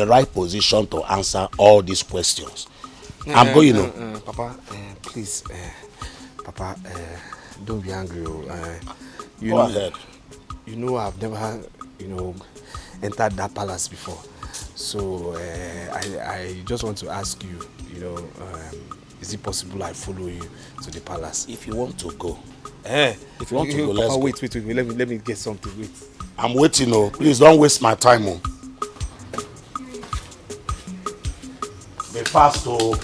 the right position to answer all these questions. I'm going to. Papa, please, Papa, don't be angry. Go ahead. You know, I've never, entered that palace before. So I just want to ask you, is it possible I follow you to the palace? If you want to go. If you want to go, Papa, let's wait. go. Let me get something. Wait. I'm waiting. Oh, please don't waste my time. Oh. Be fast. Oh.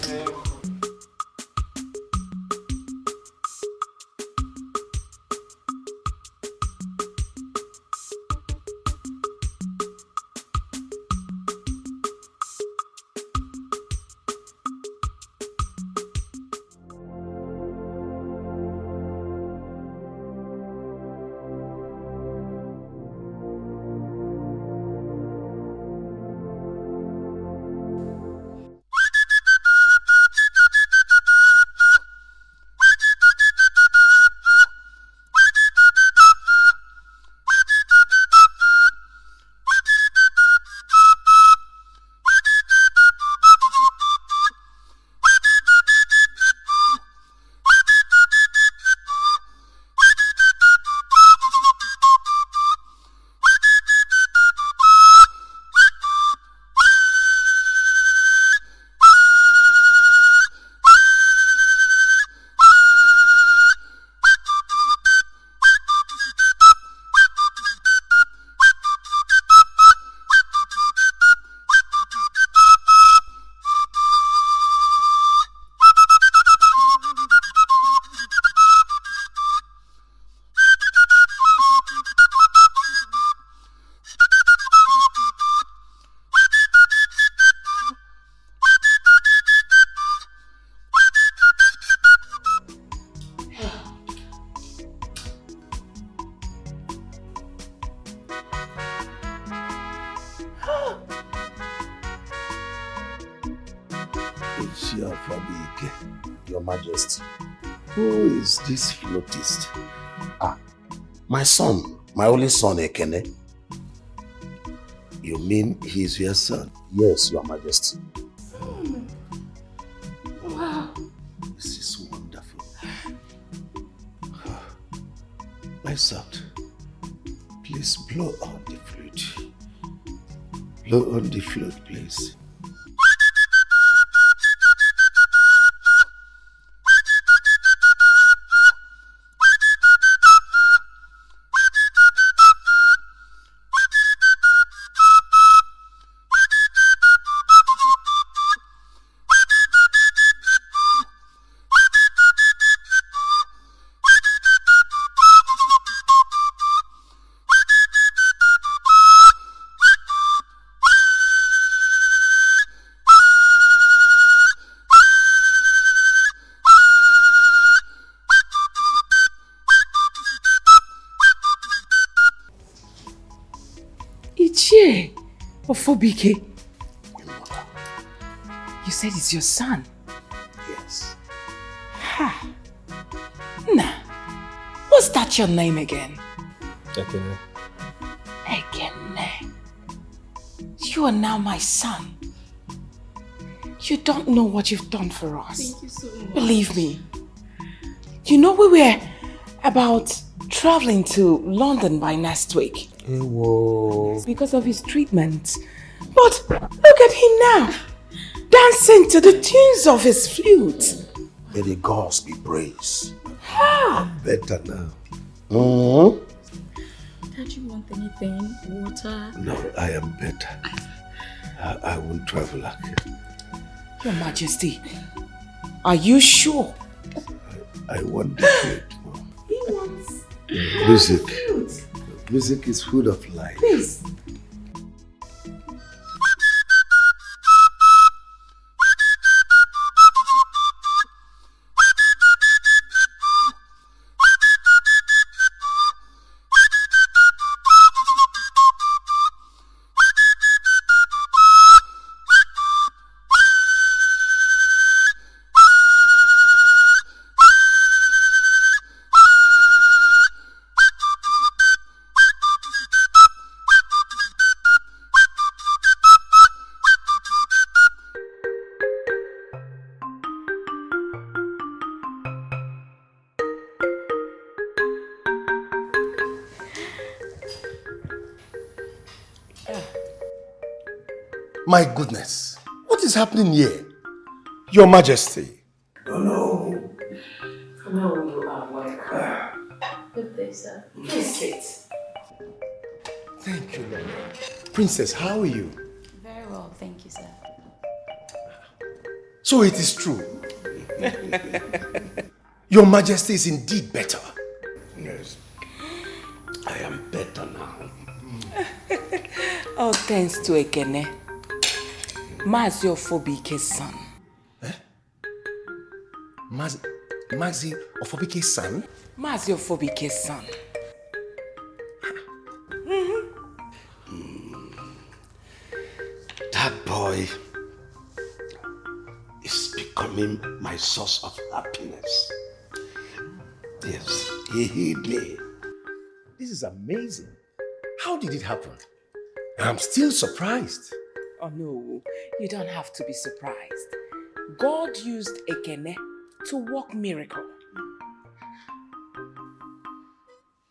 Your Majesty, who is this flautist? My son, my only son, Ekene. You mean he's your son? Yes, Your Majesty. Wow. This is wonderful. My son, please blow on the flute. Blow on the flute, please. Ofobike, you said it's your son? Yes. Ha. Nah. What's that your name again? Ekene. Ekene. You are now my son. You don't know what you've done for us. Thank you so much. Believe me. You know we were about traveling to London by next week. Whoa. Because of his treatment. But look at him now, dancing to the tunes of his flute. May the gods be praised. Ah. Better now. Did you want anything? Water? No, I am better. I won't travel again. Your Majesty, are you sure? I want the flute. He wants music. flute. Music is food of life. Please. My goodness. What is happening here? Your Majesty. No, you are welcome. Good day, sir. Please sit. Thank you, Lord. Princess, how are you? Very well, thank you, sir. So it is true. Your Majesty is indeed better. Yes. I am better now. All thanks to Ekene. Mazi Ofobike's son. Mazi Ofobike's son? Mazi Ofobike's son. That boy is becoming my source of happiness. Yes, he healed me. This is amazing. How did it happen? I'm still surprised. Oh no, you don't have to be surprised. God used Ekene to work miracle.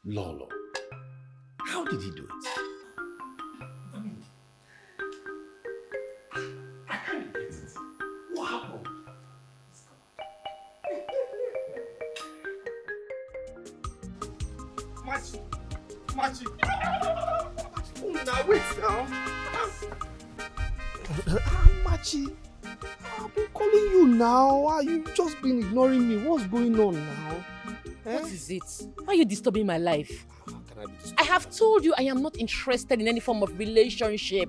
Lolo, how did he do it? I can't get it. What happened? Magic. Now wait now. Machi, I've been calling you now. Why you just been ignoring me? What's going on now? What is it? Why are you disturbing my life? Can I be disturbed? I have told you I am not interested in any form of relationship.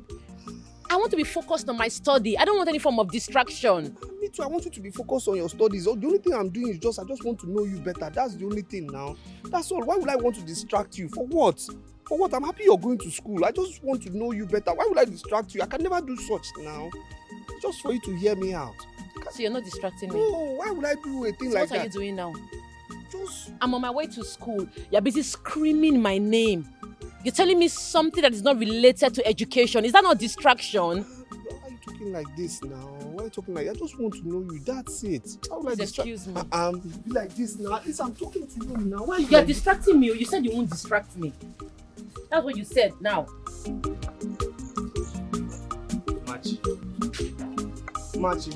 I want to be focused on my study. I don't want any form of distraction. Me too. I want you to be focused on your studies. The only thing I'm doing is I just want to know you better. That's the only thing now. That's all. Why would I want to distract you? For what? For what? I'm happy you're going to school. I just want to know you better. Why would I distract you? I can never do such now. Just for you to hear me out. So you're not distracting me? No, why would I do a thing So like what are that? you doing now? Just... I'm on my way to school. You're busy screaming my name. You're telling me something that is not related to education. Is that not distraction? Why are you talking like this now? Why are you talking like that? I just want to know you. That's it. How would I Please distract? excuse me. Be like this now. At least I'm talking to you now. Why are you You're like distracting me. You said you won't distract me. That's what you said now. Machi.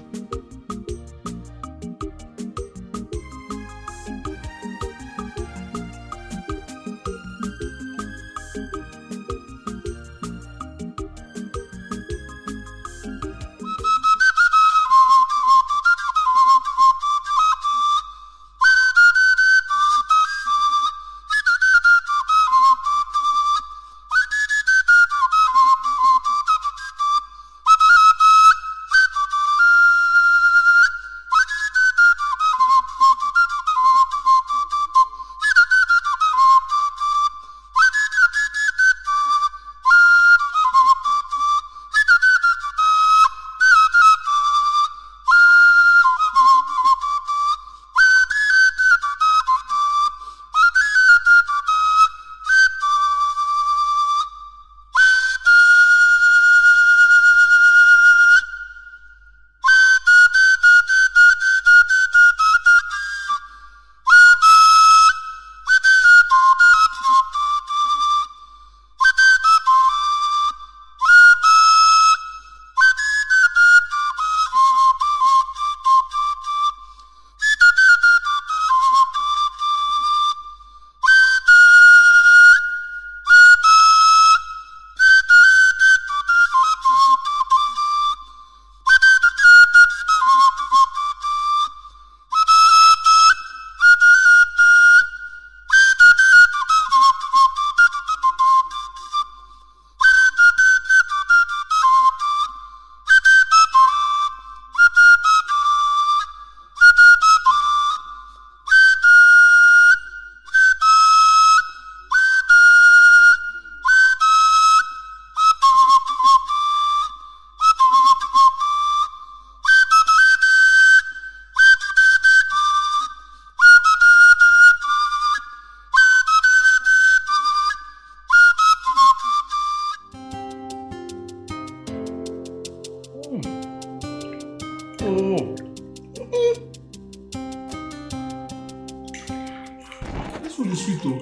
This food is sweet though.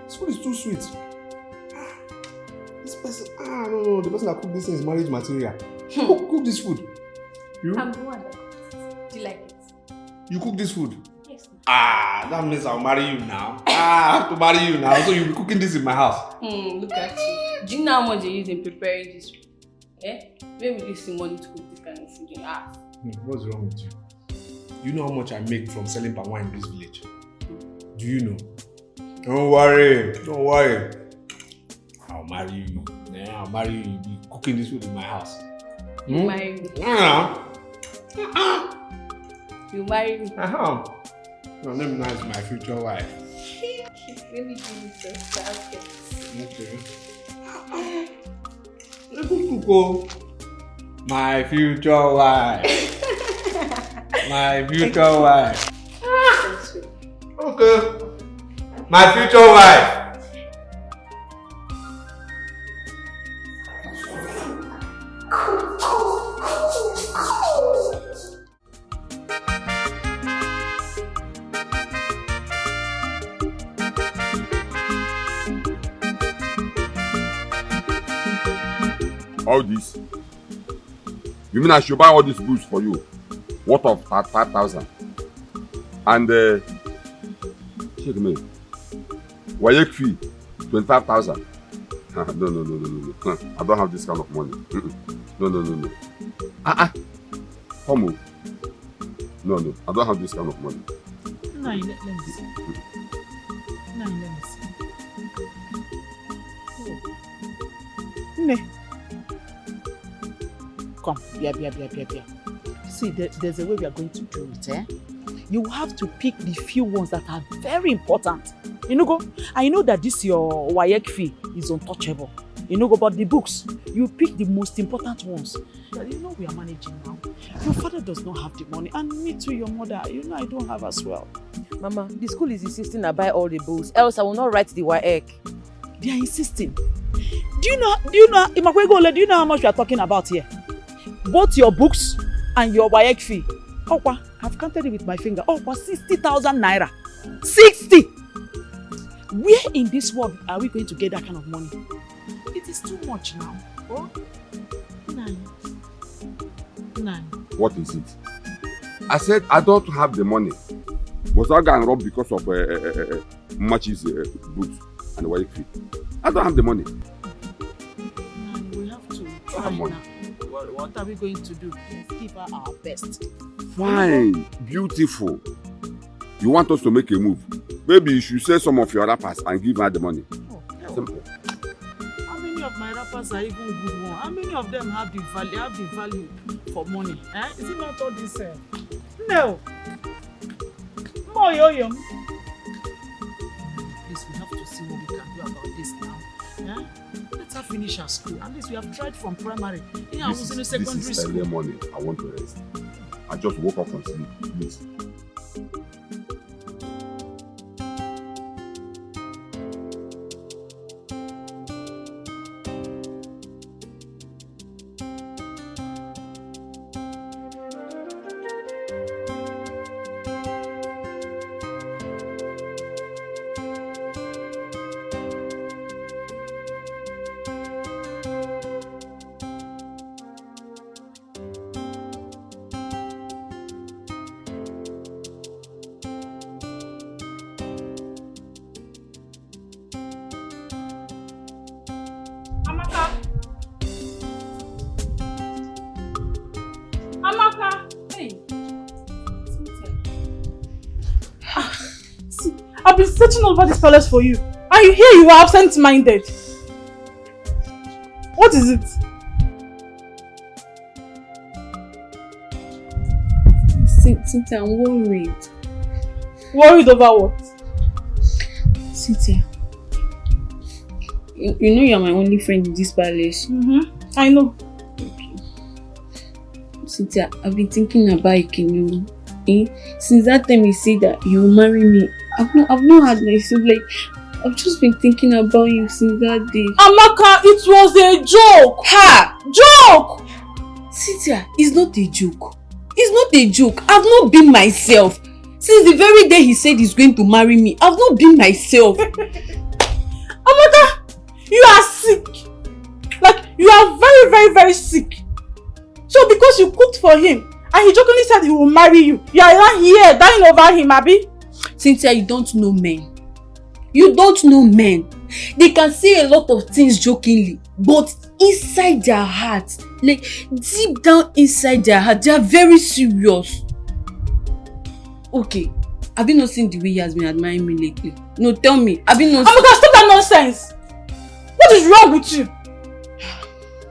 This food is too sweet. This person, no, the person that cooked this thing is marriage material. Cook this food. You? I'm the one that cooks it. Do you like it? You cook this food? Yes. That means I'll marry you now. I have to marry you now. So you'll be cooking this in my house. Look at you. Do you know how much they use in preparing this food? Eh? Where will you see money to cook this kind of food in half? What's wrong with you? You know how much I make from selling palm wine in this village? Do you know? Don't worry. I'll marry you. Yeah, I'll marry you. You'll be cooking this food in my house. You marry me. You marry me. Your name now is my future wife. Let me give you some baskets. Okay. Cook. My future wife. My future wife. Okay. My future wife. All this? You mean I should buy all these boots for you? Worth of 5,000. And check me. Wayek fee 25,000. No. I don't have this kind of money. No. Come on. No. I don't have this kind of money. No, let me see. Let me see. Ne. Come, yeah. See, there's a way we are going to do it, eh? You have to pick the few ones that are very important. You know, go. I know that this your Wayek fee is untouchable. You know, go, but the books, you pick the most important ones. But you know we are managing now. Your father does not have the money, and me too, your mother. You know I don't have as well. Mama, the school is insisting I buy all the books, else I will not write the Wayek. They are insisting. Do you know, Imakwego, do you know how much we are talking about here? Both your books and your Wayek fee. Okwa, I've counted it with my finger. Okwa, 60,000 naira. 60! Where in this world are we going to get that kind of money? It is too much now. Oh? Nine. What is it? I said I don't have the money. Was I going to rob because of Machi's boots and Wayek fee? I don't have the money. Nine, we have to try now. What are we going to do? Let's give her our best. Fine, beautiful. You want us to make a move? Maybe you should sell some of your rappers and give her the money. Oh, Simple. How many of my rappers are even good ones? How many of them have the value for money? Eh? Is it not all this? No. More yo. Please, we have to see what we can do about this now. Eh? Let her finish her school. At least we have tried from primary. I was in a secondary this is school. early morning. I want to rest. I just woke up from sleep. Please. I've been searching over this palace for you. And you hear you are absent-minded. What is it? Cynthia, I'm worried. Worried over what? Cynthia, you know you're my only friend in this palace. I know. Okay. Cynthia, I've been thinking about Ikenu. Since that time you said that you will marry me, I've not had myself, like, I've just been thinking about you since that day. Amaka, it was a joke! Ha! Joke! Cynthia, it's not a joke. It's not a joke. I've not been myself. Since the very day he said he's going to marry me, I've not been myself. Amaka, you are sick. Like, you are very, very, very sick. because you cooked for him and he jokingly said he will marry you. You are not here dying over him, Abi. Cynthia, you don't know men. You don't know men. They can say a lot of things jokingly, but inside their heart, like deep down inside their heart, they are very serious. Okay, have you not seen the way he has been admiring me lately? No, tell me. Have you not seen... Amaka, stop that nonsense! What is wrong with you?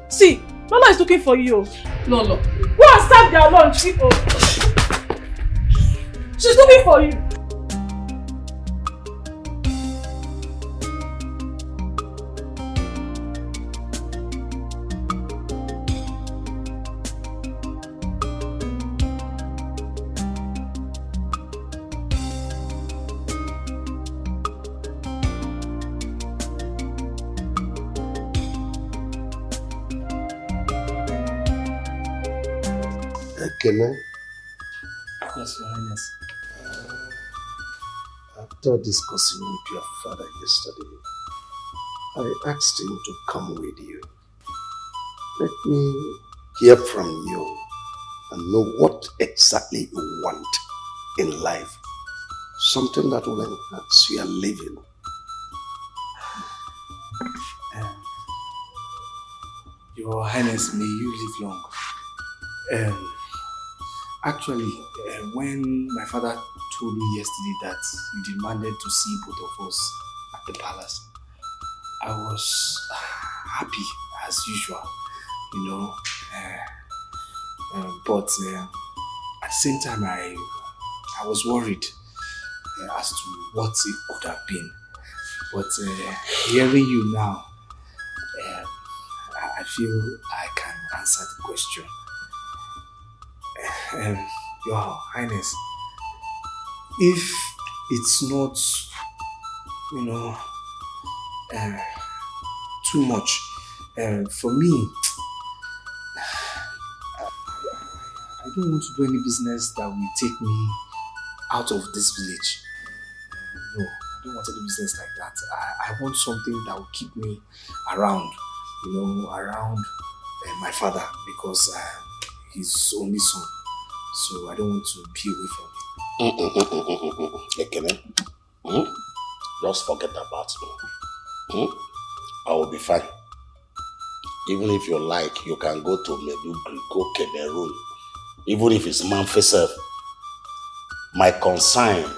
See, Lola is looking for you. Lolo. Go and serve their lunch, people. She's looking for you. Ekene? Yes, Your Highness. After discussing with your father yesterday, I asked him to come with you. Let me hear from you and know what exactly you want in life. Something that will enhance your living. Your Highness, may you live long. Actually, when my father told me yesterday that you demanded to see both of us at the palace, I was happy as usual, you know. But at the same time, I was worried as to what it could have been. But hearing you now, I feel I can answer the question. Your Highness, if it's not, you know, too much for me, I don't want to do any business that will take me out of this village. No, I don't want any business like that. I want something that will keep me around, you know, around my father, because he's only son. So I don't want to be away from him. Ekene, just forget about me. I will be fine. Even if you like, you can go to Medugri, go Cameroon. Even if it's Manfesef. My concern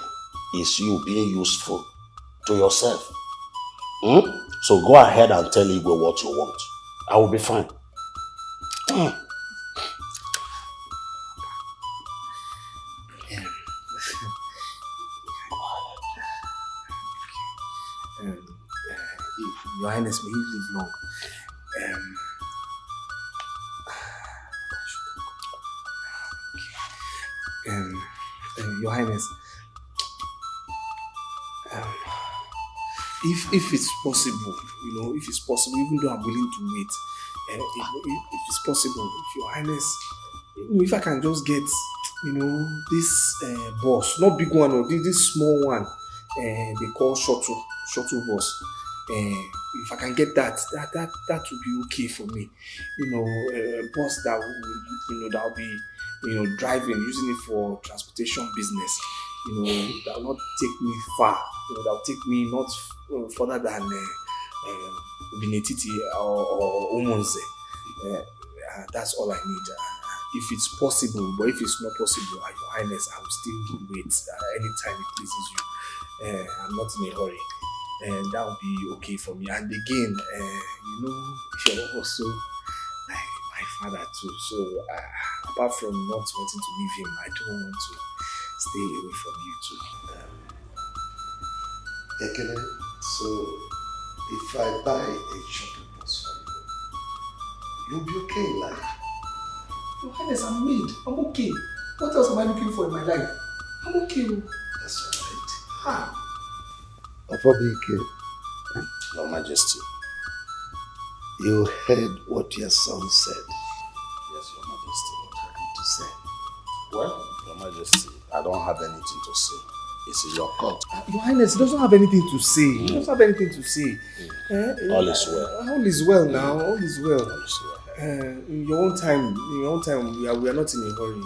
is you being useful to yourself. So go ahead and tell Igwe what you want. I will be fine. Your Highness, may you live long. Your Highness, if it's possible, you know, if it's possible, even though I'm willing to wait, if it's possible, if Your Highness, you know, if I can just get, you know, this bus, not big one, or this small one, they call shuttle bus. If I can get that would be okay for me. You know, a bus that will, you know, that will be, you know, driving, using it for transportation business. You know, that will not take me far. You know, that will take me not further than Binetiti or Omonze. That's all I need. If it's possible, but if it's not possible, Your Highness, I will still wait anytime it pleases you. I'm not in a hurry. And that would be okay for me. And again, you know, you're also like my father too. So apart from not wanting to leave him, I don't want to stay away from you too. Ekene, so if I buy a shuttle bus for you, you'll be okay in life. Your Highness, I'm made. I'm okay. What else am I looking for in my life? I'm okay. That's all right. Your Majesty, you heard what your son said. Yes, Your Majesty. What have you to say? Well, Your Majesty, I don't have anything to say. It's in your court. Your Highness, he doesn't have anything to say. He doesn't have anything to say. All is well. All is well now. All is well. All is well. In your own time, we are not in a hurry.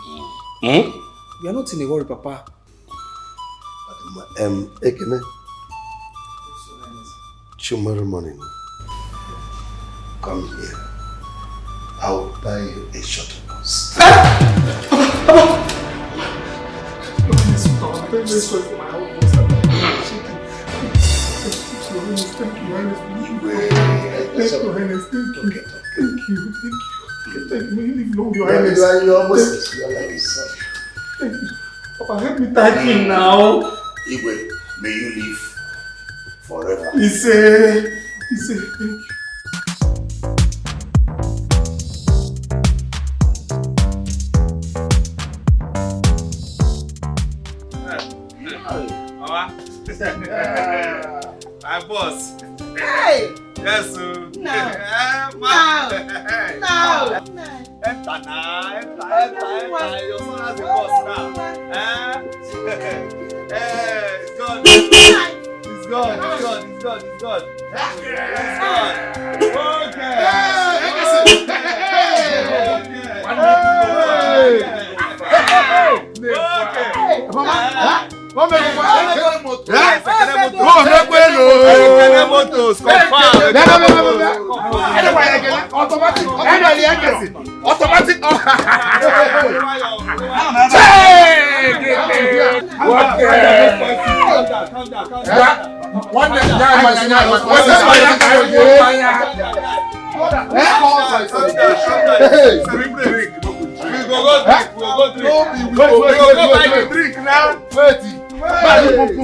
We are not in a hurry, Papa. Ekene, tomorrow morning, come here. I'll buy you a shuttle bus. Papa, help me thank him now. Igwe, may you live forever. He said, thank you. My boss. Hey! Yes, sir. No. Enter. Your son has a boss now. It's God. It's God.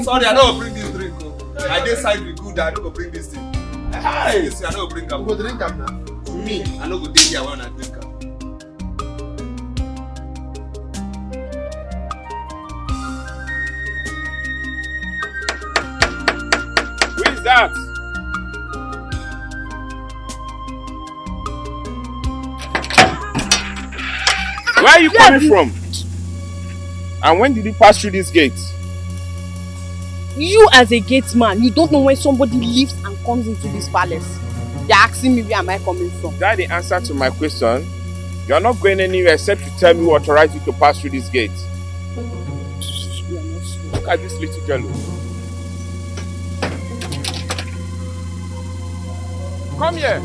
Sorry, I don't bring this drink. I decide we good. I don't go bring this thing. I don't bring them. Go drink them now. Me, I don't go take here when I drink them. Who is that? Where are you coming from? And when did you pass through this gate? You as a gate man, you don't know when somebody leaves and comes into this palace. You're asking me where am I coming from? Is that the answer to my question? You are not going anywhere except to tell me who authorized you to pass through this gate. Look at this little jello. Come here.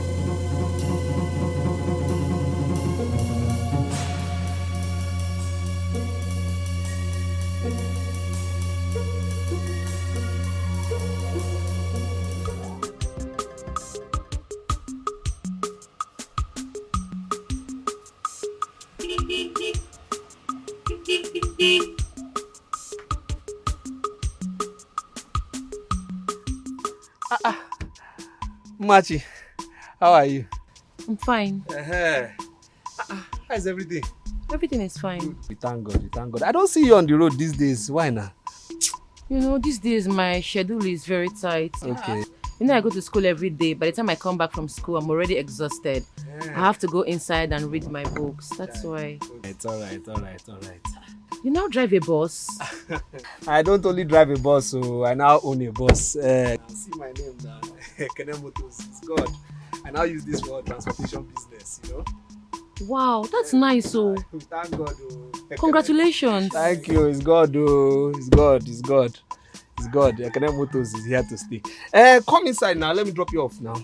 Machi, how are you? I'm fine. How's everything? Everything is fine. We thank God. I don't see you on the road these days. Why now? You know, these days my schedule is very tight. Okay. You know, I go to school every day. By the time I come back from school, I'm already exhausted. I have to go inside and read my books. That's why. It's all right. You now drive a bus? I don't only drive a bus, so I now own a bus. See my name now. Kenemotos. It's God. I now use this for transportation business, you know. Wow, that's nice. So, thank God. Congratulations. Thank you. It's God. It's God. Kenemotos is here to stay. Come inside now. Let me drop you off now.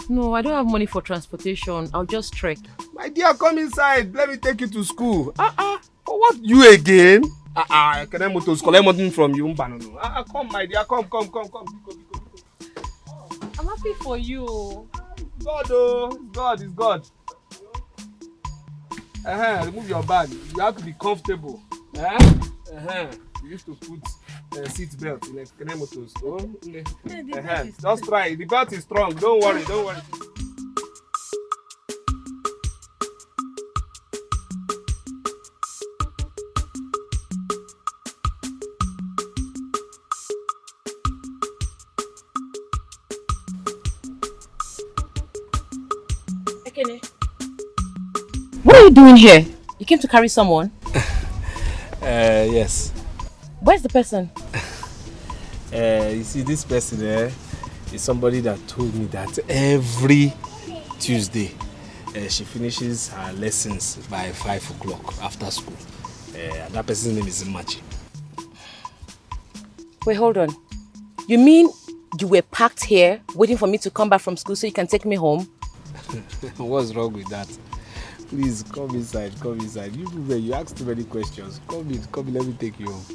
No, I don't have money for transportation. I'll just trek. My dear, come inside. Let me take you to school. For what? You again? Kenemotos collect money from you. Come, my dear. Come. I'm happy for you. It's God. Remove your bag. You have to be comfortable. You used to put seat belt like Kenemotos. Just try. The belt is strong. Don't worry. What are you doing here? You came to carry someone? Yes. Where's the person? You see, this person is somebody that told me that every Tuesday She finishes her lessons by 5 o'clock after school. And that person's name is Machi. Wait, hold on. You mean you were parked here waiting for me to come back from school so you can take me home? What's wrong with that? Please, come inside, come inside. You ask too many questions. Come in, let me take you home.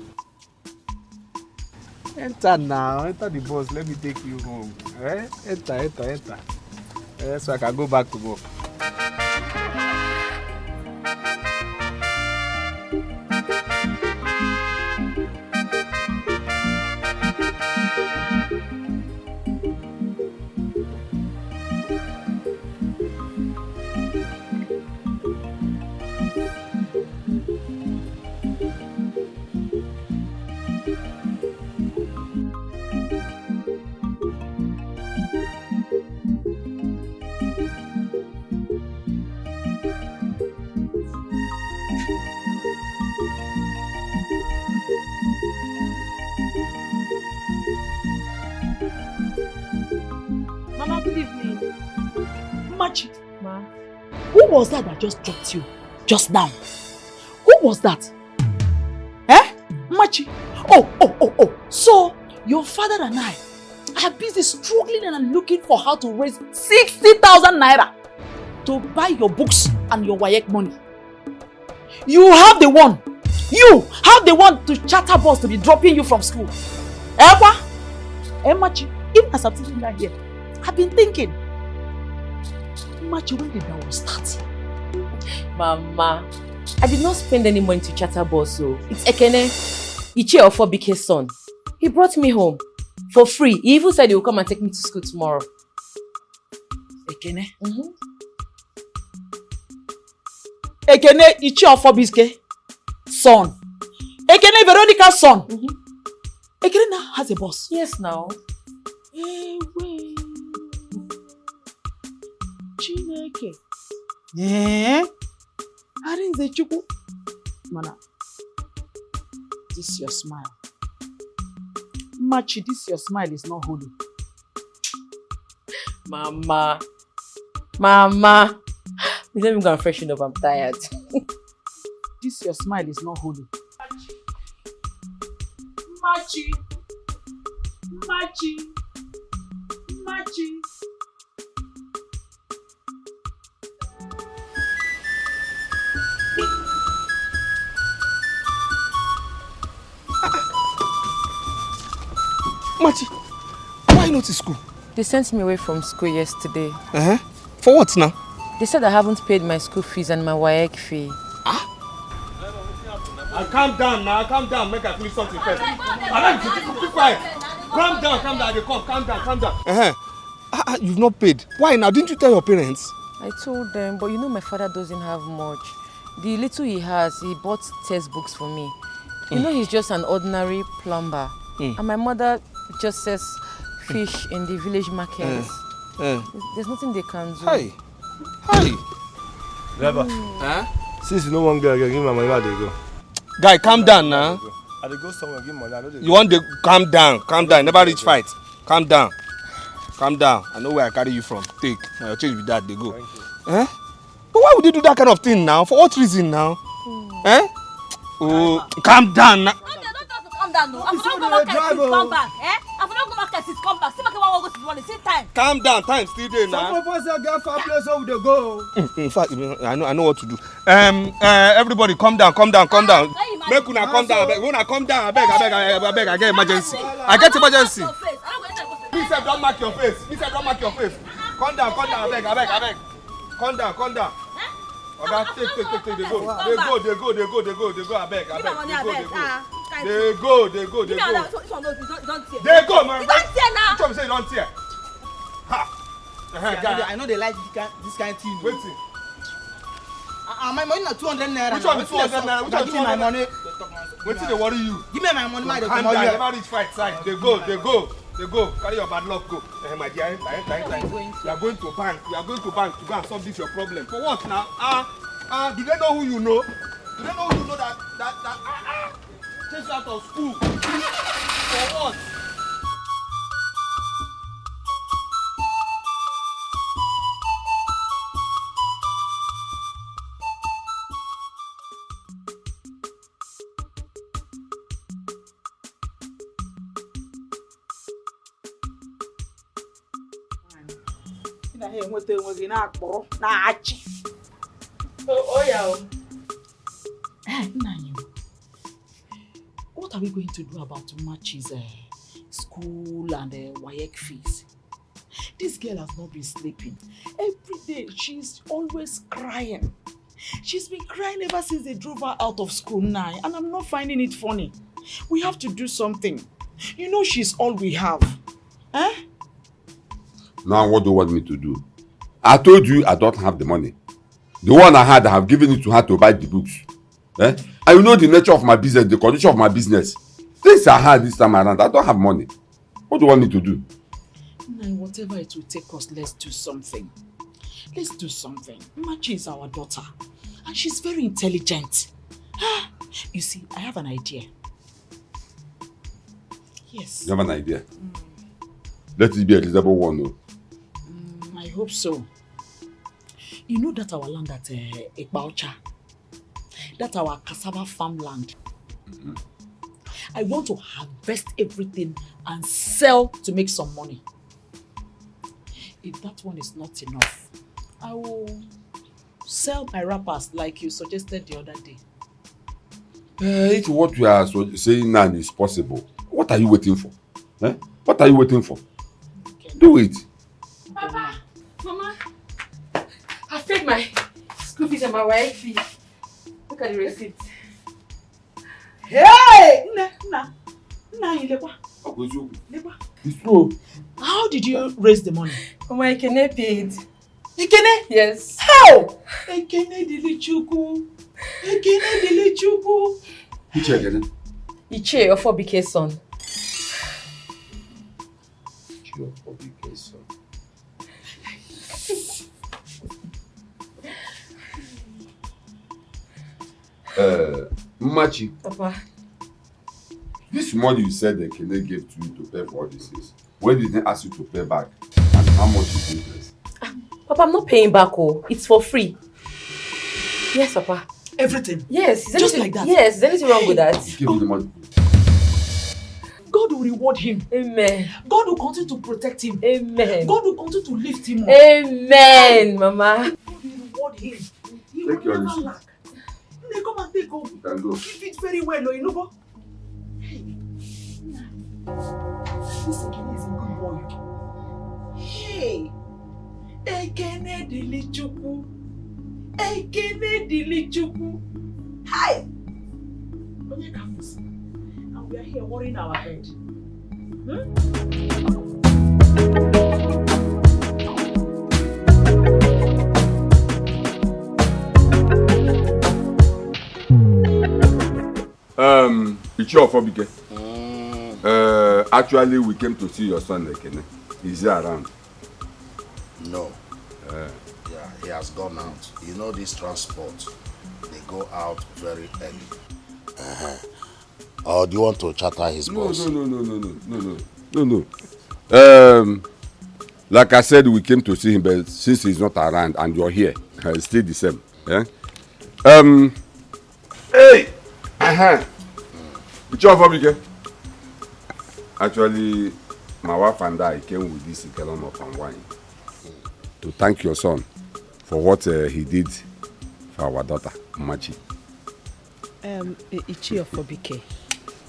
Enter now, enter the bus, let me take you home. Enter. So I can go back to work. Who was that just dropped you just now? Who was that? Machi? Oh. So, your father and I are busy struggling and looking for how to raise 60,000 naira to buy your books and your WAEC money. You have the one to charter bus to be dropping you from school. Machi, even as I'm sitting down here, I've been thinking, Machi, when did that all start? Mama, I did not spend any money to charter bus, so it's Ekene, Ichi of Bike's son. He brought me home for free. He even said he will come and take me to school tomorrow. Ekene? Ekene, Ichi of Bike's son. Ekene, Veronica's son. Ekene now has a boss. Yes, now. Chineke. Arinze Chukwu. Mana, this your smile. Machi, this your smile is not holy. Mama. Please let me go and freshen up, I'm tired. This your smile is not holy. Machi. Machi, why not to school? They sent me away from school yesterday. For what now? They said I haven't paid my school fees and my WAEC fee. Calm down now, make I finish something first. Be quiet. Calm down, calm down. You've not paid. Why now? Didn't you tell your parents? I told them, but you know my father doesn't have much. The little he has, he bought textbooks for me. You know he's just an ordinary plumber. And my mother just sells fish in the village markets. There's nothing they can do. Hi. Driver. Since you know one girl, give me my money, where they go? Guy, calm down now. I dey go somewhere, give money. I know they You want to calm down. Never reach fight. Calm down. I know where I carry you from. Take. Now your change with that, they go. But why would you do that kind of thing now? For what reason now? Oh, calm down now. Calm down, no. I'm not going to come back. I'm not going to come back. See, I want to go to the same time. Calm down. Time still there now. Some of us are get far place over the go. In fact, I know what to do. Everybody, calm down. Make una calm down. Una calm down. I beg. I get emergency. Please don't mark your face. Calm down. I beg. Calm down. Okay, take. They go. I beg. They go. They go, man. Don't tear now. Which one say you don't tear? Ha. I know they like this kind of thing. Wait. My money na 200 naira. Which one is 200 naira? Which one is 200 my money? Wait till they worry you. Give me my money, my calm down. Never reach fight side. They go. Carry your bad luck, go. My dear, enter. You are going to bank. To go and solve this your problem. For what now? Do they know who you know? that takes you out of school? For what? What are we going to do about Machi's school and WAEC fees? This girl has not been sleeping. Every day she's always crying. She's been crying ever since they drove her out of school now, and I'm not finding it funny. We have to do something. You know she's all we have. Eh? Now what do you want me to do? I told you I don't have the money. The one I had, I have given it to her to buy the books. Eh? And you know the nature of my business, the condition of my business. Things are hard this time around. I don't have money. What do you want me to do? Nah, whatever it will take us, let's do something. Let's do something. Machi is our daughter. And she's very intelligent. You see, I have an idea. Yes. You have an idea? Let it be a reasonable one. No? I hope so. You know that our land at Ekbaucha, that's our cassava farmland. I want to harvest everything and sell to make some money. If that one is not enough, I will sell my wrappers like you suggested the other day. If what we are saying now is possible, what are you waiting for? Eh? What are you waiting for? Okay. Do it. Papa, Mama, I paid my school fees and my wife fee. Look at the receipt. Hey! It's true. How did you raise the money? Mama, Ikene paid. Ikene? Yes. How? Ikene Dilichuku. Ikene Dilichuku. Which again? Iche, your 4BK son. Your 4BK son. Machi. Papa. This money you said that Kene gave to you to pay for all these things. When did they ask you to pay back? And how much is interest? Papa, I'm not paying back. Oh, it's for free. Yes, Papa. Everything? Yes. Just like that? Yes. Is anything wrong with that? Give me the money. God will reward him. Amen. God will continue to protect him. Amen. God will continue to lift him up. Amen, Mama. God will reward him. He Take will your never lack. They come and take over. You can go. Keep it very well, you know. Hey. This again is a good boy. Hey. Ekene Dilichuku. Ekene Dilichuku. Hi. And we are here worrying our head. It's your 4BK. Actually, we came to see your son, Ekene. Is he around? No. Yeah, he has gone out. You know this transport, they go out very early. Or do you want to chatter his boss? No. Like I said, we came to see him, but since he's not around and you're here, it's still the same. Yeah? Hey! It's your 4BK. Actually, my wife and I came with this gallon of palm wine to thank your son for what he did for our daughter, Machi. Ichi of 4BK.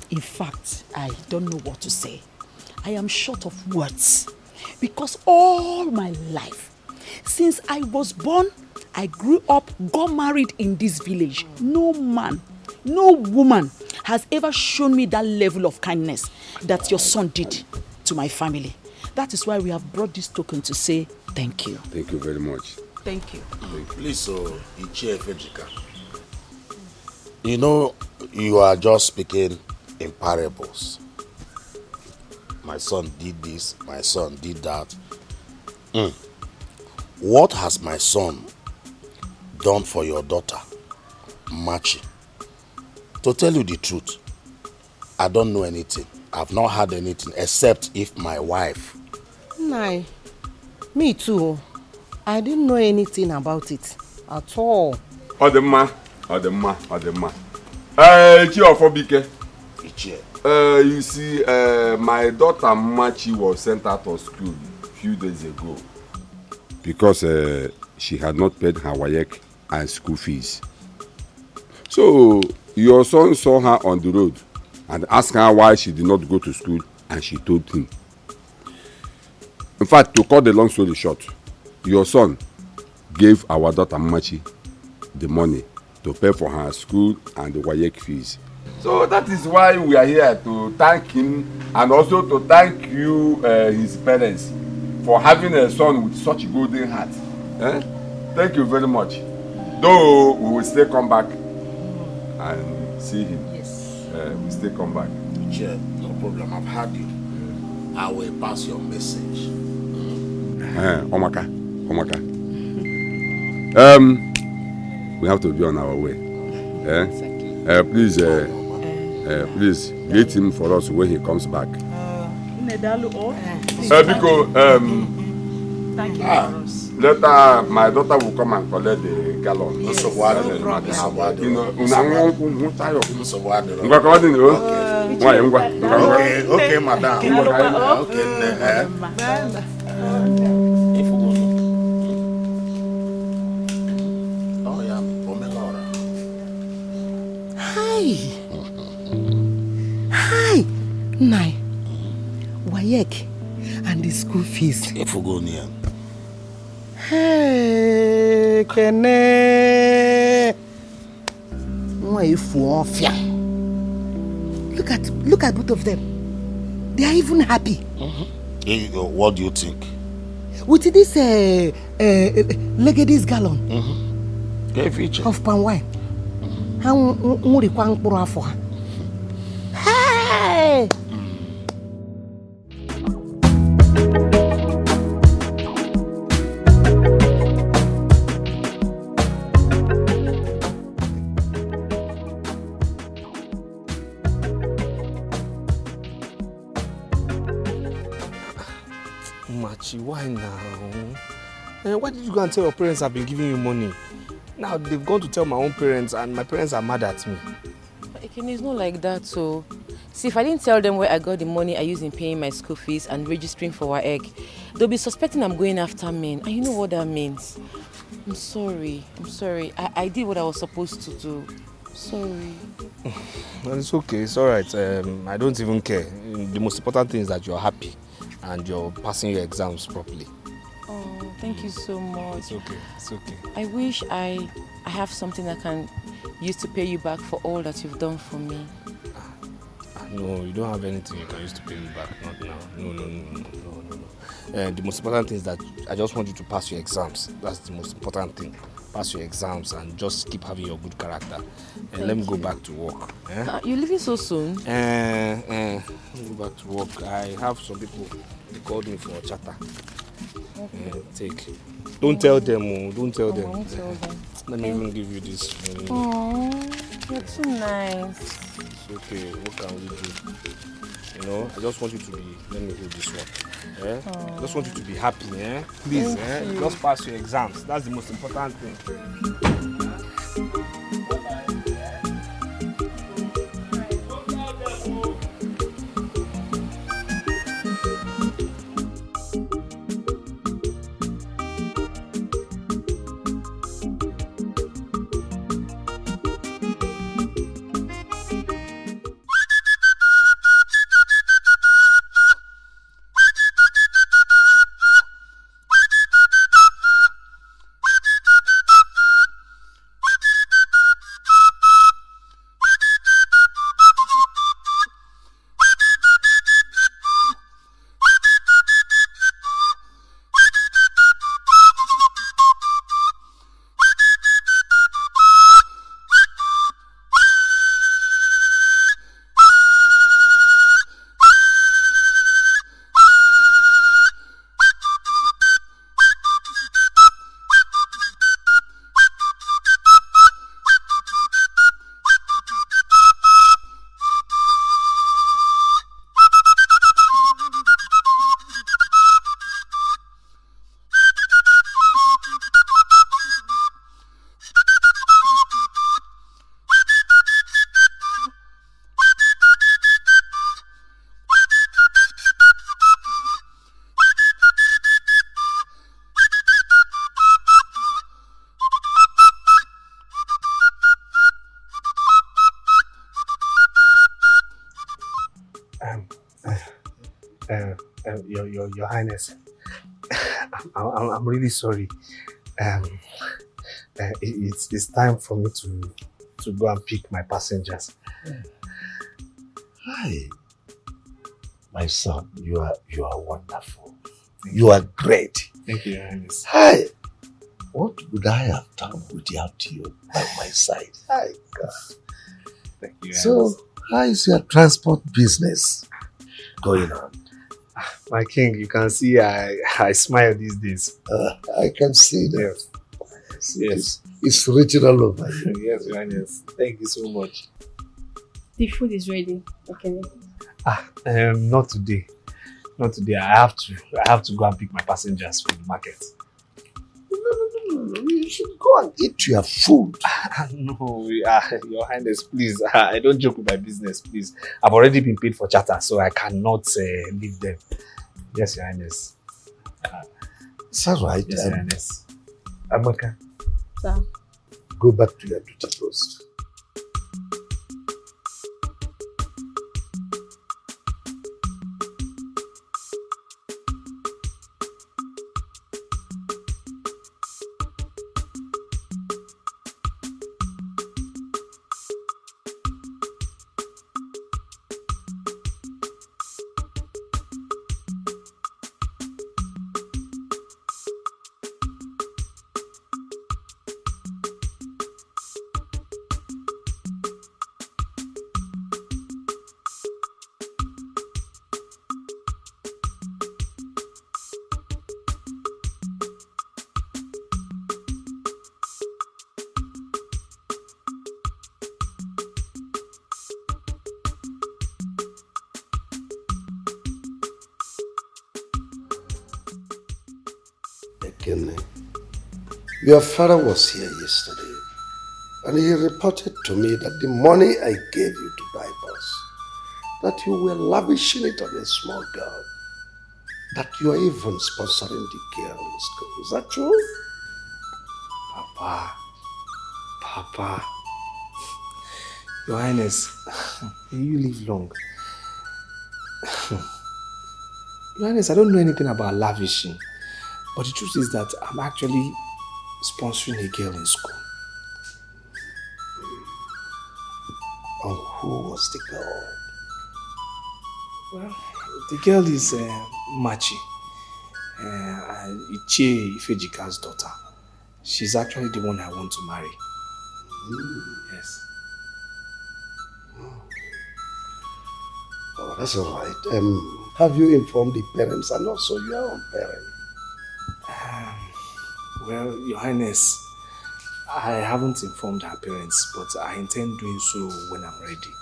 In fact, I don't know what to say. I am short of words because all my life, since I was born, I grew up, got married in this village. No man, no woman has ever shown me that level of kindness that your son did to my family. That is why we have brought this token to say thank you. Thank you very much. Thank you. Please, Ichi Efejika. You know, you are just speaking in parables. My son did this, my son did that. What has my son done for your daughter, Machi? To tell you the truth, I don't know anything. I've not heard anything except if my wife. Nai, me too. I didn't know anything about it at all. Odema. It's your 4BK. You see, my daughter Machi was sent out of school a few days ago. because she had not paid her WAEC and school fees. So your son saw her on the road and asked her why she did not go to school, and she told him. In fact, to cut the long story short, your son gave our daughter Machi the money to pay for her school and the WAEC fees. So that is why we are here, to thank him and also to thank you, his parents, for having a son with such golden heart. Thank you very much. Though we will still come back and see him. Yes. We still come back. Chair, no problem. I've heard you. I will pass your message. Omaka. We have to be on our way. Please greet him for us when he comes back. Thank you for us. Later, my daughter will come and collect the gallon. Yes, okay, madam. Hi, Nai, WAEC and the school fees. If we go near. Hey, Kene. Look at both of them. They are even happy. What do you think? With this Legady's gallon of palm wine. Hey! Machi, why now? Why did you go and tell your parents I've been giving you money? Now they've gone to tell my own parents and my parents are mad at me. It's not like that, so... See, if I didn't tell them where I got the money I used in paying my school fees and registering for WAEC, they'll be suspecting I'm going after men. And you know what that means. I'm sorry. I did what I was supposed to do. Sorry. It's okay, it's alright. I don't even care. The most important thing is that you're happy and you're passing your exams properly. Oh, thank you so much. It's okay. I wish I have something I can use to pay you back for all that you've done for me. No, you don't have anything you can use to pay me back. Not now. No. The most important thing is that I just want you to pass your exams. That's the most important thing. Pass your exams and just keep having your good character. And let me go back to work. You're leaving so soon? Let me go back to work. I have some people, they called me for a chatter. Okay. Take. Don't tell them. Don't tell them. Won't tell them. Let me even give you this. Oh, you're too nice. It's okay. What can we do? You know, I just want you to be. Let me hold this one. I just want you to be happy. Please. Just pass your exams. That's the most important thing. Your Highness, I'm really sorry. It's time for me to go and pick my passengers. Hi, my son. You are wonderful. You are great. Thank you, Your Highness. Hi. What would I have done without you by my side? Hi, God. Thank you, Your So, Highness. how is your transport business going on? My king, you can see I smile these days. I can see that. Yes. It's written all over you. Yes, Your Highness. Thank you so much. The food is ready. Okay. Not today. Not today. I have to go and pick my passengers from the market. No. You should go and eat your food. No, Your Highness, please. I don't joke with my business, please. I've already been paid for charter, so I cannot leave them. Yes, Your Highness. It's all right. Yes, Your Highness. Amaka, Sir. go back to your duty post. Your father was here yesterday and he reported to me that the money I gave you to buy bus, that you were lavishing it on a small girl, that you are even sponsoring the girl in school. Is that true? Papa. Your Highness, may you live long. Your Highness, I don't know anything about lavishing, but the truth is that I'm actually sponsoring a girl in school. And who was the girl? Well, the girl is Machi, Ichie Ifejika's daughter. She's actually the one I want to marry. Yes. Oh, that's all right. Have you informed the parents and also your own parents? Well, Your Highness, I haven't informed her parents, but I intend doing so when I'm ready.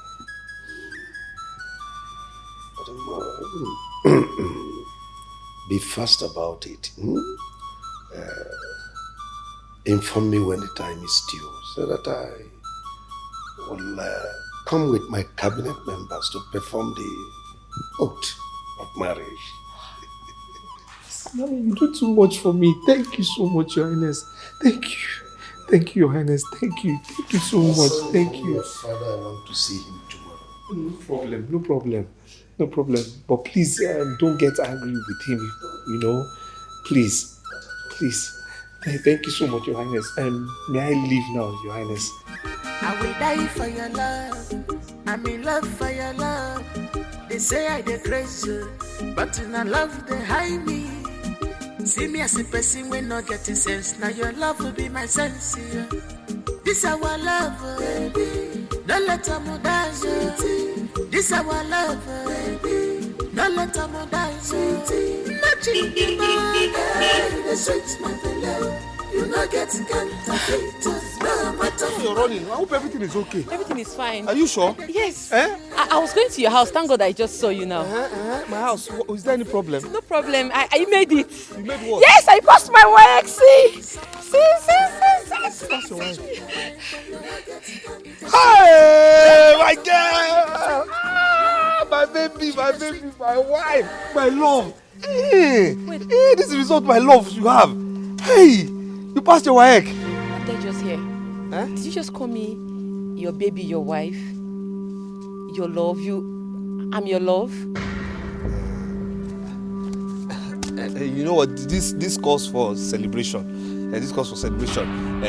Be fast about it. Inform me when the time is due so that I will come with my cabinet members to perform the oath of marriage. No, you do too much for me. Thank you so much, Your Highness. Thank you. Thank you, Your Highness. Thank you. Thank you so much. Thank you. Your father, I want to see him tomorrow. No problem. But please don't get angry with him, you know. Please. Thank you so much, Your Highness. May I leave now, Your Highness? I will die for your love. I'm in love for your love. They say I dey crazy, but in a love they hide me. See me as a person when not getting sense. Now your love will be my sense. Yeah. This our love, baby. Don't let them die, sweetie. This our love, baby. Don't let them die, sweetie. Imagine the man, the sweet mother. You not get counterfeit. No matter. You're running. I hope everything is okay. Everything is fine. Are you sure? Yes. I was going to your house. Thank God I just saw you now. My house. Is there any problem? No problem. I made it. You made what? Yes, I passed my work. See. That's your wife. Hey, my girl! My baby, my wife, my love. Hey, this is the result of my love you have. Hey, you passed your work. What did I just hear? Did you just call me your baby, your wife, your love? I'm your love? you know what? This calls for celebration. This calls for celebration.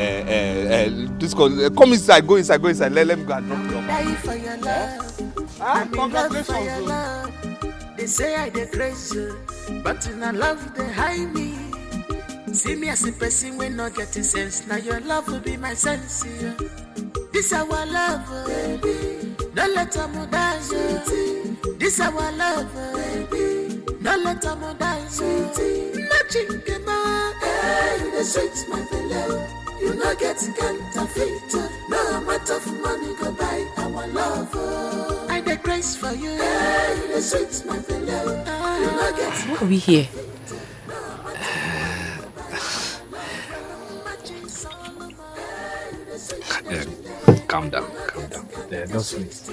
This calls. Come inside. Go inside. Go inside. Let me go and drop you off. Die for your love. I'm in love for your love. They say I dey crazy, but in a love they hide me. See me as a person when not getting sense. Now your love will be my sense. Yeah. This our love, baby. Don't let them die, sweetie. This our love, baby. Don't let them die, sweetie. Nothing can you the sweet my beloved. You not get counterfeit. No amount of money go buy our love. I dey grace for you. You the sweet my beloved. You not get. Why are we here? Calm down. Don't sleep. Just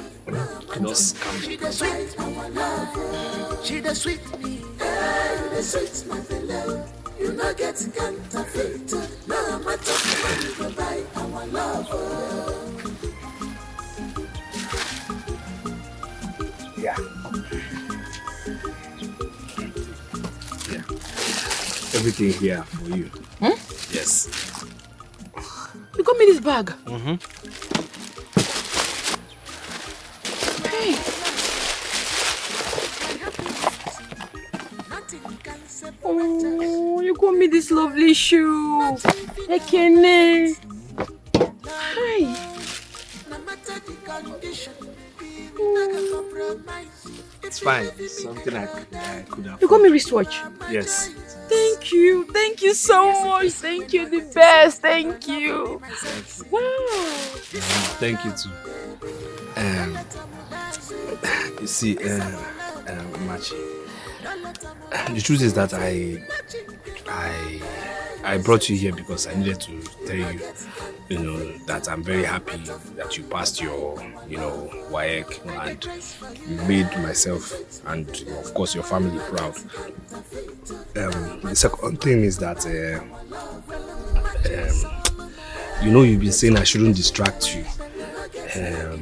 calm down. She the sweet our love. She the sweet me. You the sweet my beloved. You not get counterfeit. No matter what you go buy our love. Yeah. Everything here for you. Yes. You got me this bag. Hey. Oh, you got me this lovely shoe. Ekene. Hi. It's fine. It's something I could have. You got me wristwatch. Yes. Thank you so much. Thank you, the best. Thank you. Wow. Thank you too. You see, Machi, the truth is that I brought you here because I needed to tell you, that I'm very happy that you passed your, WAEC and made myself and of course your family proud. The second thing is that, you've been saying I shouldn't distract you,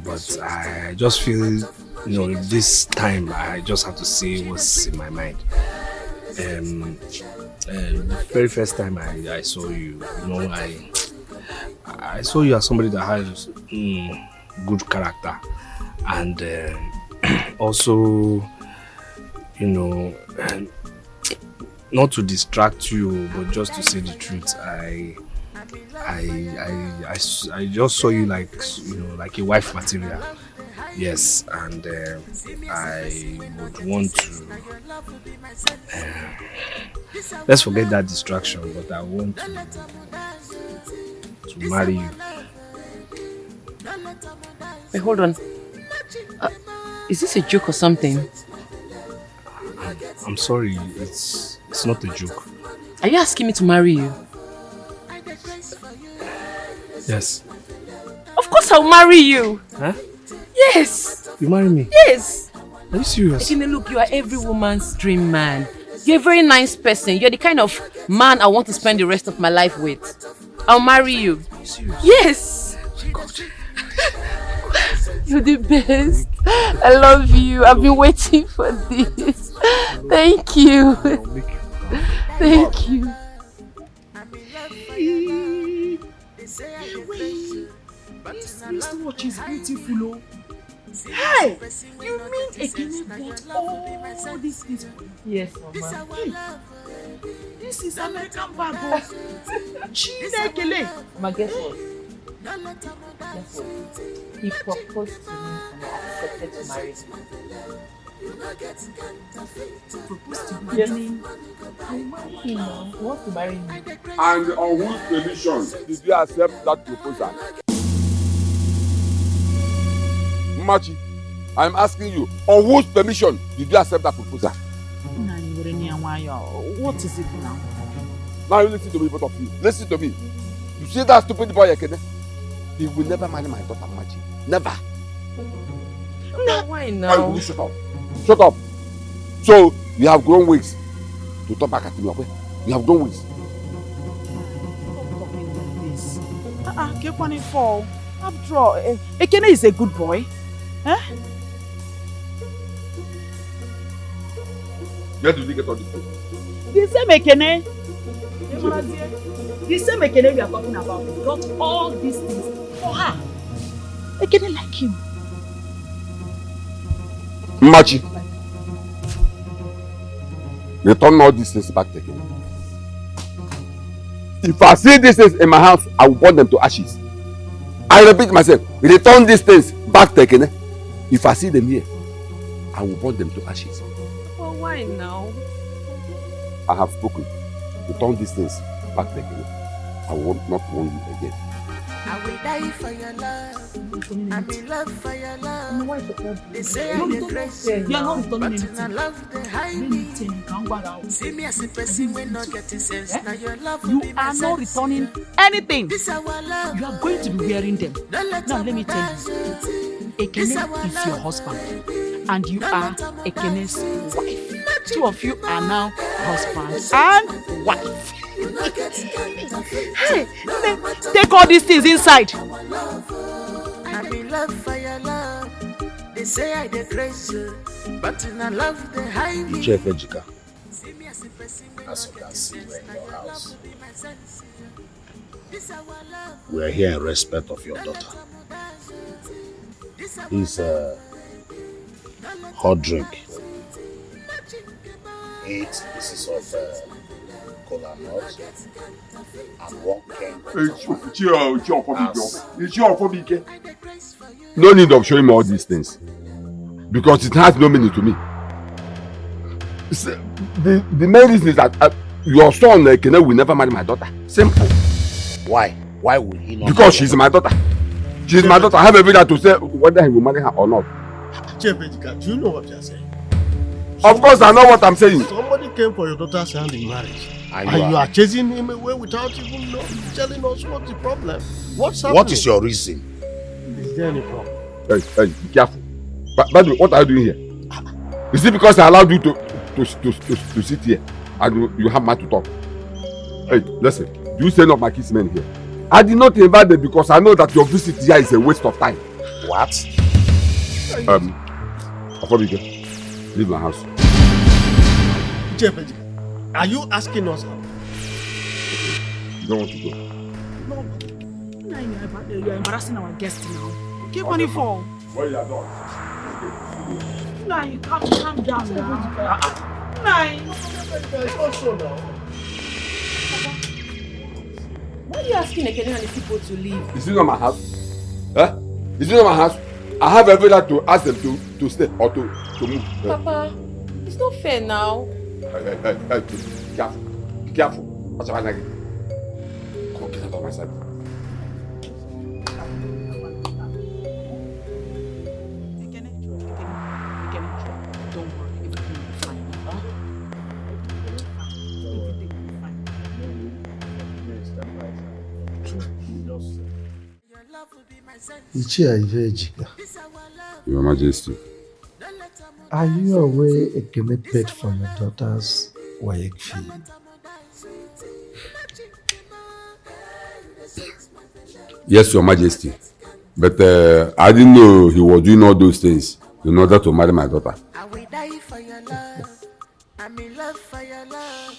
but I just feel, this time I just have to say what's in my mind. The very first time I saw you, I saw you as somebody that has good character, and also, not to distract you, but just to say the truth, I just saw you like a wife material. Yes, and I would want to let's forget that distraction, but I want to marry you. Wait, hold on. Is this a joke or something? I'm sorry, it's not a joke. Are you asking me to marry you? Yes. Of course I'll marry you. Huh? Yes. You marry me? Yes. Are you serious? Ekene, look, you are every woman's dream man. You're a very nice person. You're the kind of man I want to spend the rest of my life with. I'll marry you. Are you serious? Yes. Oh my God. You're the best. I love you. I've been waiting for this. Thank you. Thank you. This wristwatch is beautiful, oh. Hey, you mean Ekene bought all these things for you? Yes, Mama. Hey, this is American bag, oh. Chinekele. Mama, guess what? Guess what? He proposed to me and I accepted to marry him. Proposed to me? Yes. I marry him now. He wants to marry me. And on whose permission did you accept that proposal? Machi, I'm asking you, on whose permission did you accept that proposal? What is it now? Now you listen to me, both of you. Listen to me. You see that stupid boy Ekene? He will never marry my daughter Machi. Never. No, why now? You shut up. Shut up. So, you have grown wings to talk back at me. You have grown wings. Stop talking like this. Kekwane fall. After all, Ekene is a good boy. Huh? Where did you get all this thing? The same Ekene. The same Ekene we are talking about got all these things for her. Ekene like him. Machi, return all these things back to Ekene. If I see these things in my house, I will burn them to ashes. I repeat myself, return these things back to Ekene. If I see them here, I will burn them to ashes. Well, why now? I have spoken. Return these things back to Ekene. I will not warn you again. I will die for your love. I'm in love for your love. They say I'm the crazy, but I love the high me. See me as a person when not getting sense. Now your love will be my sense. You are not returning anything. This our love. You are going to be wearing them. Now let me tell you, Ekene is your husband, and you are Ekene's wife. Two of you are now husband and wife. Hey, take all these things inside. I'm in love for your love. They say I the crazy, but I love the high me. Chef Ejika, as you can see, we're in your house. We are here in respect of your daughter. He's a hot drink. 8 pieces of cola nuts and 1 can. No need of showing me all these things, because it has no meaning to me. The main reason is that your son Ekene will never marry my daughter. Simple. Why? Why would he not? Because she's my daughter. She's my daughter. I have every right to say whether he will marry her or not. Chef Ejika, do you know what you are saying? Of course, I know what I'm saying. Somebody came for your daughter's hand in marriage, and you are chasing him away without even telling us what's the problem. What's happening? What is your reason? Is there any problem? Hey, be careful. By the way, what are you doing here? Is it because I allowed you to sit here and you have mind to talk? Hey, listen. Do you send up my kiss men here? I did not invite them because I know that your visit here is a waste of time. What? Afobike, leave my house. Chef, are you asking us how? You don't want to go? No. You are embarrassing our guests now. Keep money for. Well, you are done. Nah, you calm down now. Nah. Why are you asking Ekene and the people to leave? Is it not my house? Huh? Is it not my house? I have every right to ask them to stay or to move. Papa, it's not fair now. Hey, be careful. Be careful. What's up, Nagi? Come on, get out of my sight. Your Majesty. Are you aware Ekene paid for your daughter's WAEC fee? Yes, Your Majesty. But I didn't know he was doing all those things in order to marry my daughter. I will die for your love. I'm in love for your love.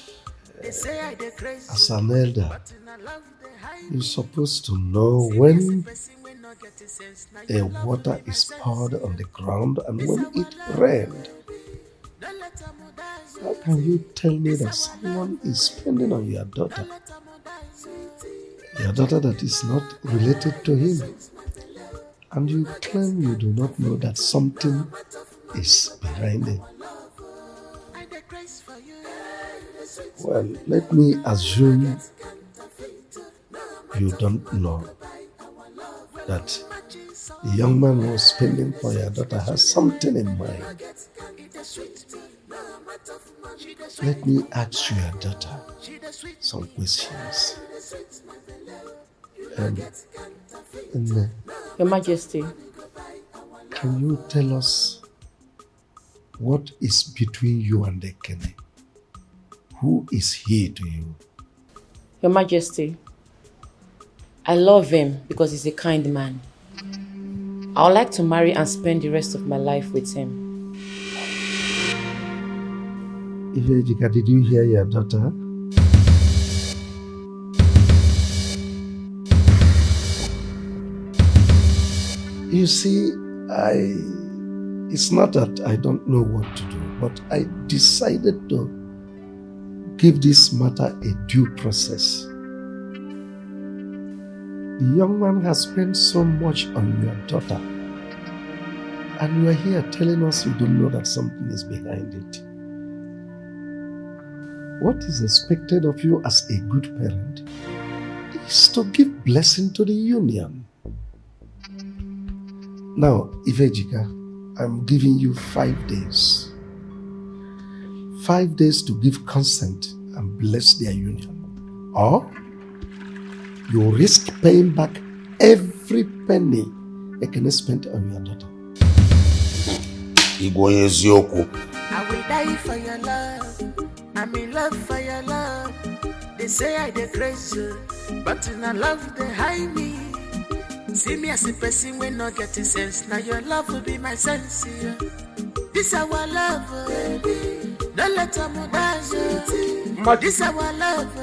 They say I the crazy. As an elder, you're supposed to know when a water is poured on the ground and when it rained. How can you tell me that someone is spending on your daughter that is not related to him, and you claim you do not know that something is behind it? Well, let me assume you don't know that the young man who is spending for your daughter has something in mind. Let me ask your daughter some questions. Your Majesty. Can you tell us what is between you and Ekene? Who is he to you? Your Majesty, I love him because he's a kind man. I would like to marry and spend the rest of my life with him. Ifejika, did you hear your daughter? You see, it's not that I don't know what to do, but I decided to give this matter a due process. The young man has spent so much on your daughter, and you are here telling us you don't know that something is behind it. What is expected of you as a good parent is to give blessing to the union. Now, Ifejika, I'm giving you 5 days. 5 days to give consent and bless their union. Or you risk paying back every penny Ekene spent on your daughter. I will die for your love. I'm in love for your love. They say I dey crazy, but in a love they hide me. See me as a person when not getting sense. Now your love will be my sense. Yeah. This our love, baby. Don't let them dance. This our love.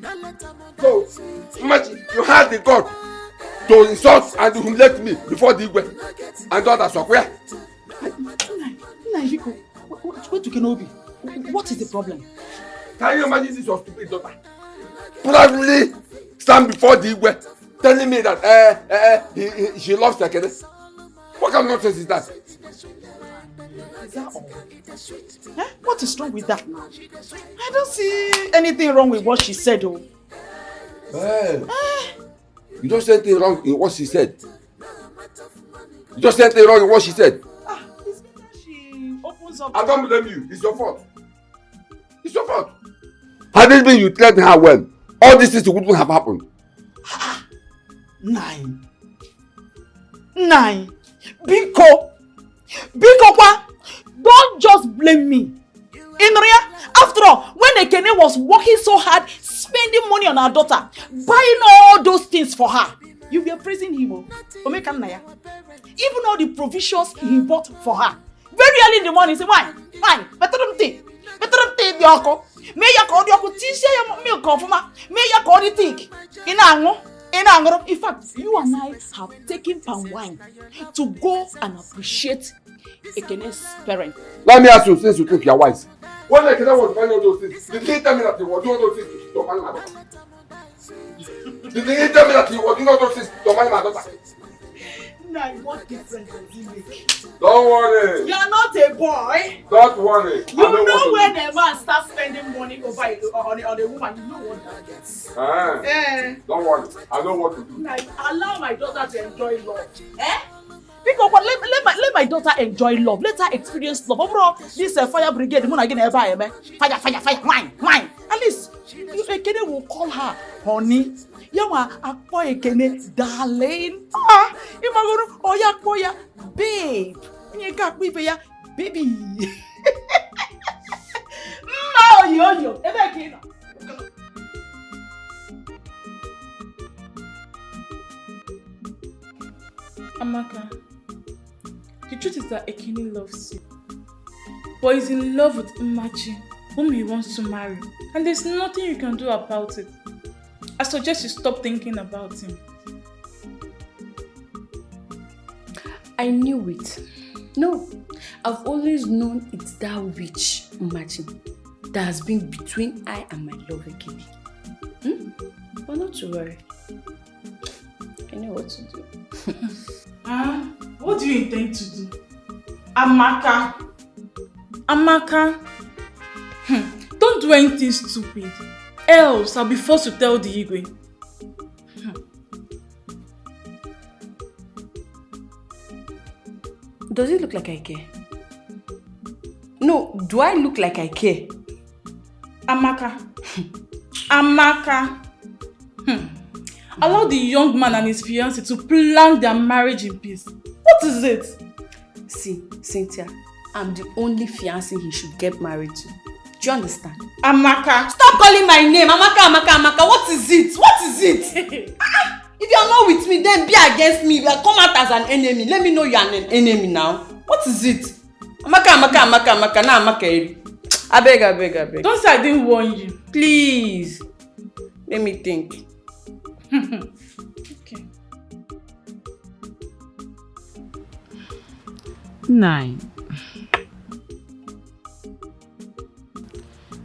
Don't let them dance. So, imagine you had the God to insult and to humiliate me before the Igwe and others were where? What is the problem? Can you imagine this your stupid daughter? Proudly stand before the Igwe telling me that she loves Ekene. What kind of nonsense is that? Is that all? What is wrong with that now? I don't see anything wrong with what she said, though. You don't see anything wrong in what she said. You just said anything wrong in what she said. It's because she opens up. I don't blame you. It's your fault. It's your fault. Had it been you treated her well, all these things wouldn't have happened. 9. Biko kwa, don't just blame me. In real, after all, when Ekene was working so hard, spending money on our daughter, buying all those things for her, you were praising him. Even all the provisions he bought for her. Very early in the morning, he said, why? Better than tea, the uncle. May ya call the uncle, teach ya milk of ma. May ya call the thick. In fact, you and I have taken palm wine to go and appreciate Ekene's parent. Let me ask you, since you think you're wise, when Ekene was buying all those things, did he tell me that he was doing all those things to marry my daughter? Did he tell me that he was doing all those things to marry my daughter? Now, what difference does it make? Don't worry. You're not a boy. Don't worry. You know when a man starts spending money over on a woman, you know what that gets. Don't worry. I know what to do. Now, allow my daughter to enjoy love. Because let my daughter enjoy love. Let her experience love. Overall, this fire brigade, the moon again ever, fire, wine. At least Ekene will call her honey. Yawa akpo Ekene darling. Imagoro oya babe. Nyeka akpo ya baby. Yo. Ebe Ekene. Amaka, the truth is that Ekene loves you, but he's in love with Imachi, whom he wants to marry, and there's nothing you can do about it. I suggest you stop thinking about him. I knew it. No, I've always known it's that witch, Imachi, that has been between I and my love Ekene. But not to worry. I know what to do. What do you intend to do? Amaka, don't do anything stupid, else I'll be forced to tell the Igwe. Does it look like I care? No, do I look like I care? Amaka, allow the young man and his fiancée to plan their marriage in peace. What is it? See, Cynthia, I'm the only fiancée he should get married to. Do you understand? Amaka! Stop calling my name! Amaka! What is it? What is it? If you're not with me, then be against me. Come out as an enemy. Let me know you're an enemy now. What is it? Amaka. Now Amaka. I beg. Don't say I didn't warn you. Please. Let me think. Okay. 9.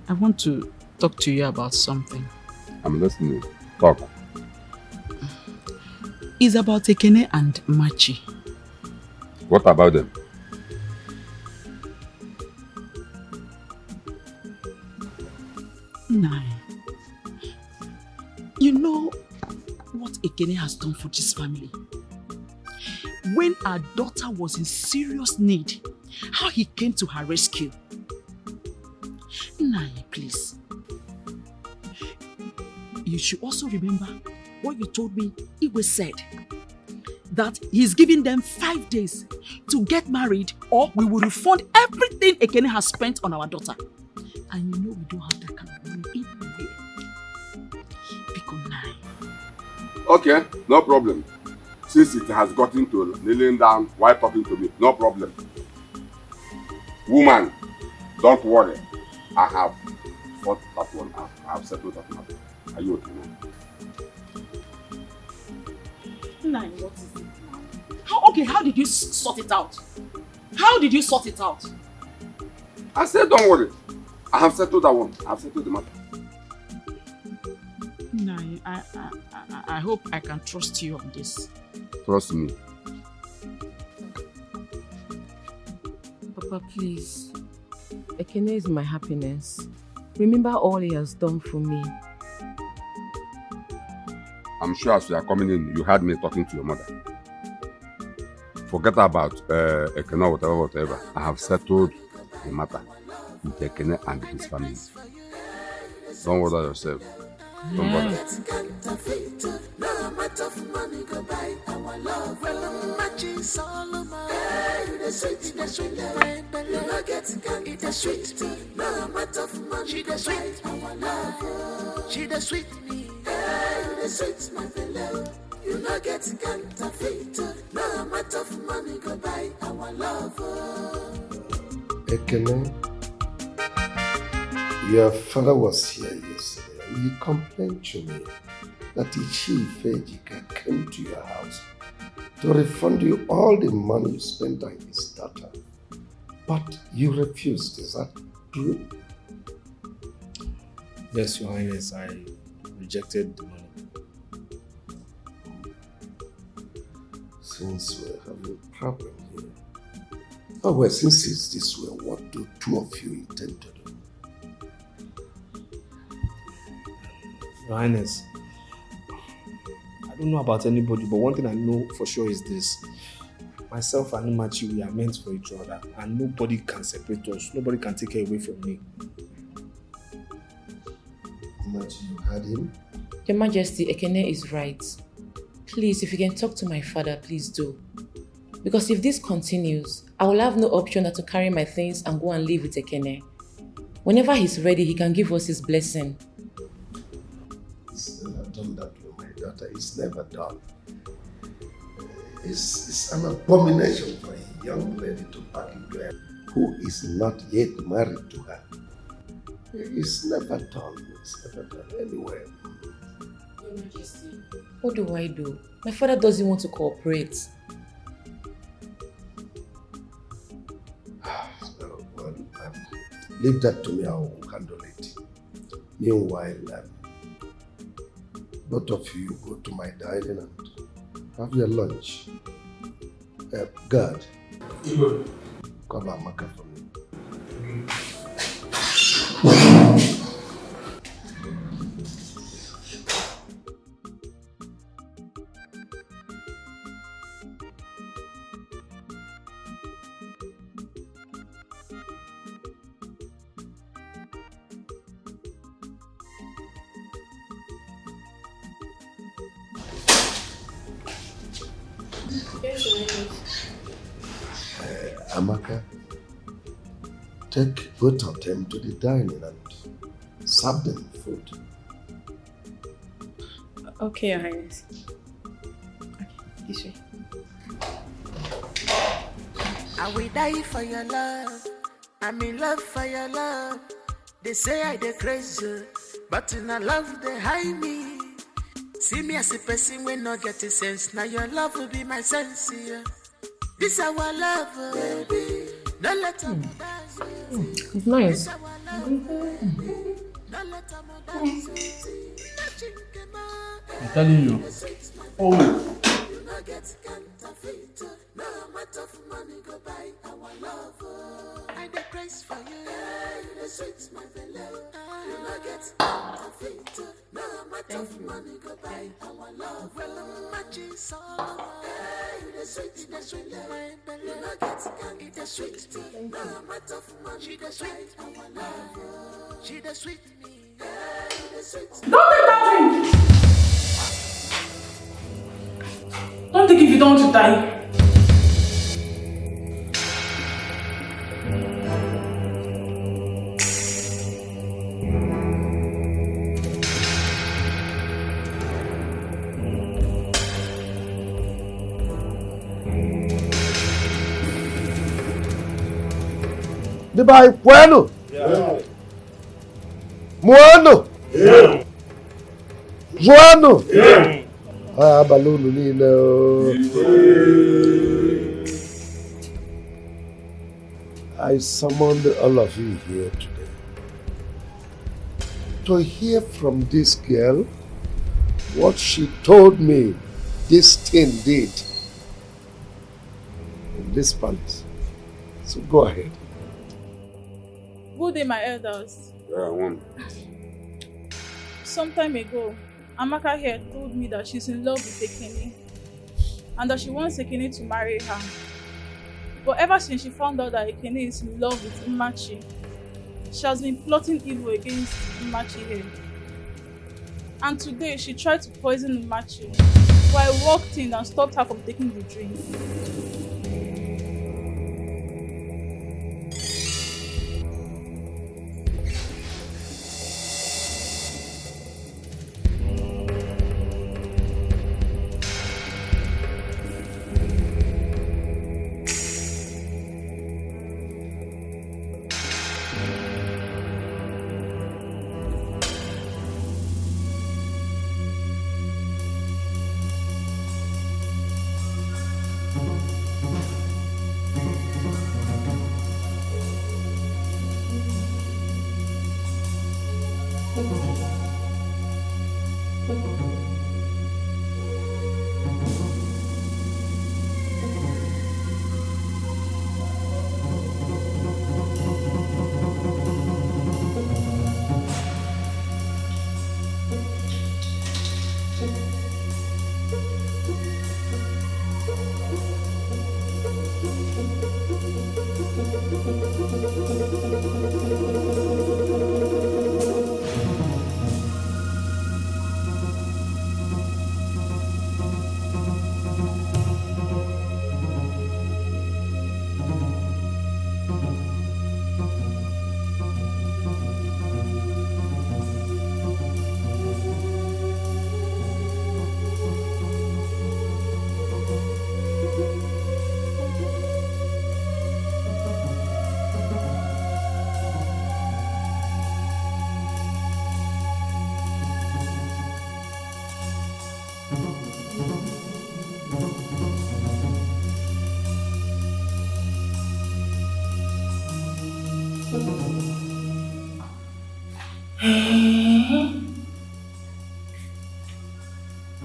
I want to talk to you about something. I'm listening. Talk. It's about Ekene and Machi. What about them? Nine. You know what Ekene has done for this family? When our daughter was in serious need, how he came to her rescue. Nine, please. You should also remember what you told me Igwe said. That he's giving them 5 days to get married or we will refund everything Ekene has spent on our daughter. And you know we don't have that kind of money anywhere. Pick 9. Okay, no problem. Since it has gotten to kneeling down while talking to me, no problem. Woman, don't worry. I have fought that one out. I have settled that matter. Are you okay now? 9, what is it now? How did you sort it out? How did you sort it out? I said don't worry. I have settled that one. I have settled the matter. 9, I hope I can trust you on this. Trust me. Papa, please. Ekene is my happiness. Remember all he has done for me. I'm sure as you are coming in, you heard me talking to your mother. Forget about Ekene or whatever. I have settled the matter with Ekene and his family. Don't worry yourself. Don't bother. No amount of money go buy our love. Well, matches all of my. The sweet, you not get candy. The sweet, no amount of money go buy our love. She the sweet me. The sweet, my beloved. You not get counterfeit. No amount of money go buy our love. Ekene, your father was here yesterday and he complained to me that Chief Ejika came to your house to refund you all the money you spent on his daughter. But you refused, is that true? Yes, Your Highness, I rejected the money. Since we're having a problem here. Oh well, since it's this way, what do two of you intend to do? Your Highness, I don't know about anybody, but one thing I know for sure is this. Myself and Umachi, we are meant for each other, and nobody can separate us. Nobody can take her away from me. Umachi, you heard him? Your Majesty, Ekene is right. Please, if you can talk to my father, please do. Because if this continues, I will have no option than to carry my things and go and live with Ekene. Whenever he's ready, he can give us his blessing. He's never done that with my daughter. It's never done. It's an abomination for a young lady to pack into her who is not yet married to her. It's never done. It's never done anywhere. Your Majesty, what do I do? My father doesn't want to cooperate. Well, leave that to me. I will handle it. Meanwhile, both of you go to my dining and have your lunch. God, come and make for me. Amaka, take both of them to the dining and serve them food. Okay, Your Highness. Okay, this way. I will die for your love. I'm in love for your love. They say I dey crazy, but in a love they hide me. See me as a person when not get a sense. Now your love will be my sense. Yeah. This our love, baby. Don't let them It's nice. I'm telling you. Oh. I dey craze for you. The sweet my belly. You no get no amount of money go buy our love. Well, matches all. The sweet my belly. You no get it the sweet. No amount of money she the sweet our love. She the sweet me. Don't take that drink! Don't take if you don't want to die. Dibai, bueno. Muano. Juano. Ah, balloon, I summoned all of you here today to hear from this girl what she told me this thing did in this palace. So go ahead. Good day, my elders. Yeah, one. Some time ago, Amaka here told me that she's in love with Ekene and that she wants Ekene to marry her. But ever since she found out that Ekene is in love with Imachi, she has been plotting evil against Imachi here. And today, she tried to poison Imachi, so I walked in and stopped her from taking the drink.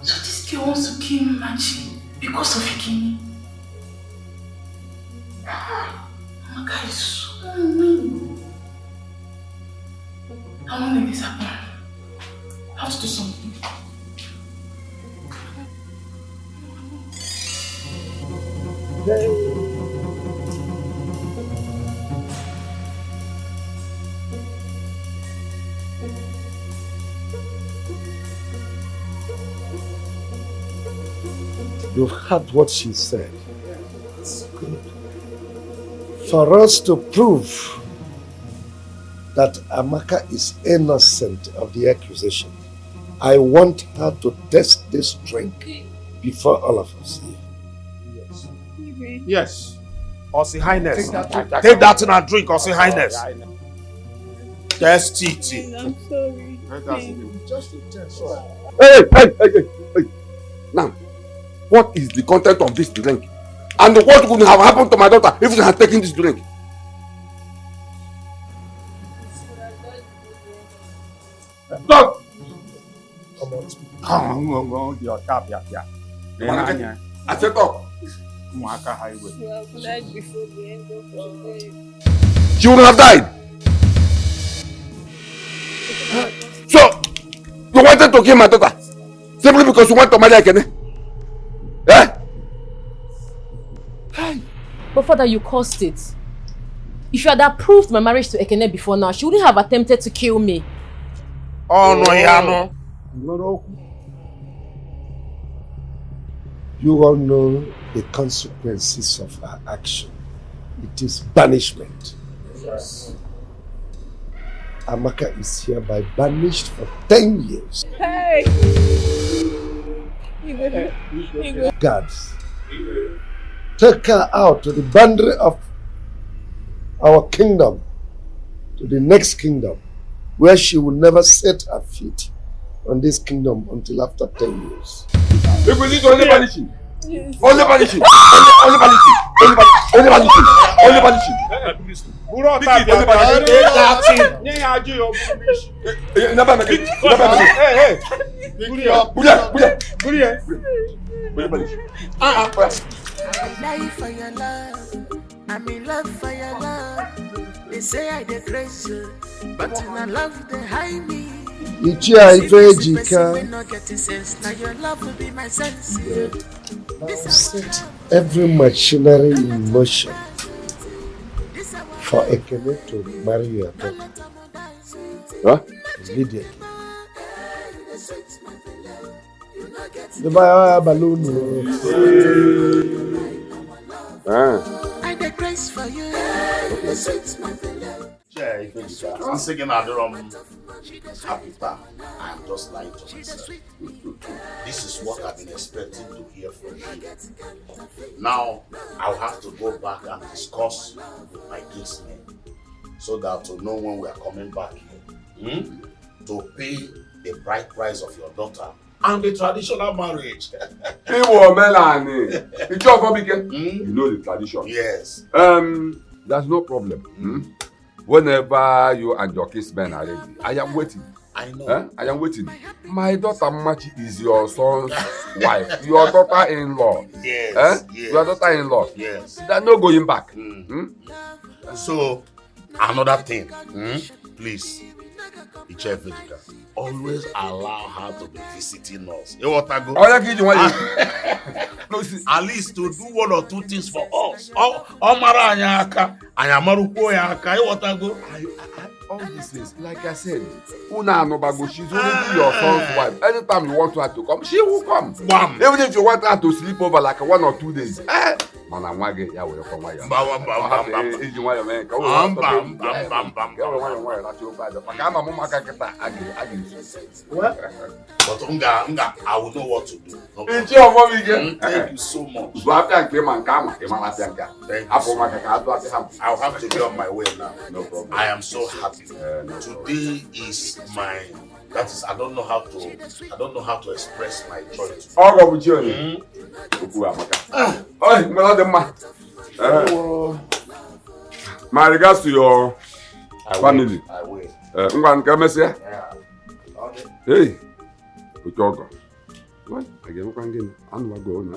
So this girl wants to kill Machi because of Ekene. My guy is so mean. I won't let this happen. I have to do something. You've heard what she said. It's good. For us to prove that Amaka is innocent of the accusation, I want her to test this drink before all of us here. Yes. Ossie Highness. Take that in and drink, Ossie Highness. Just tea. I'm sorry. Just a test. Hey. Now, what is the content of this drink? And what would have happened to my daughter if she had taken this drink? Stop! Come on. Your tap. I said talk. You have died before the end of the day. She would have died. So, you wanted to kill my daughter simply because you want to marry Ekene? Eh? But father, you caused it. If you had approved my marriage to Ekene before now, she wouldn't have attempted to kill me. Oh no, Yano. You all know the consequences of her action. It is banishment. Yes. Amaka is hereby banished for 10 years. Hey! Guards, take her out to the boundary of our kingdom, to the next kingdom, where she will never set her feet on this kingdom until after 10 years. If we need only banishing. Yes. Only banishing. Only banishing. Only banishing. Only banishing. I die for your love. I'm in love for your love. They say I dey crazy, but I love they hide me. Set every machinery in motion for Ekene to marry your daughter. Huh? Immediately. The buy a balloon. I dey crazy for you. I'm singing at the wrong capital. I am just lying to myself. This is what I've been expecting to hear from you. Now, I'll have to go back and discuss with my kinsmen so that to know when we are coming back here to pay the bride price of your daughter and the traditional marriage. You know the tradition. Yes. There's no problem. Whenever you and your kinsmen are ready, I am waiting. I know. I am waiting. My daughter Machi is your son's wife. Your daughter-in-law. Yes. Yes. Your daughter-in-law. Yes. They're not going back. So, another thing, please, always allow her to be visiting us. You want to go? At least to do one or two things for us. All this is, like I said, Una Nobago, she's already your son's wife. Anytime you want her to come, she will come. Bam. Even if you want her to sleep over like 1 or 2 days. But I will know what to do. It's your mommy again. Thank you so much. Thank you. I'll have to be on my way now. No problem. I am so happy. Today is my. That is, I don't know how to express my joy. My regards to your family. I will. Hey, Uchogo. What? Again, I'm going.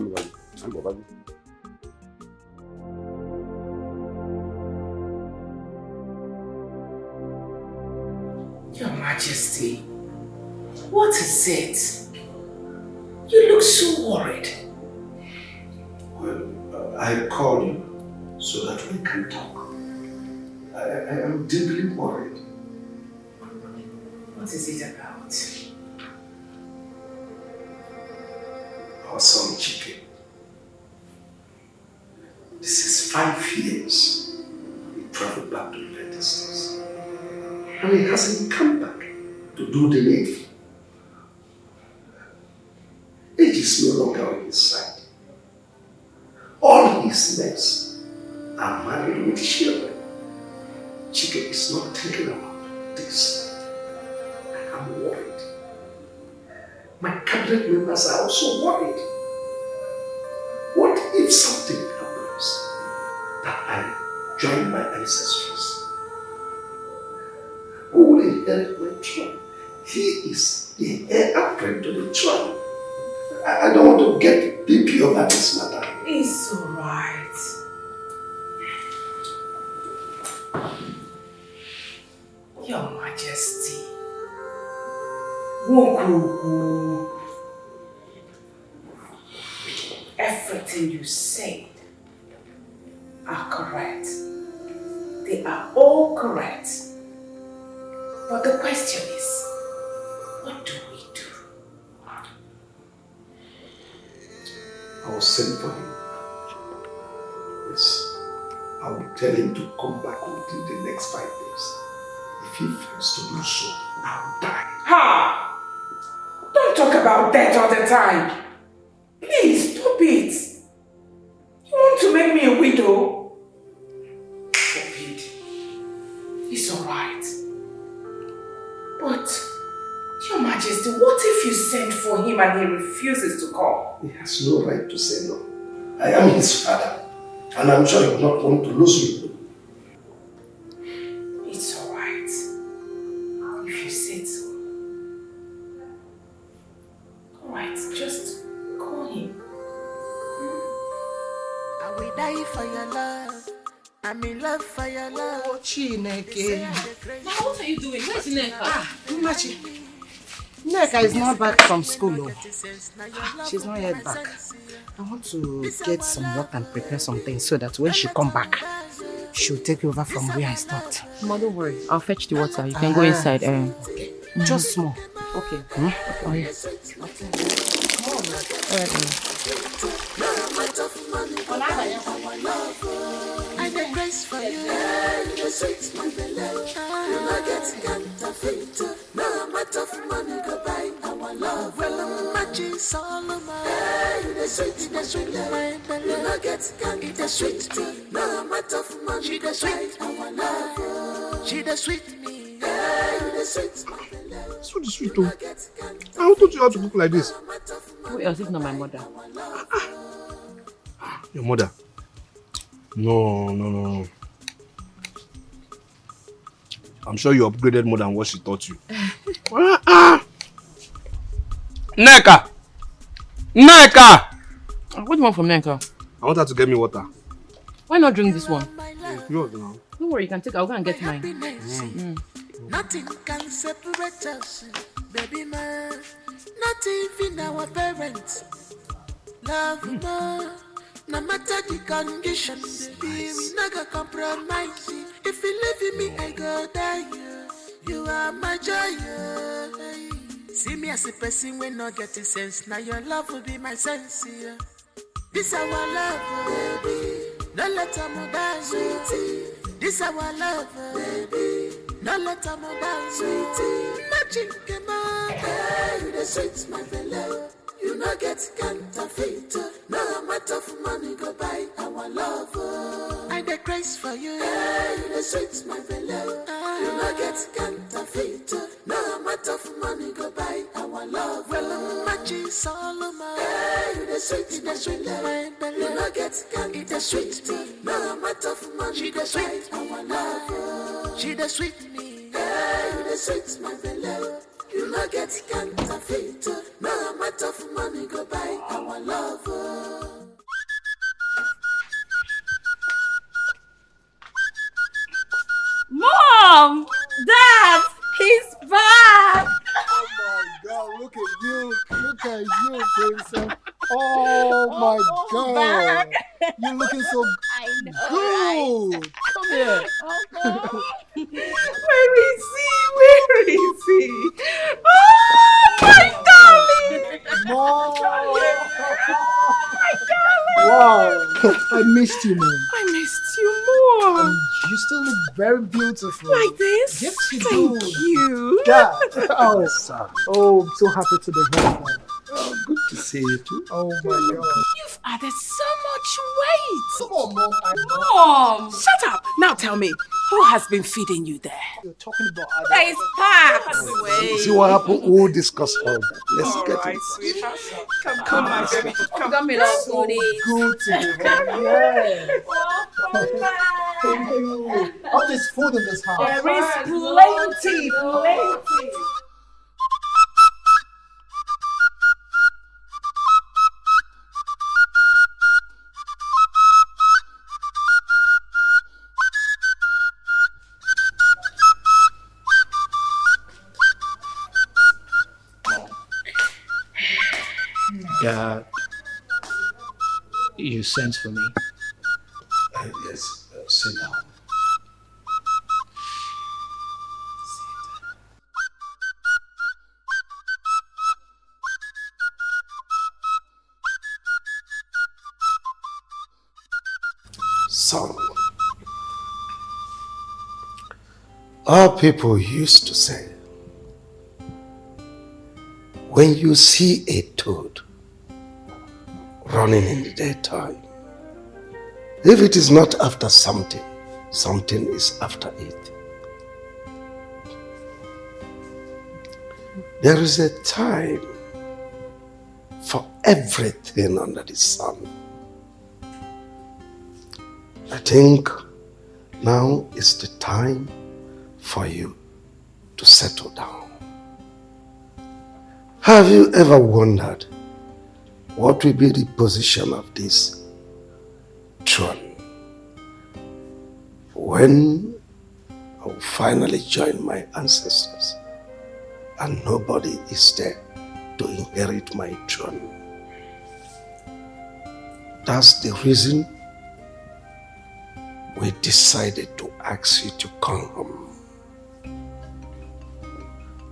Your Majesty, what is it? You look so worried. Well, I called you so that we can talk. I am deeply worried. What is it about? Our son Chike. This is 5 years he traveled back to the United States. And he hasn't come back to do the needful. Age is no longer on his side. All his mates are married with children. Chike is not thinking about this. I'm worried. My cabinet members are also worried. What if something happens that I join my ancestors? Who will inherit my throne? He is the heir apparent to the throne. I don't want to get BP over this matter. It's alright. Your Majesty. Everything you said are correct. They are all correct. But the question is, what do we do? I will send for him. Yes. I will tell him to come back within the next 5 days. If he fails to do so, I will die. Ha! Don't talk about death all the time. Please, stop it. You want to make me a widow? Forbid. It's alright. But, Your Majesty, what if you send for him and he refuses to come? He has no right to say no. I am his father, and I'm sure he will not want to lose me. It's alright. If you say so. Alright, just call him. I will die for your love. I'm in love for your love. Oh, Chineke. Now, what are you doing? Where's Neka? Machi. Neka is not back from school. Oh. She's not yet back. I want to get some work and prepare some things so that when she come back, she'll take over from where I stopped. Mama, don't worry. I'll fetch the water. You can go inside. Okay. Just small. Okay. Hmm? Oh, yes. Come on, I the grace for you. The sweet my beloved. You not get counterfeit. No matter of money go buy our love. Well, I'm matching Solomon. The sweet my beloved. You not get counterfeit. The sweet. No matter of money. She the sweet our love. She the sweet me. The sweet my beloved. So the sweet too. I taught you how to cook like this. Who else if not my mother? Your mother? No. I'm sure you upgraded more than what she taught you. Neka! What do you want from Neka? I want her to get me water. Why not drink this one? Yours now. Don't worry, you can take it. I'll go and get mine. Nothing can separate us, baby man. Not even our parents. Love more. No matter the condition, baby, we never compromise. If you live in me, I go die. You are my joy. See me as a person when not getting sense. Now your love will be my sense. This our love, baby. Don't let them die, sweetie. This our love, baby. Don't let them die, sweetie. Magic, come on, hey, the sweet, my beloved. You no get counterfeit. No amount of money go buy our love. I the grace for you. Hey, the sweet, my beloved. You no get counterfeit. No amount of money go buy our love. Well, I'm matching Solomon. Hey, the sweet, my beloved. You no get counterfeit. The sweet. No amount of money go buy our love. She the sweet me. Hey, the sweet, my beloved. You no get counterfeit. No amount of money go buy our love. Mom! Dad! He's back! Oh my God, look at you. Look at you, princess. Oh my God. Back. You're looking so I know, good. Come here. Where is he? Oh, my darling! Mom! My darling! Wow. I missed you, Mom. I missed you more. You still look very beautiful. Like this? Yes, you Thank do. you. Yeah. Oh, I'm so happy to be here. Oh, good to see you too. Oh my God. You You've added so much weight. Come on, Mom. Mom! Shut up! Now tell me, who has been feeding you there? You're talking about There is Pax! See what happened? We'll discuss all that. Let's get it. Sweetheart. Come, my baby. Come. Got me love goodies. good to you, Mom. Yeah. All this food in this house. There is plenty, plenty. Dad, you sent for me. Yes, sit down. Son, our people used to say, when you see a toad running in the daytime, if it is not after something, something is after it. There is a time for everything under the sun. I think now is the time for you to settle down. Have you ever wondered what will be the position of this throne when I will finally join my ancestors and nobody is there to inherit my throne? That's the reason we decided to ask you to come home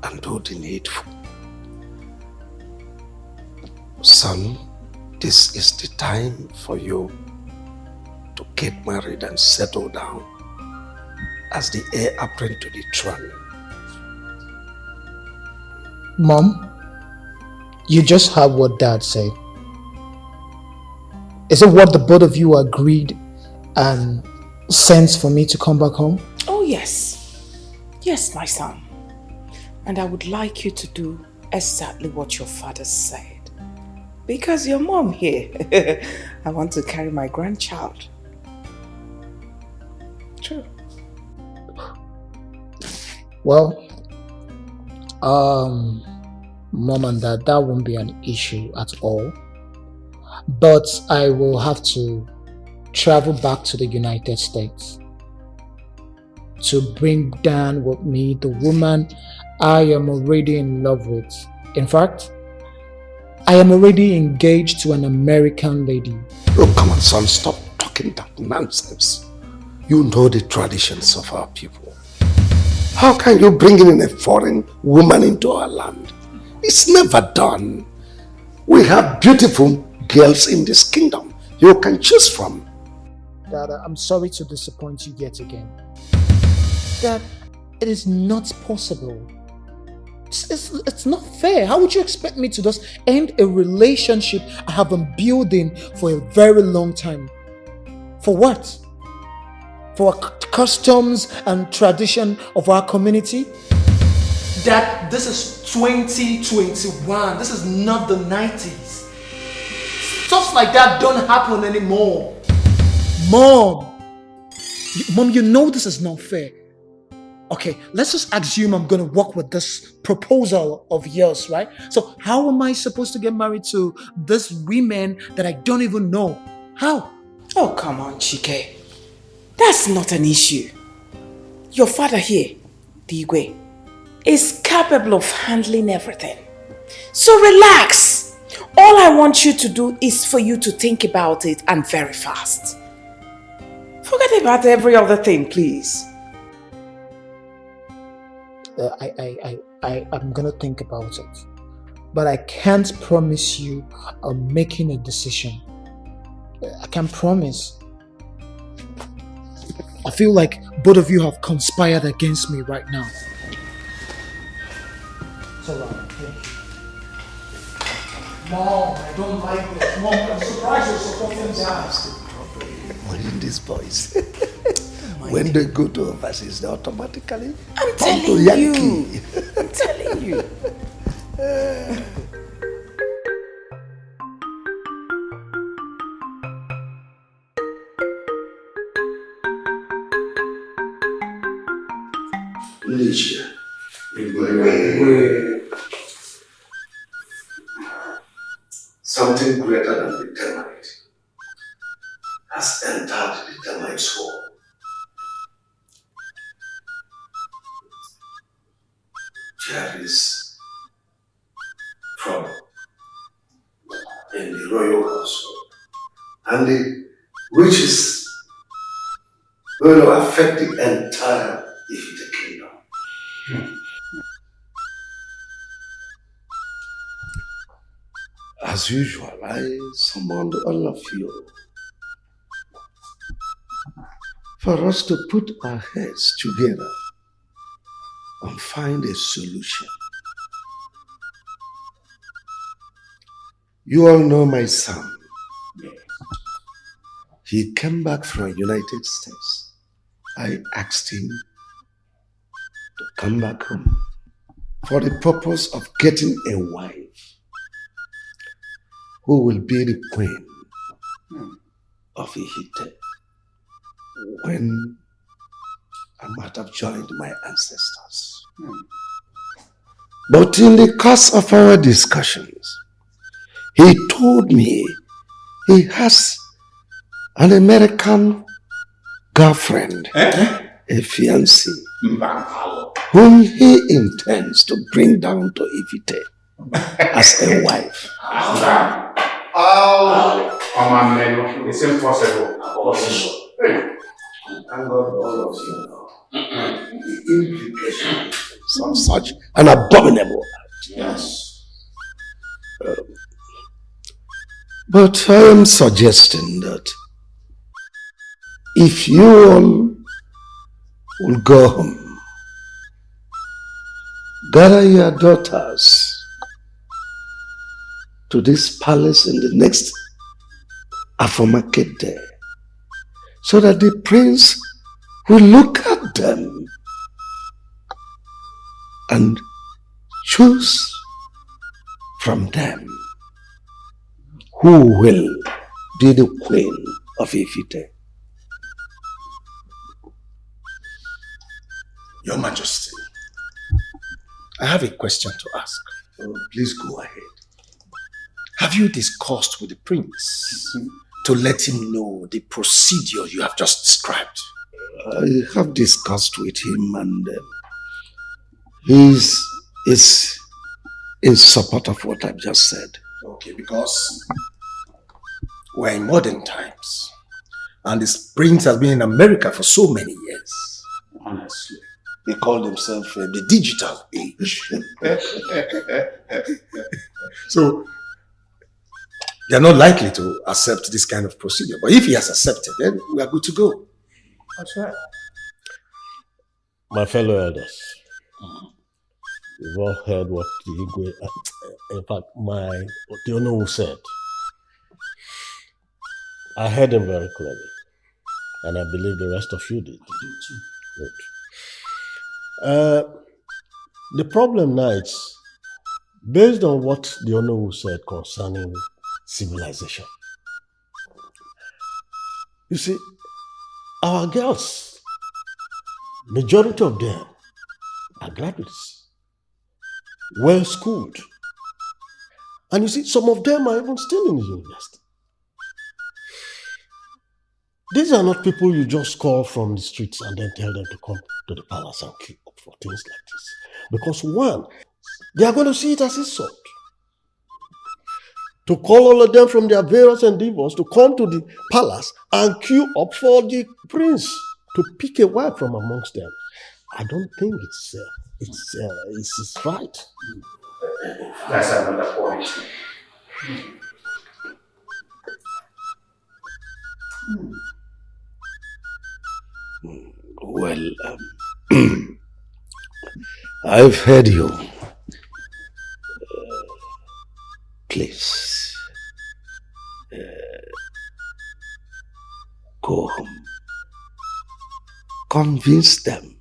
and do the needful. Son, this is the time for you to get married and settle down as the heir apparent to the throne. Mom, you just heard what Dad said. Is it what the both of you agreed and sent for me to come back home? Oh, yes. Yes, my son. And I would like you to do exactly what your father said. Because your mom here, I want to carry my grandchild. True. Well, Mom and Dad, that won't be an issue at all. But I will have to travel back to the United States to bring down with me the woman I am already in love with. In fact, I am already engaged to an American lady. Oh, come on, son, stop talking that nonsense. You know the traditions of our people. How can you bring in a foreign woman into our land? It's never done. We have beautiful girls in this kingdom you can choose from. Dad, I'm sorry to disappoint you yet again. Dad, it is not possible. It's not fair. How would you expect me to just end a relationship I have been building for a very long time? For what? For customs and tradition of our community? Dad, this is 2021. This is not the 90s. Stuff like that don't happen anymore. Mom, you know this is not fair. Okay, let's just assume I'm going to work with this proposal of yours, right? So how am I supposed to get married to this women that I don't even know? How? Oh, come on, Chike. That's not an issue. Your father here, Dikeh, is capable of handling everything. So relax. All I want you to do is for you to think about it, and very fast. Forget about every other thing, please. I'm gonna think about it, but I can't promise you I'm making a decision. I can't promise. I feel like both of you have conspired against me right now. It's alright. Mom, I don't like this. Mom, I'm surprised you're supporting that. Imagine these boys. When they go to overseas, they automatically I'm turn to telling Yankee. you. I'm telling you. Alicia, something greater than the termite has entered the termite's hole. There is trouble in the royal household, and which is going to affect the entire Ifite kingdom. As usual, I summoned all of you for us to put our heads together and find a solution. You all know my son. He came back from the United States. I asked him to come back home for the purpose of getting a wife who will be the queen of Ihite when I might have joined my ancestors. But in the course of our discussions, he told me he has an American girlfriend, a fiancée, whom he intends to bring down to Ifite as a wife. It's impossible. Thank God all of you know the implications of such an abominable act. Yes. But I am suggesting that if you all will go home, gather your daughters to this palace in the next Afomarket day, so that the prince will look at them and choose from them who will be the queen of Ifite. Your Majesty, I have a question to ask. Oh, please go ahead. Have you discussed with the prince to let him know the procedure you have just described? I have discussed with him, and he's in support of what I've just said. Okay, because we're in modern times, and this prince has been in America for so many years. Honestly. He called himself the digital age. So, they're not likely to accept this kind of procedure. But if he has accepted, then we are good to go. That's right. My fellow elders, we've all heard what the Igwe, in fact, the Ono said. I heard him very clearly, and I believe the rest of you did. Good. The problem now is, based on what the Ono said concerning civilization. You see, our girls, majority of them are graduates, well schooled. And you see, some of them are even still in the university. These are not people you just call from the streets and then tell them to come to the palace and queue up for things like this. Because one, they are going to see it as insult. To call all of them from their various endeavors to come to the palace and queue up for the prince to pick a wife from amongst them. I don't think it's right. That's another point. Well, I've heard you. Please, home. Convince them.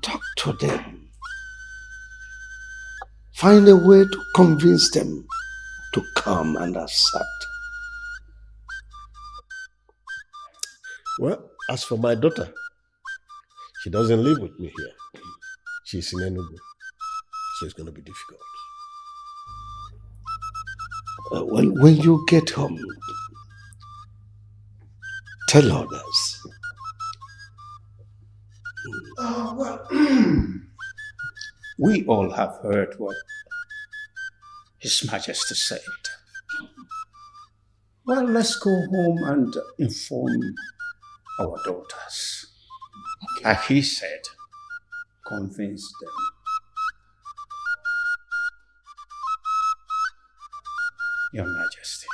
Talk to them. Find a way to convince them to come and accept. Well, as for my daughter, she doesn't live with me here. She's in Enugu, so it's going to be difficult. Well, when you get home, tell others. We all have heard what His Majesty said. Well, let's go home and inform our daughters. Like he said, convince them. Your Majesty.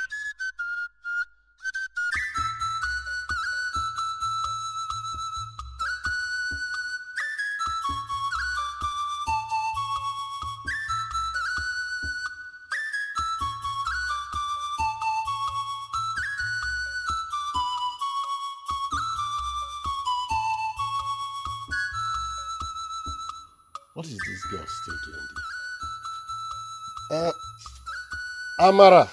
What is this girl still doing there? Amara.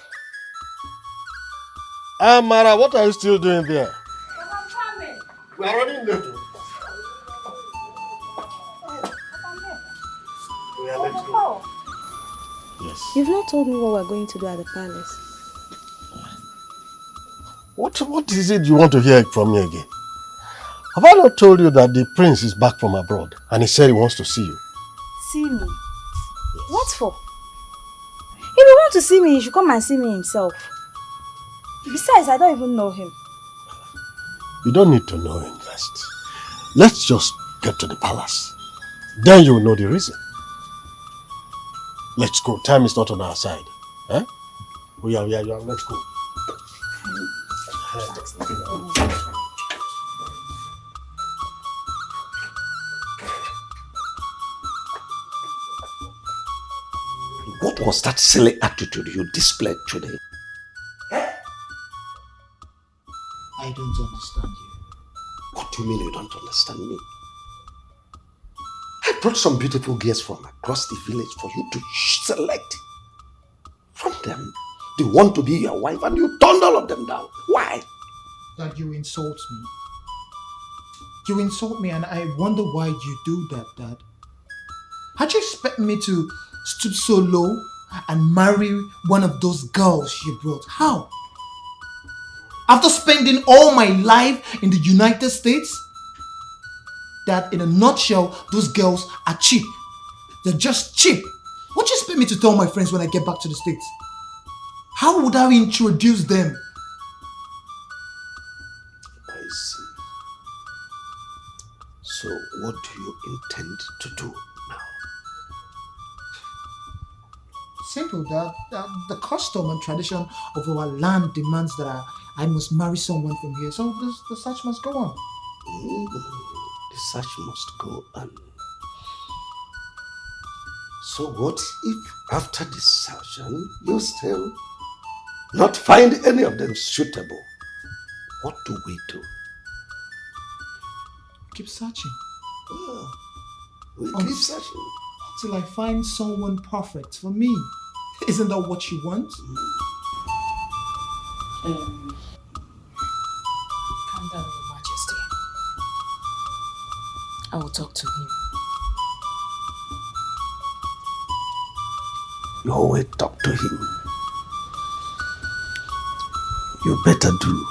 Amara, what are you still doing there? We are running late. Let's go. Yes. You've not told me what we're going to do at the palace. What is it you want to hear from me again? Have I not told you that the prince is back from abroad and he said he wants to see you? See me? What for? If you want to see me, he should come and see me himself. Besides, I don't even know him. You don't need to know him first. Let's just get to the palace. Then you will know the reason. Let's go. Time is not on our side. Eh? We are. Let's go. What was that silly attitude you displayed today? I don't understand you. What do you mean you don't understand me? I brought some beautiful girls from across the village for you to select. From them, they want to be your wife and you turned all of them down. Why? That you insult me. You insult me and I wonder why you do that, Dad. How'd you expect me to stoop so low and marry one of those girls you brought? How? After spending all my life in the United States? That in a nutshell, those girls are cheap. They're just cheap. What do you expect me to tell my friends when I get back to the States? How would I introduce them? I see. So what do you intend to do now? Simple, Dad. The custom and tradition of our land demands that I must marry someone from here. So the search must go on. The search must go on. So what if after the search you still not find any of them suitable? What do we do? Keep searching. We keep searching. Till I find someone perfect for me. Isn't that what you want? Calm down, Your Majesty. I will talk to him. You always talk to him. You better do.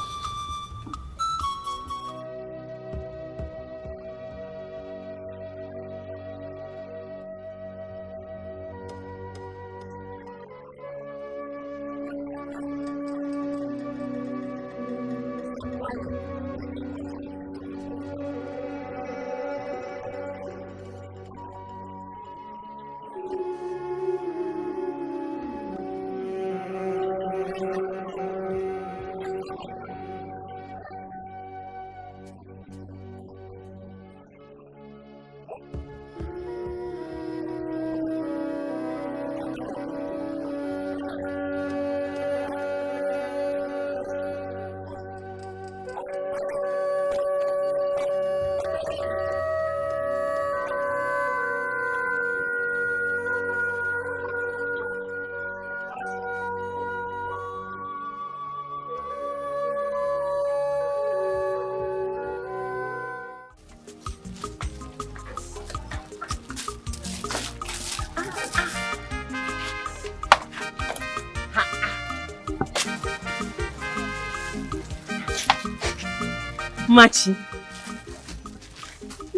Machi.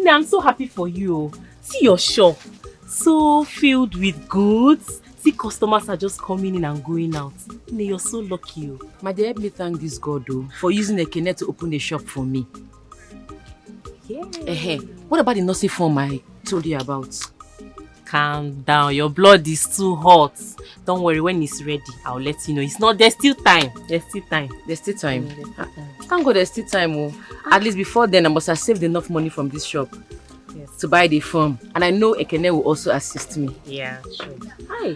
I'm so happy for you. See your shop. So filled with goods. See customers are just coming in and going out. You're so lucky. My dear, help me thank this God for using Ekene to open a shop for me. Yeah. What about the nursing form I told you about? Calm down. Your blood is too hot. Don't worry, when it's ready, I'll let you know. There's still time. There's still time. Thank God there's still time. At least before then, I must have saved enough money from this shop to buy the form. And I know Ekene will also assist me. Yeah, sure. Hi.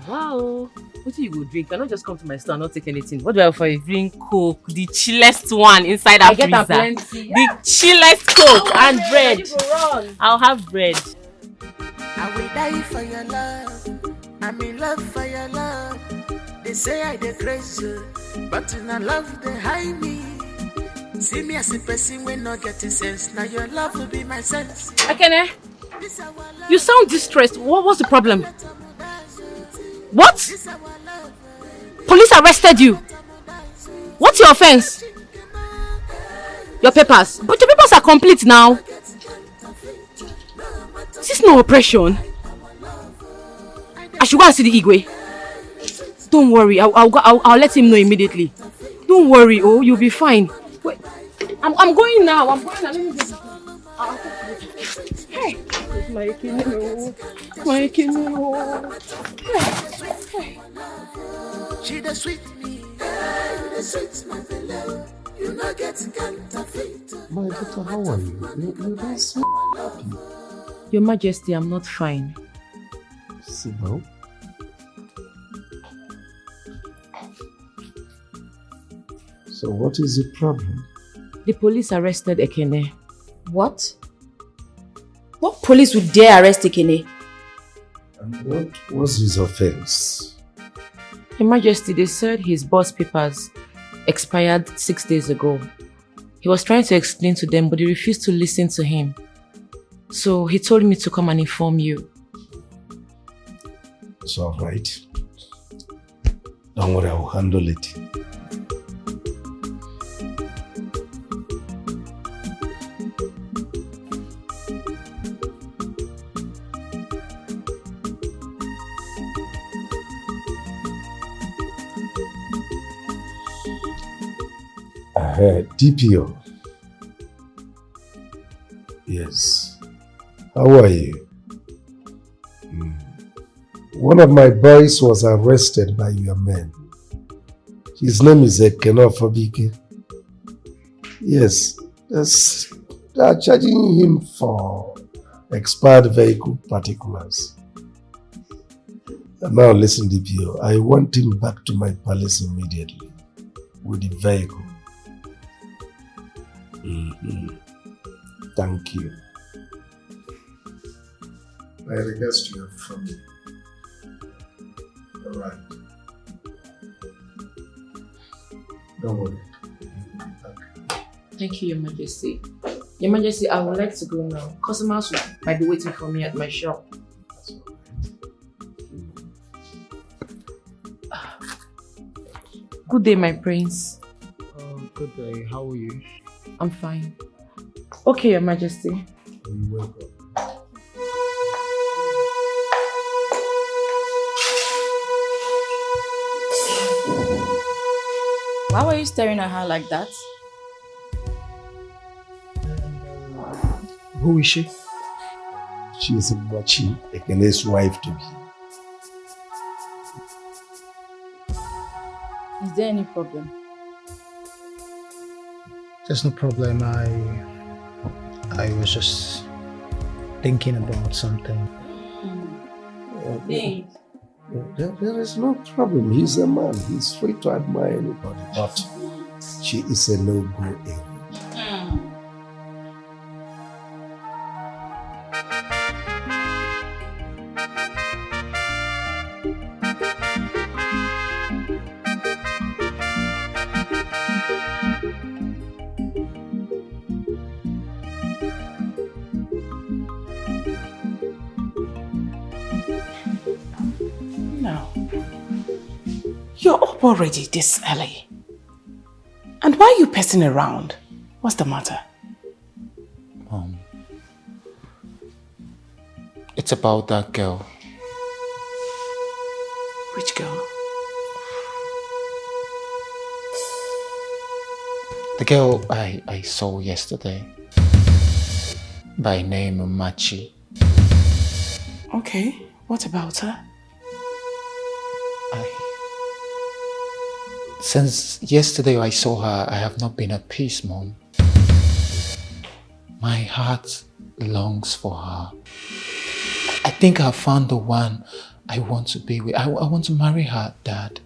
Wow. What do you go drink? I not just come to my store and not take anything. What do I offer you? Drink Coke, the chillest one inside that freezer. I get plenty. The chillest Coke and bread. I'll have bread. I will die for your love. I'm in love for your love. They say I dey crazy, but in a love they hide me. See me as a person when not getting sense. Now your love will be my sense. Ekene, you sound distressed. What's the problem? What? Police arrested you. What's your offense? Your papers. But your papers are complete now. Is this no oppression? I should go and see the Igwe. Don't worry, I'll let him know immediately. Don't worry, you'll be fine. Wait, I'm going now. I'm going now. Let me just... Hey, my Ekene. She the sweet me, the sweet my beloved. You not get counterfeit. My daughter, how are you? You don't seem happy. Your Majesty, I'm not fine. Sit down. So what is the problem? The police arrested Ekene. What? What police would dare arrest Ekene? And what was his offense? Your Majesty, they said his boss papers expired 6 days ago. He was trying to explain to them, but they refused to listen to him. So he told me to come and inform you. It's all right. Don't worry, I'll handle it. DPO. Yes. How are you? One of my boys was arrested by your men. His name is Ekene Fabike. Yes. They are charging him for expired vehicle particulars. And now listen, DPO. I want him back to my palace immediately with the vehicle. Thank you. My regards to your family. All right. Don't worry. Thank you, Your Majesty. Your Majesty, I would like to go now. Customers might be waiting for me at my shop. Good day, my prince. Good day. How are you? I'm fine. Okay, Your Majesty. You're welcome. Why were you staring at her like that? Who is she? She is Machi, Ekene's wife to be. Is there any problem? There's no problem. I was just thinking about something. There is no problem. He's a man. He's free to admire anybody. But she is a no-go area. You're up already this early. And why are you pacing around? What's the matter? It's about that girl. Which girl? The girl I saw yesterday. By name Machi. Okay, what about her? Since yesterday I saw her, I have not been at peace, Mom. My heart longs for her. I think I found the one I want to be with. I want to marry her, Dad.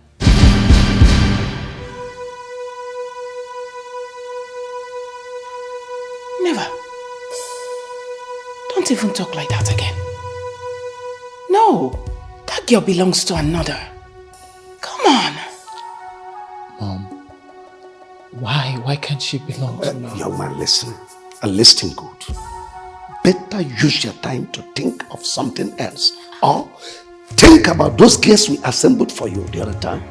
Never. Don't even talk like that again. No, that girl belongs to another. Come on. Mom, why can't she belong to me? Young man, listen. And listen good. Better use your time to think of something else. Or think about those guests we assembled for you the other time.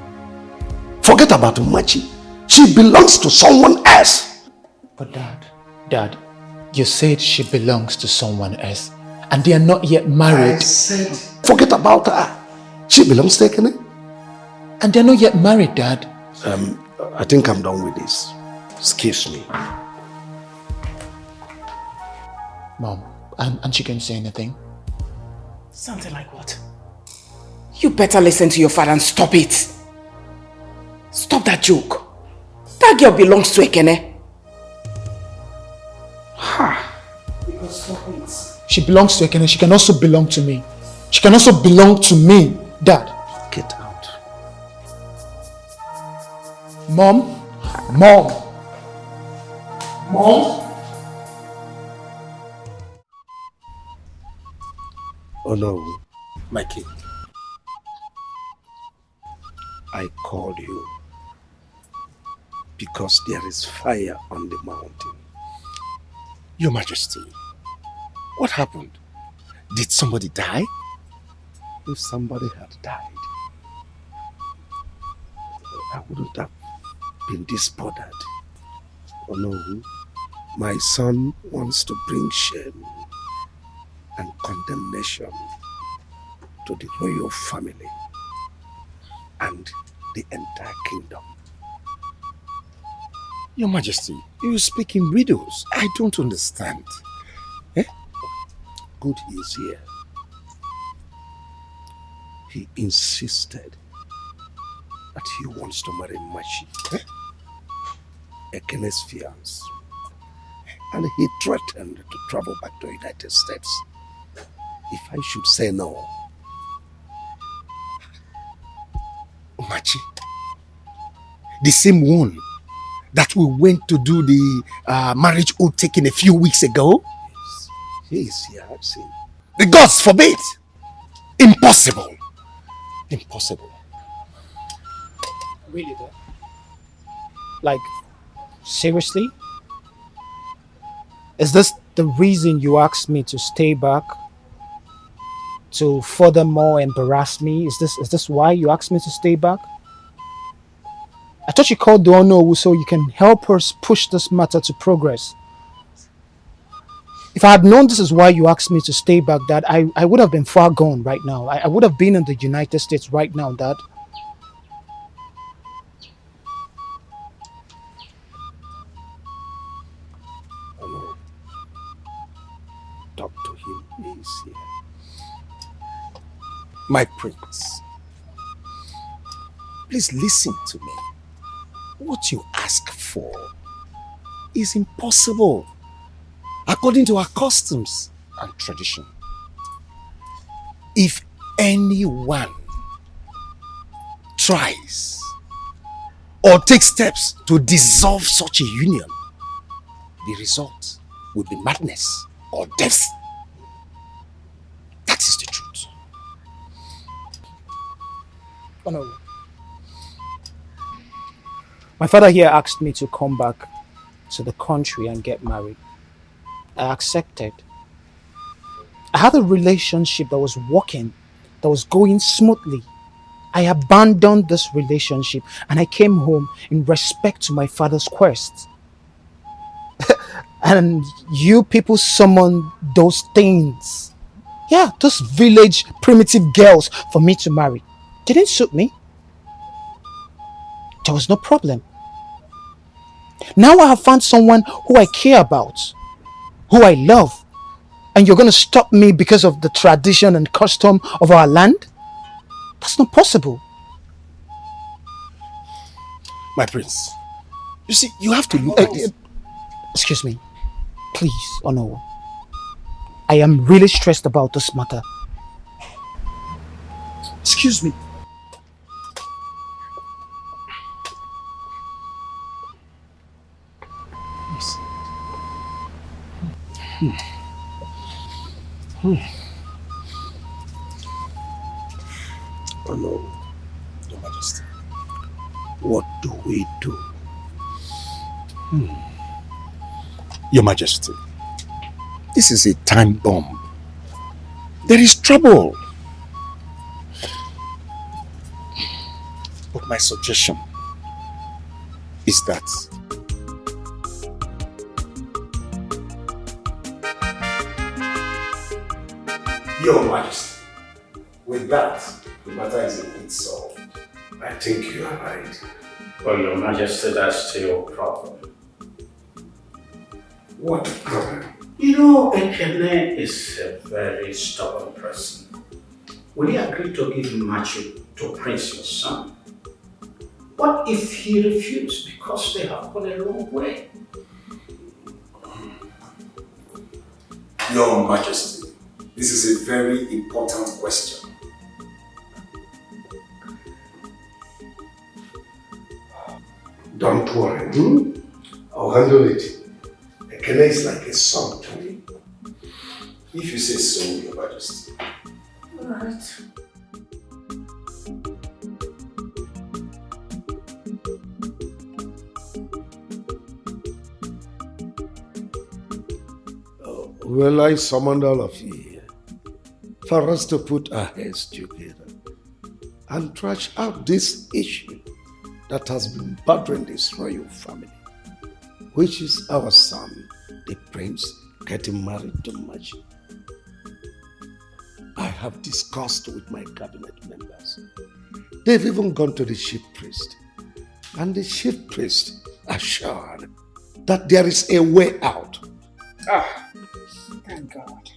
Forget about Umachi. She belongs to someone else. But Dad, you said she belongs to someone else. And they are not yet married. I said, forget about her. She belongs to Ekene. And they're not yet married, Dad. I think I'm done with this. Excuse me. Mom, aren't you going to say anything? Something like what? You better listen to your father and stop it. Stop that joke. That girl belongs to Ekene. Ha! Stop it. She belongs to Ekene. She can also belong to me. She can also belong to me, Dad. Get out. Mom? Oh no, my king. I called you because there is fire on the mountain. Your Majesty, what happened? Did somebody die? If somebody had died, I wouldn't have been this bothered. Oh no, my son wants to bring shame and condemnation to the royal family and the entire kingdom. Your Majesty, you speak in riddles. I don't understand. Good is here. He insisted that he wants to marry Machi, Ekene's fiancé. And he threatened to travel back to the United States if I should say no. Machi? The same one that we went to do the marriage oath taking a few weeks ago? Yes, he is here, I've seen. The gods forbid! Impossible! Impossible. Really, Dad? Like, seriously? Is this the reason you asked me to stay back? To furthermore embarrass me? Is this why you asked me to stay back? I thought you called the Ono so you can help us push this matter to progress. If I had known this is why you asked me to stay back, Dad, I would have been far gone right now. I would have been in the United States right now, Dad. Hello. Talk to him, he is here. My prince, please listen to me. What you ask for is impossible according to our customs and tradition. If anyone tries or takes steps to dissolve such a union, the result will be madness or death. That is the truth. Oh no. My father here asked me to come back to the country and get married. I accepted. I had a relationship that was working, that was going smoothly. I abandoned this relationship and I came home in respect to my father's quest. and you people summon those things. Yeah, those village primitive girls for me to marry. Didn't suit me. There was no problem. Now I have found someone who I care about, who I love, and you're going to stop me because of the tradition and custom of our land? That's not possible. My prince, you see, you have to look at this. Excuse me. Please, Ono. I am really stressed about this matter. Excuse me. Oh no, Your Majesty. What do we do? Your Majesty, this is a time bomb. There is trouble. But my suggestion is that Your Majesty, with that, the matter is indeed solved. I think you are right. Well, Your Majesty, that's still a problem. What problem? You know, Ekene is a very stubborn person. Will he agree to give Machi to Prince, your son? What if he refuses because they have gone a long way? Your Majesty, this is a very important question. Don't worry. I'll handle it. Ekene is like a son to me. If you say so, Your Majesty. Alright. Well, I summoned all of you here for us to put our heads together and trash out this issue that has been bothering this royal family, which is our son, the prince, getting married to Machi. I have discussed with my cabinet members. They've even gone to the chief priest, and the chief priest assured that there is a way out. Thank God.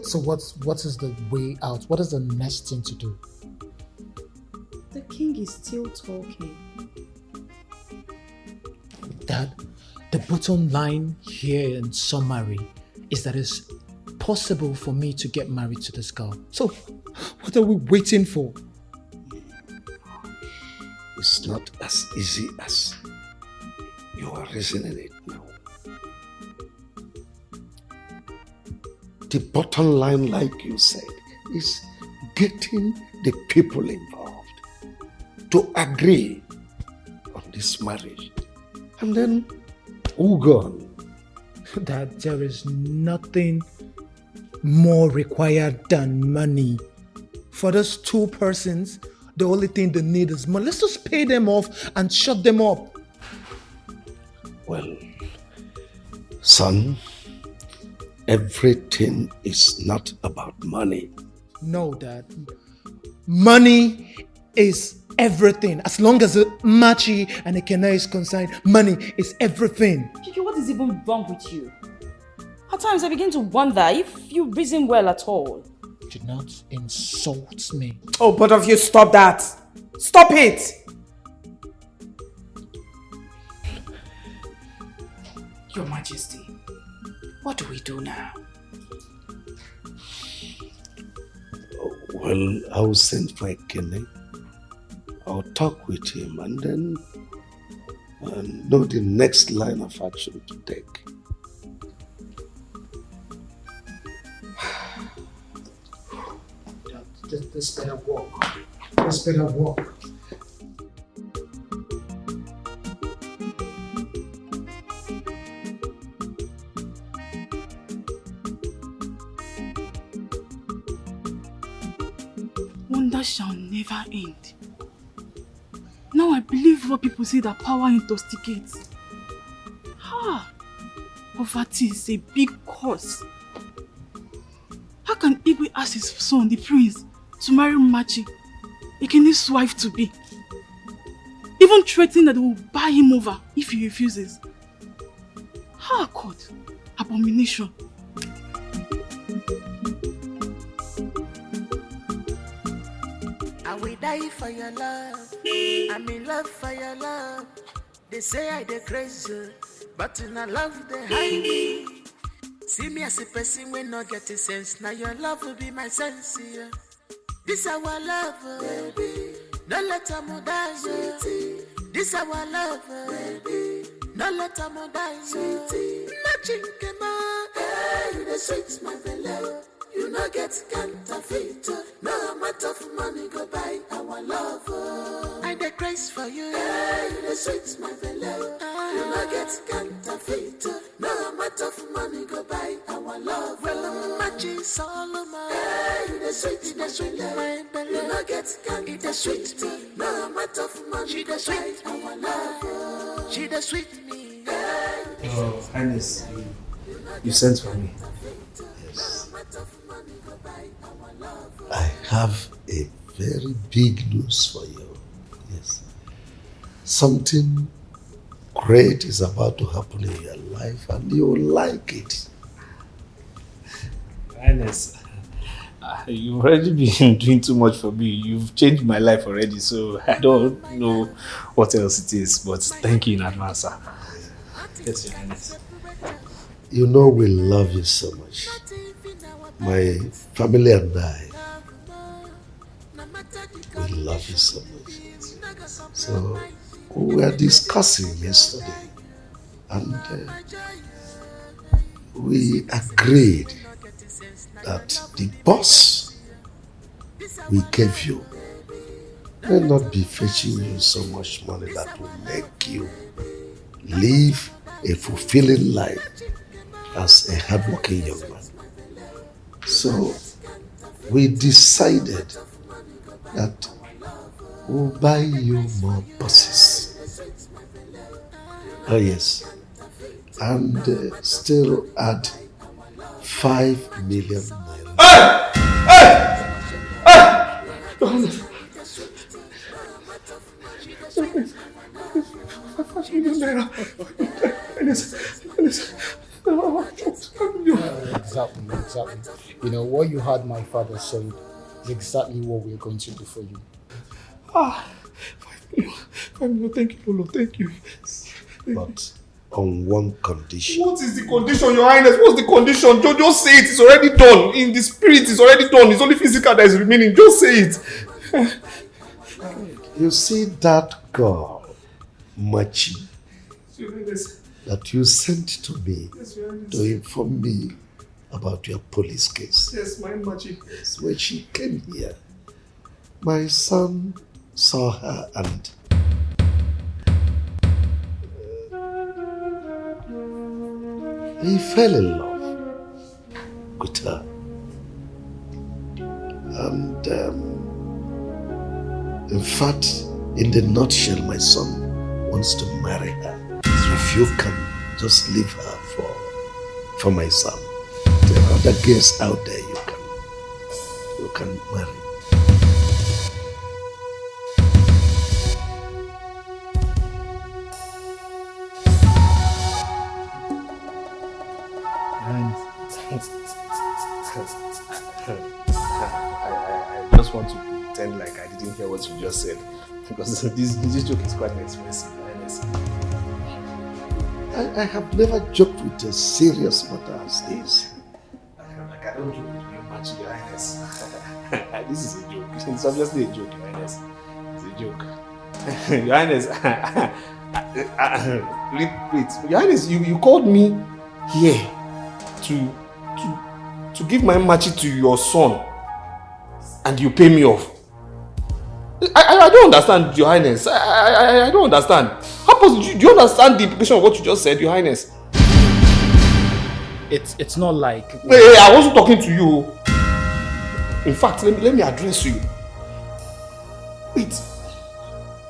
So what is the way out? What is the next thing to do? The king is still talking. Dad, the bottom line here in summary is that it's possible for me to get married to this girl. So what are we waiting for? It's not as easy as you are reasoning it now. The bottom line, like you said, is getting the people involved to agree on this marriage. And then, gone. That there is nothing more required than money. For those two persons, the only thing they need is money. Let's just pay them off and shut them up. Well, son, everything is not about money. No, Dad. Money is everything. As long as Machi and Ekene is concerned, money is everything. Kiki, what is even wrong with you? At times I begin to wonder if you reason well at all. Do not insult me. Oh, both of you, stop that. Stop it. Your Majesty, what do we do now? Well, I'll send for Ekene. I'll talk with him and then know the next line of action to take. This better work. This better work. Wonder shall never end. Now I believe what people say that power intoxicates. Ha! Poverty is a big cause. How can Igwe ask his son, the prince, to marry Machi, Ekeni's wife to be? Even threatening that they will buy him over if he refuses. How God? Abomination. I will die for your love. I'm in love for your love. They say I dey crazy, but in I love they hide me. See me as a person when not get a sense. Now your love will be my sense. Yeah. This our love, baby. Don't let them die, sweetie. This our love, baby. Don't let them die, sweetie. Nothing came out. Hey, you the sweet, my beloved. You no get counterfeit. No amount of money go buy our love. I dey craze for you. Hey, you the sweet, my beloved. You no get counterfeit. No amount of money go buy our love. Well, I'm matching Solomon. Hey, you the sweet, my beloved. You no get counterfeit. The sweet me. No amount of money she the sweet our love. She the sweet me. Oh, Highness, you sent for me. Yes. I have a very big news for you. Yes. Something great is about to happen in your life and you will like it. Highness, you've already been doing too much for me. You've changed my life already, so I don't know what else it is, but thank you in advance, sir. Yes, Your Highness. You know we love you so much. My family and I, we love you so much. So we were discussing yesterday and we agreed that the boss we gave you may not be fetching you so much money that will make you live a fulfilling life as a hardworking young man. So we decided that we'll buy you more buses. Oh yes. And still add 5 million naira. Exactly. You know, what you heard my father say is exactly what we're going to do for you. 5 million, thank you, Lord, thank you. But on one condition. What is the condition, Your Highness? What's the condition? Just say it. It's already done. In the spirit, it's already done. It's only physical that is remaining. Just say it. You see that girl, Machi, that you sent to me to inform me about your police case. Yes, my Machi. Yes, when she came here, my son saw her and he fell in love with her. And in fact, in the nutshell, my son wants to marry her. If you can just leave her for my son. There are other girls out there you can marry. I just want to pretend like I didn't hear what you just said, because this joke is quite expensive, honestly. I have never joked with a serious matter as this. Like I don't joke with you much, Your Highness. This is a joke. It's obviously a joke, Your Highness. It's a joke. Your Highness, wait. Your Highness, you called me here to give my machi to your son, and you pay me off. I don't understand, Your Highness. I don't understand. Do you understand the implication of what you just said, Your Highness? It's not like... Hey, I wasn't talking to you. In fact, let me address you. Wait.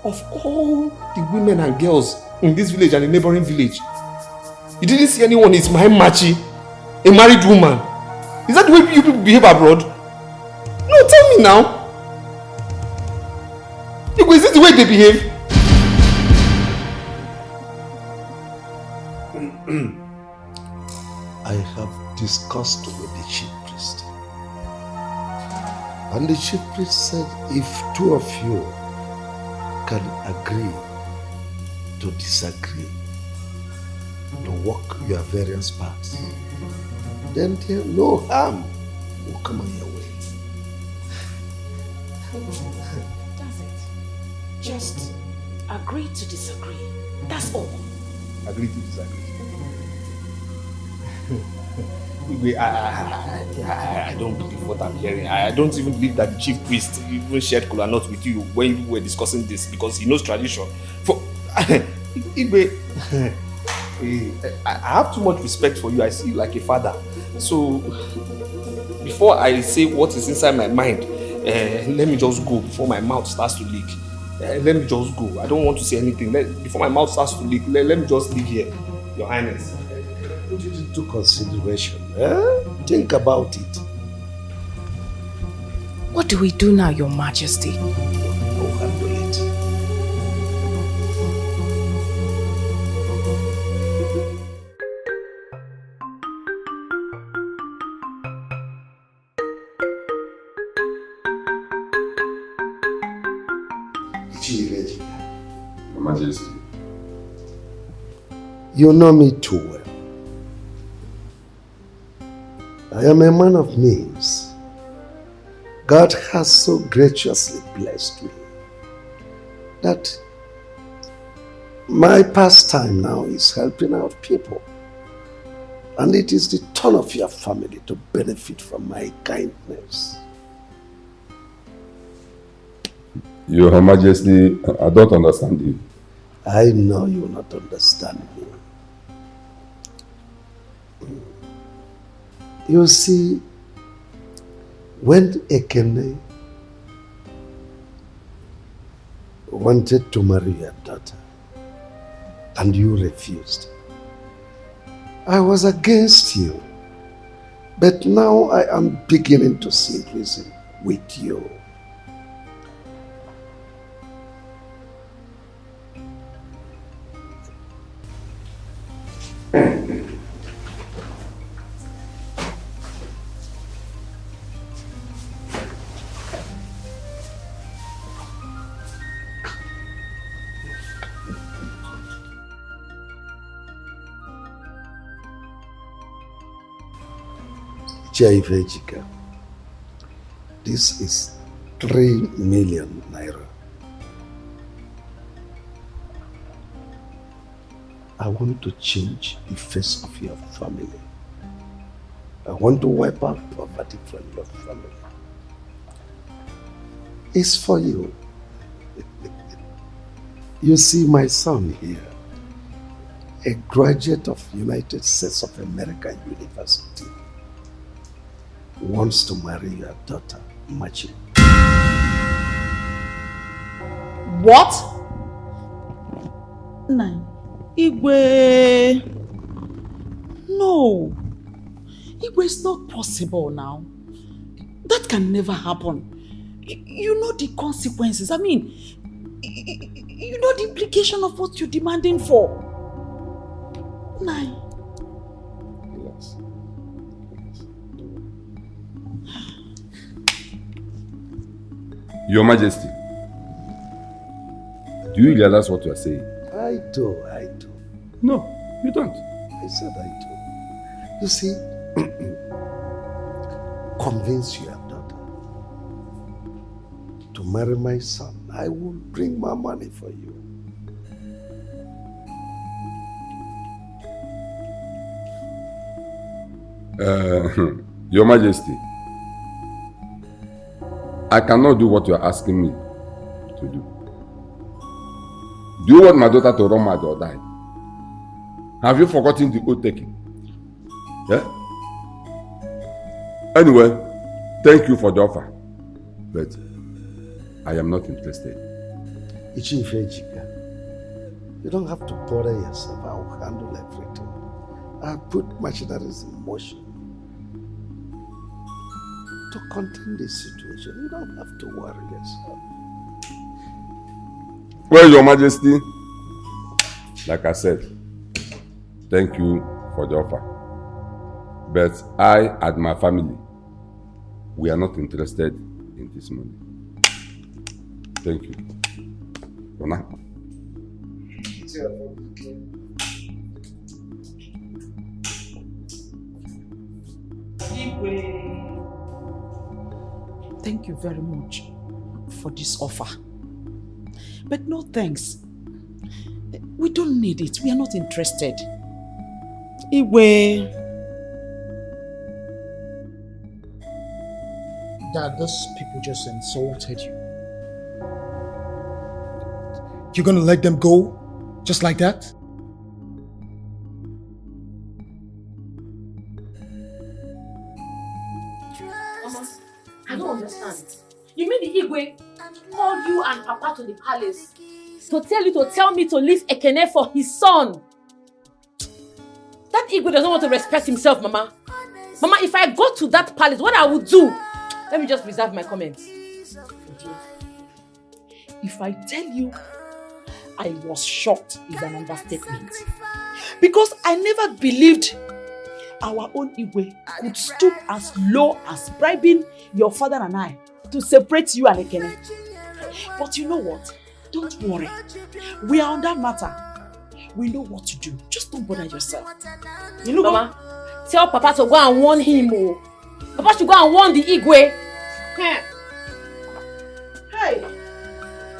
Of all the women and girls in this village and the neighboring village, You didn't see anyone in my machi, a married woman. Is that the way you people behave abroad? No, tell me now. Is this the way they behave? I have discussed with the chief priest. And the chief priest said if two of you can agree to disagree, to walk your various paths, then there no harm will come on your way. That's it. Just agree to disagree. That's all. Agree to disagree. I don't believe what I'm hearing. I don't even believe that the chief priest even shared kola nut with you when you were discussing this, because he knows tradition. For Igwe, I have too much respect for you. I see you like a father. So before I say what is inside my mind, let me just go before my mouth starts to leak. Let me just go. I don't want to say anything. Before my mouth starts to leak, let me just leave here, Your Highness. Put it into consideration. Think about it. What do we do now, Your Majesty? We'll handle it. Your Majesty. You know me too well. I am a man of means. God has so graciously blessed me that my pastime now is helping out people. And it is the turn of your family to benefit from my kindness. Your Majesty, I don't understand you. I know you will not understand me. You see, when Ekene wanted to marry your daughter and you refused, I was against you. But now I am beginning to see reason with you. Jaivejika. This is 3 million naira. I want to change the face of your family. I want to wipe out poverty from your family. It's for you. You see my son here, a graduate of United States of America University, wants to marry your daughter, Machi. What? No. Igwe. No. Igwe, it's not possible now. That can never happen. You know the consequences. I mean, you know the implication of what you're demanding for. Nine. Relax. Your Majesty, do you realize what you are saying? I do. No, you don't. I said I do. You see, convince your daughter to marry my son. I will bring my money for you. Your Majesty, I cannot do what you are asking me to do. Do you want my daughter to run mad or die? Have you forgotten the oath taking? Yeah? Anyway, thank you for the offer, but I am not interested. Ichifejika, you don't have to bother yourself. I will handle everything. I've put machineries in motion to contain this situation. You don't have to worry yourself. Well, Your Majesty, like I said, thank you for the offer. But I and my family, we are not interested in this money. Thank you. Rona. Thank you very much for this offer. But no thanks. We don't need it. We are not interested. Igwe. Dad, those people just insulted you. You're gonna let them go? Just like that? Mama, I don't understand. You mean the Igwe called you and Papa to the palace to tell me to leave Ekene for his son? That Igwe doesn't want to respect himself, Mama. Mama, if I go to that palace, what I would do? Let me just reserve my comments. If I tell you I was shocked is an understatement. Because I never believed our own Igwe could stoop as low as bribing your father and I to separate you and Ekene. But you know what? Don't worry. We are on that matter. We know what to do. Just don't bother yourself. You know, Mama, tell Papa to go and warn him. Oh. Papa should go and warn the Igwe. Hey!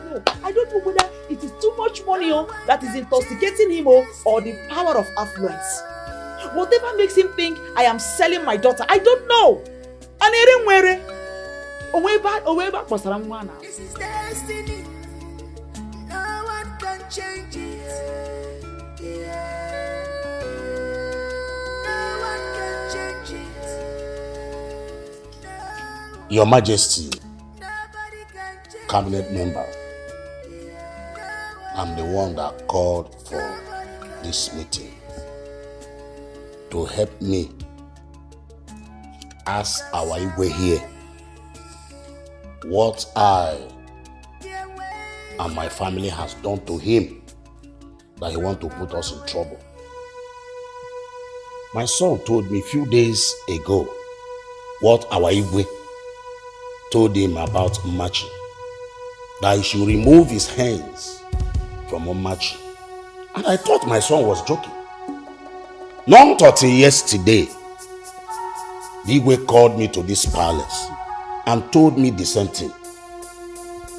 No, I don't know whether it is too much money that is intoxicating him or the power of affluence. Whatever makes him think I am selling my daughter, I don't know. This is destiny. No one can change it. No one can change it. Your Majesty, cabinet member, I'm the one that called for this meeting to help me ask our Igwe here what I and my family has done to him that he wants to put us in trouble. My son told me a few days ago what our Igwe told him about Machi, that he should remove his hands from Machi. And I thought my son was joking. Not until yesterday, the Igwe called me to this palace and told me the same thing.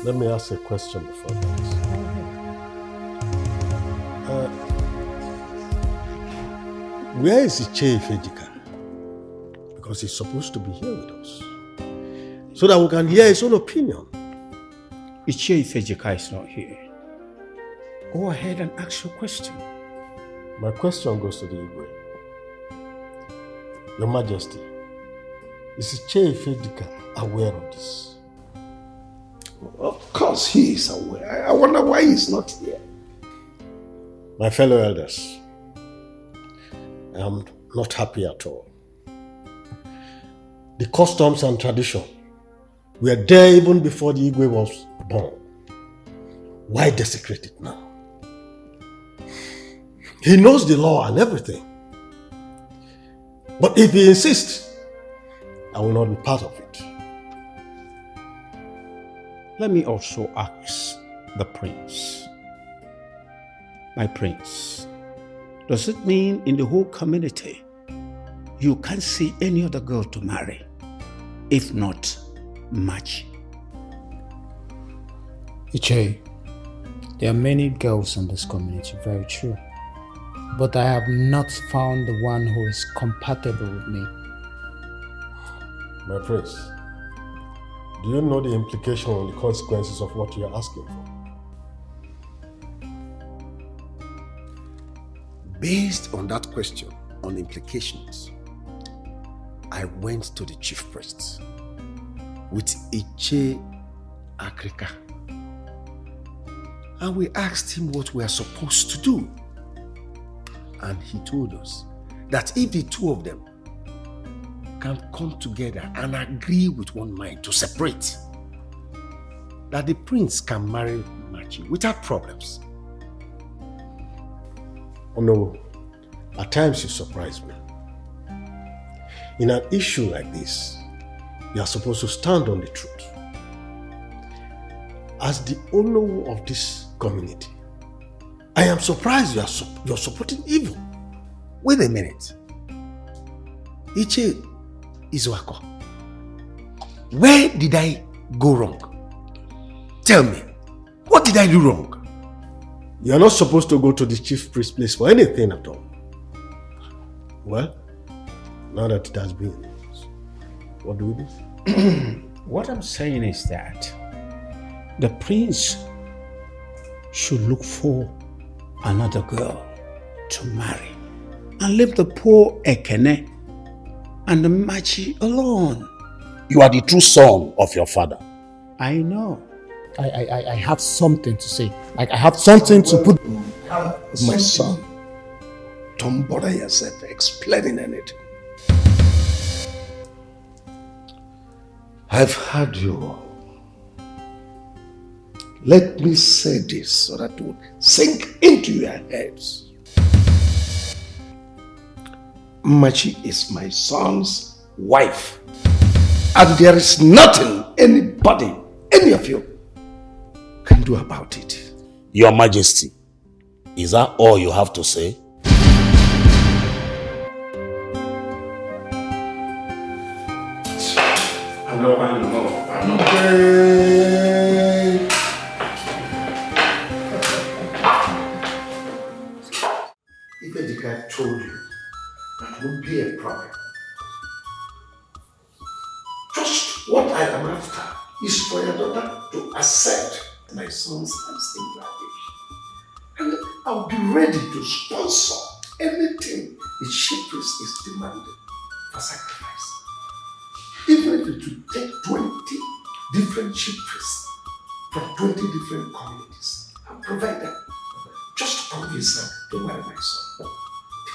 Let me ask a question before that. Where is Iche Ifejika? Because he's supposed to be here with us, so that we can hear his own opinion. Iche Ifejika is not here. Go ahead and ask your question. My question goes to the Igwe. Your Majesty, is Iche Ifejika aware of this? Of course he is aware. I wonder why he's not here. My fellow elders, I am not happy at all. The customs and tradition were there even before the Igwe was born. Why desecrate it now? He knows the law and everything. But if he insists, I will not be part of it. Let me also ask the prince. My prince, does it mean in the whole community you can't see any other girl to marry, if not Machi? Iche, there are many girls in this community, very true. But I have not found the one who is compatible with me. My prince, do you know the implication and the consequences of what you are asking for? Based on that question, on implications, I went to the chief priest with Iche Akrika, and we asked him what we are supposed to do. And he told us that if the two of them can come together and agree with one mind to separate, that the prince can marry Machi without problems. Oh no, at times you surprise me. In an issue like this, you are supposed to stand on the truth. As the owner of this community, I am surprised you're supporting evil. Wait a minute. Iche Izuako, where did I go wrong? Tell me, what did I do wrong? You are not supposed to go to the chief priest's place for anything at all. Well, now that it has been, what do we do? What I'm saying is that the prince should look for another girl to marry and leave the poor Ekene and the Machi alone. You are the true son of your father. I know. I have something to say. Like, I have something to put... My son, don't bother yourself explaining anything. I've heard you. Let me say this so that it will sink into your heads. Machi is my son's wife. And there is nothing anybody, any of you, can do about it. Your Majesty, is that all you have to say? If Dikeh told you that would be a problem. Just what I am after is for your daughter to accept my son's hands in marriage. And I'll be ready to sponsor anything the chief priest is demanding for sacrifice. Even if it will take 20 different chief priests from 20 different communities, I'll provide them. Just to convince them to marry my son.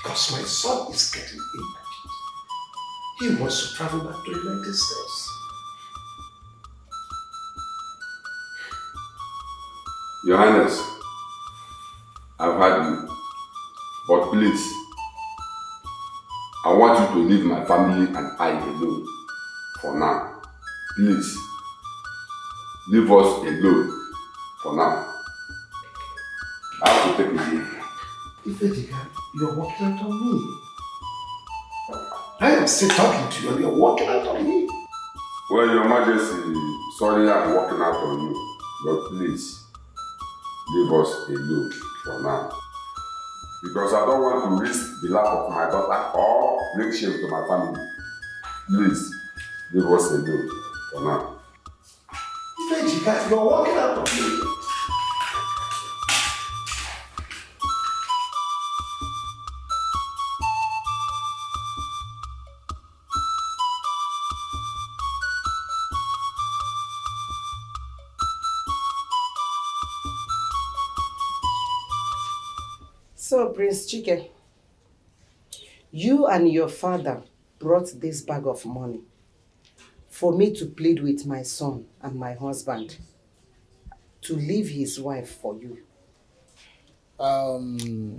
Because my son is getting impatient. He wants to travel back to the United States. Your Highness, I've heard you, but please, I want you to leave my family and I alone for now. Please, leave us alone for now. I have to take a leave. Dikeh, you're walking out on me. I am still talking to you and you're walking out on me. Well, Your Majesty, sorry I'm walking out on you, but please, leave us alone for now. Because I don't want to risk the life of my daughter or bring shame to my family. Please, leave us alone for now. Dikeh, you're walking out on me. So, Prince Chike, you and your father brought this bag of money for me to plead with my son and my husband to leave his wife for you.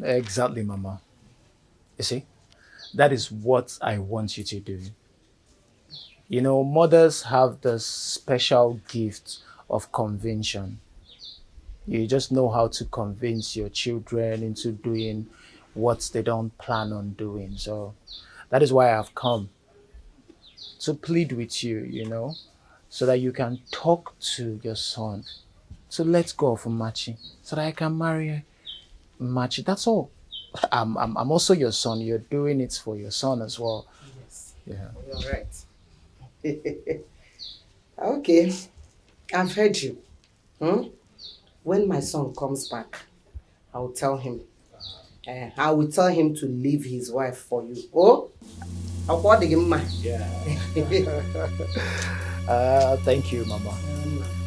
Exactly, Mama. You see, that is what I want you to do. You know, mothers have the special gift of conviction. You just know how to convince your children into doing what they don't plan on doing. So that is why I've come to plead with you, you know, so that you can talk to your son. So let's go of Machi, so that I can marry Machi. That's all. I'm also your son. You're doing it for your son as well. Yes. Yeah. You're right. Okay. I've heard you. When my son comes back, I will tell him. I will tell him to leave his wife for you. Oh? Yeah. Thank you, Mama.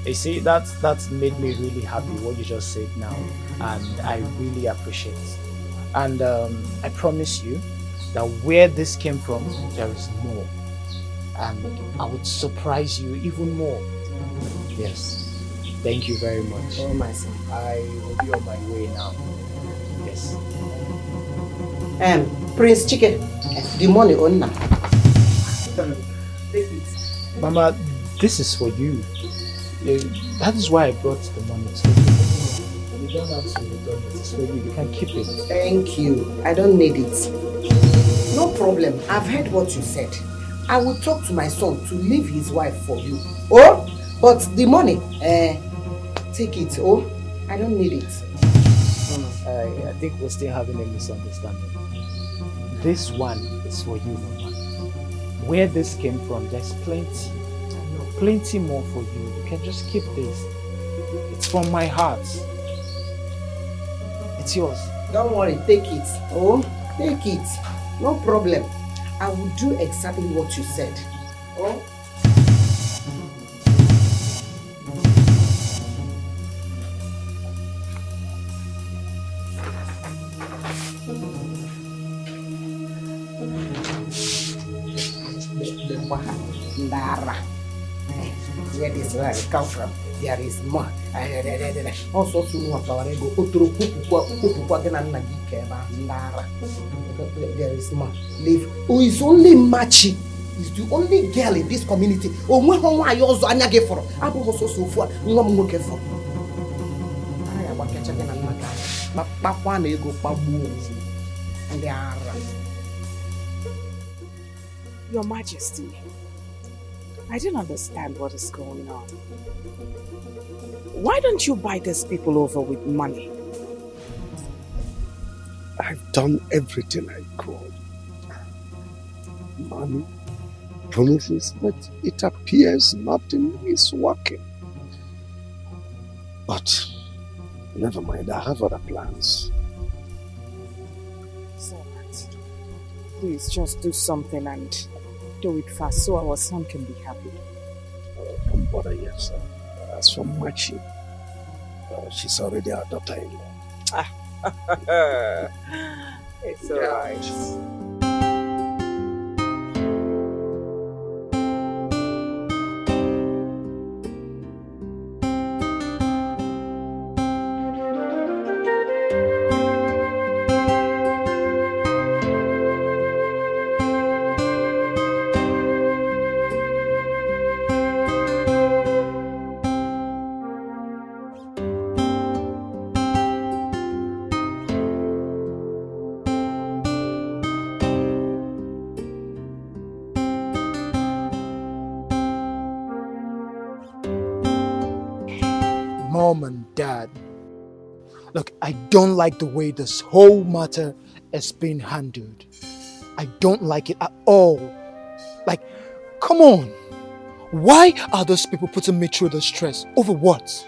You see, that's made me really happy what you just said now, and I really appreciate it. And I promise you, that where this came from, there is more. And I would surprise you even more. Yes. Thank you very much. Oh, my son. I will be on my way now. Yes. Prince Chike, the money on now. Take it. Mama, this is for you. That is why I brought the money. You don't have to return it. It's for you. You can keep it. Thank you. I don't need it. No problem. I've heard what you said. I will talk to my son to leave his wife for you. Oh, but the money, take it. Oh, I don't need it. I think we're still having a misunderstanding. This one is for you, Mama. Where this came from, there's plenty. Plenty more for you. You can just keep this. It's from my heart. It's yours. Don't worry, take it. Oh, take it. No problem. I will do exactly what you said. Oh. Ndara. Where this land come from? There is more. Also, soon what our ego utru kuku gana na Dikeh Ndara. There is more. Leave. Who is only Machi? Is the only girl in this community. Oh, when I also anyage for. Abu also so for. Ngom ngoke for. I want catch again and maka. Papa na ego pabu. And they are. Your Majesty, I don't understand what is going on. Why don't you buy these people over with money? I've done everything I could. Money, promises, but it appears nothing is working. But never mind, I have other plans. Servant, please just do something and do it fast so our son can be happy. Don't bother yourself. As for Machi, she's already our daughter-in-law. It's alright. Mom and Dad, look, I don't like the way this whole matter is being handled. I don't like it at all. Like, come on. Why are those people putting me through the stress? Over what?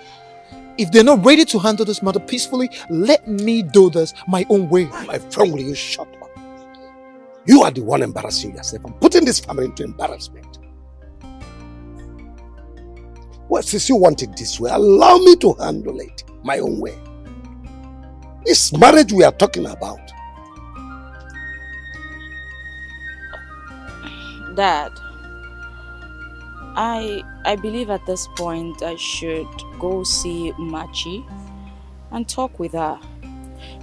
If they're not ready to handle this matter peacefully, let me do this my own way. My friend, will you shut up? You are the one embarrassing yourself and putting this family into embarrassment. Well, since you want it this way, allow me to handle it my own way. This marriage we are talking about. Dad, I believe at this point I should go see Machi and talk with her.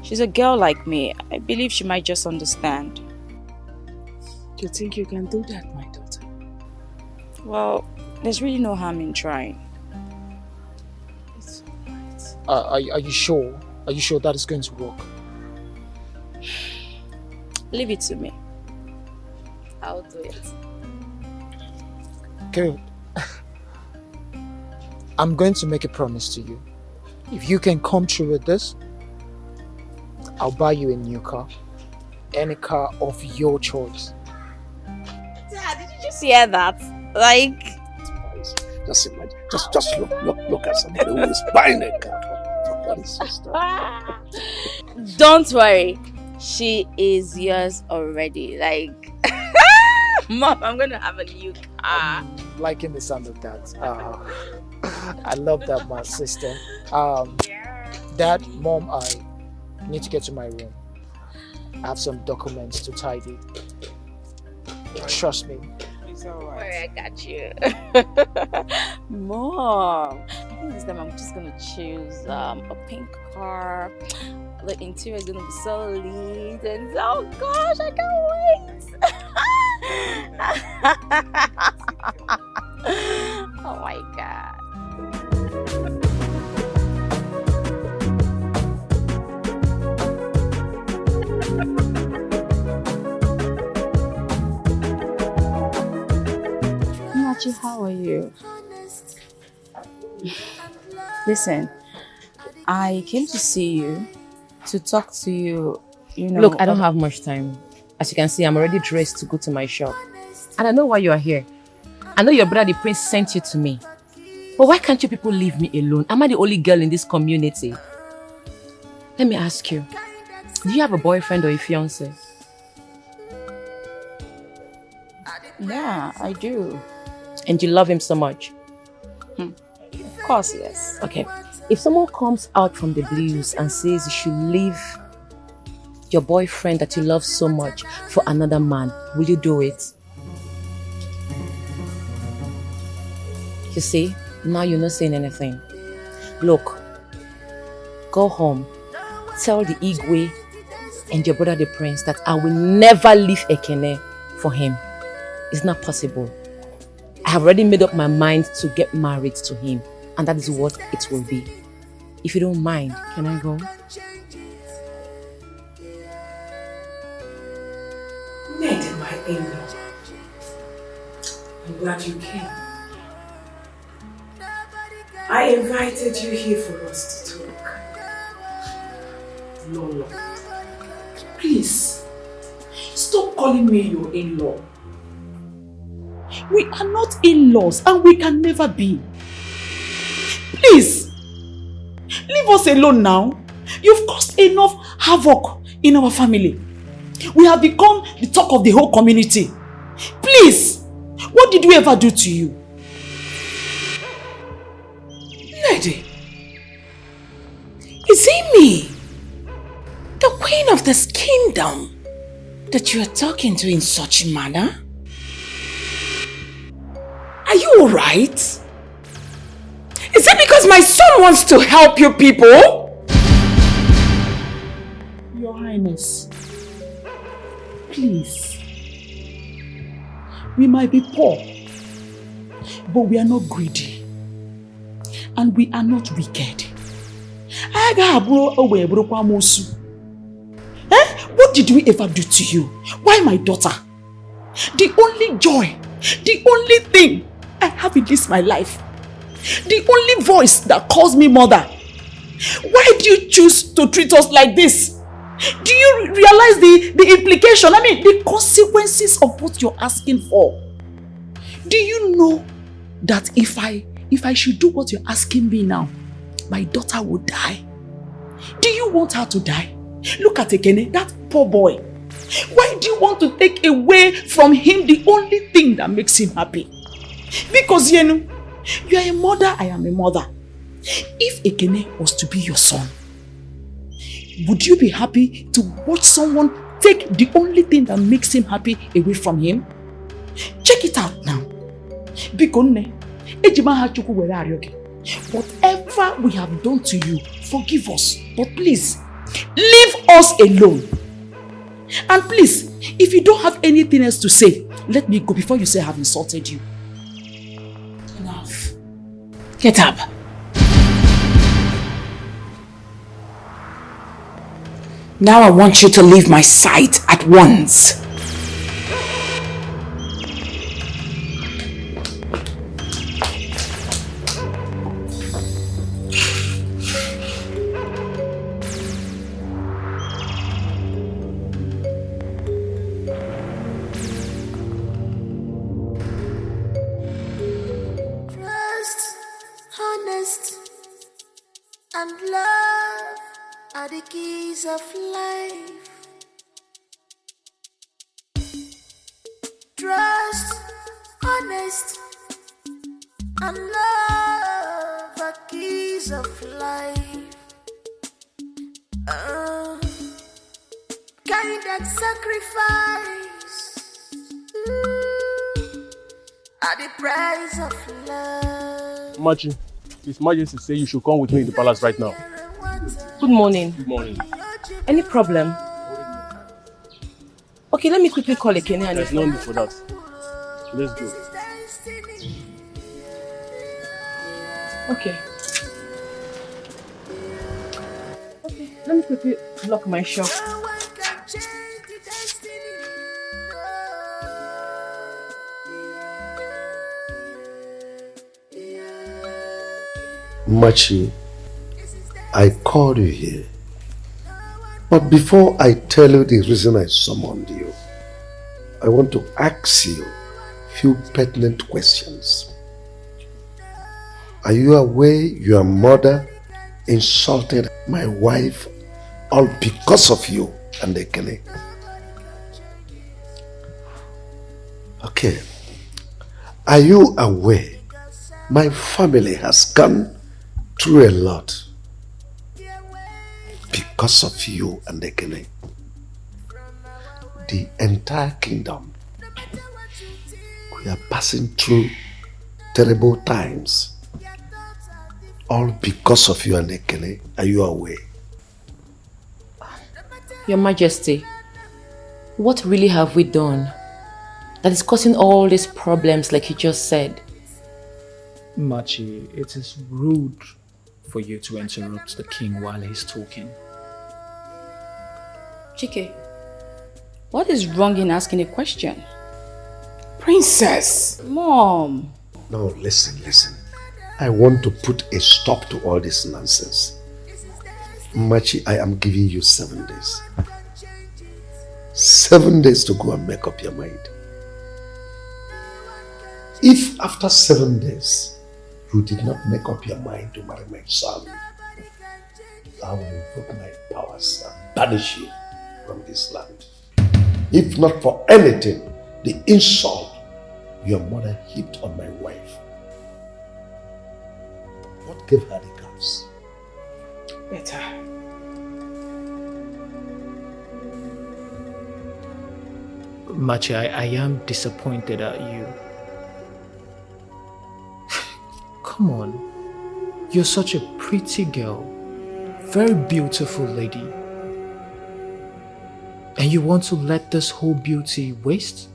She's a girl like me. I believe she might just understand. Do you think you can do that, my daughter? Well, there's really no harm in trying. It's alright. Are you sure? Are you sure that is going to work? Leave it to me. I'll do it. Good. I'm going to make a promise to you. If you can come through with this, I'll buy you a new car. Any car of your choice. Dad, did you just hear that? Like... Just imagine. Just look at somebody who is buying a car for one sister. Don't worry. She is yours already. Like... Mom, I'm going to have a new car. I'm liking the sound of that. I love that, my sister. Dad, Mom, I need to get to my room. I have some documents to tidy. Trust me. It's alright. I got you. Mom, I think this time I'm just gonna choose a pink car. The interior is gonna be so lit, and oh gosh, I can't wait. Oh my god. Machi, how are you? Listen, I came to see you, to talk to you, you know. Look, I don't have much time. As you can see, I'm already dressed to go to my shop. And I know why you are here. I know your brother, the prince, sent you to me. But why can't you people leave me alone? Am I the only girl in this community? Let me ask you, do you have a boyfriend or a fiancé? Yeah, I do. And you love him so much? Of course, yes. Okay. If someone comes out from the blues and says you should leave your boyfriend that you love so much for another man, will you do it? You see, now you're not saying anything. Look, go home, tell the Igwe and your brother the prince that I will never leave Ekene for him. It's not possible. I have already made up my mind to get married to him, and that is what it will be. If you don't mind, can I go? Ned, my angel. I'm glad you came. I invited you here for us to talk. Lolo, please, stop calling me your in-law. We are not in-laws and we can never be. Please, leave us alone now. You've caused enough havoc in our family. We have become the talk of the whole community. Please, what did we ever do to you? Lady, is it me, the queen of this kingdom, that you are talking to in such manner? Are you alright? Is it because my son wants to help you people? Your Highness, please. We might be poor, but we are not greedy. And we are not wicked. What did we ever do to you? Why my daughter? The only joy, the only thing I have in this my life, the only voice that calls me mother. Why do you choose to treat us like this? Do you realize the implication, the consequences of what you're asking for? Do you know that if I should do what you're asking me now, my daughter will die? Do you want her to die? Look at Ekene, that poor boy. Why do you want to take away from him the only thing that makes him happy? Because you are a mother, I am a mother. If Ekene was to be your son, would you be happy to watch someone take the only thing that makes him happy away from him? Check it out now. Whatever we have done to you, forgive us. But please, leave us alone. And please, if you don't have anything else to say, let me go before you say I have insulted you. Enough. Get up. Now I want you to leave my sight at once. And love are the keys of life. Trust, honest, and love are keys of life. Kind like sacrifice. At the price of love. Machi, His Majesty say you should come with me in the palace right now. Good morning. Good morning. Any problem? Okay, let me quickly call Ekene and... There's no need for that. Let's go. Okay. Okay, let me quickly lock my shop. Machi, I called you here. But before I tell you the reason I summoned you, I want to ask you a few pertinent questions. Are you aware your mother insulted my wife all because of you and Ekene? Okay. Are you aware my family has gone through a lot because of you and Ekene? The entire kingdom, we are passing through terrible times. All because of you and Ekene. Are you aware? Your Majesty, what really have we done that is causing all these problems like you just said? Machi, it is rude for you to interrupt the king while he's talking. Chike, what is wrong in asking a question? Princess! Mom! No, listen. I want to put a stop to all this nonsense. Machi, I am giving you 7 days. 7 days to go and make up your mind. If after 7 days you did not make up your mind to marry my son, I will invoke my powers and banish you from this land. If not for anything, the insult your mother heaped on my wife. What gave her the guts? Better. Machi, I am disappointed at you. Come on. You're such a pretty girl. Very beautiful lady. And you want to let this whole beauty waste?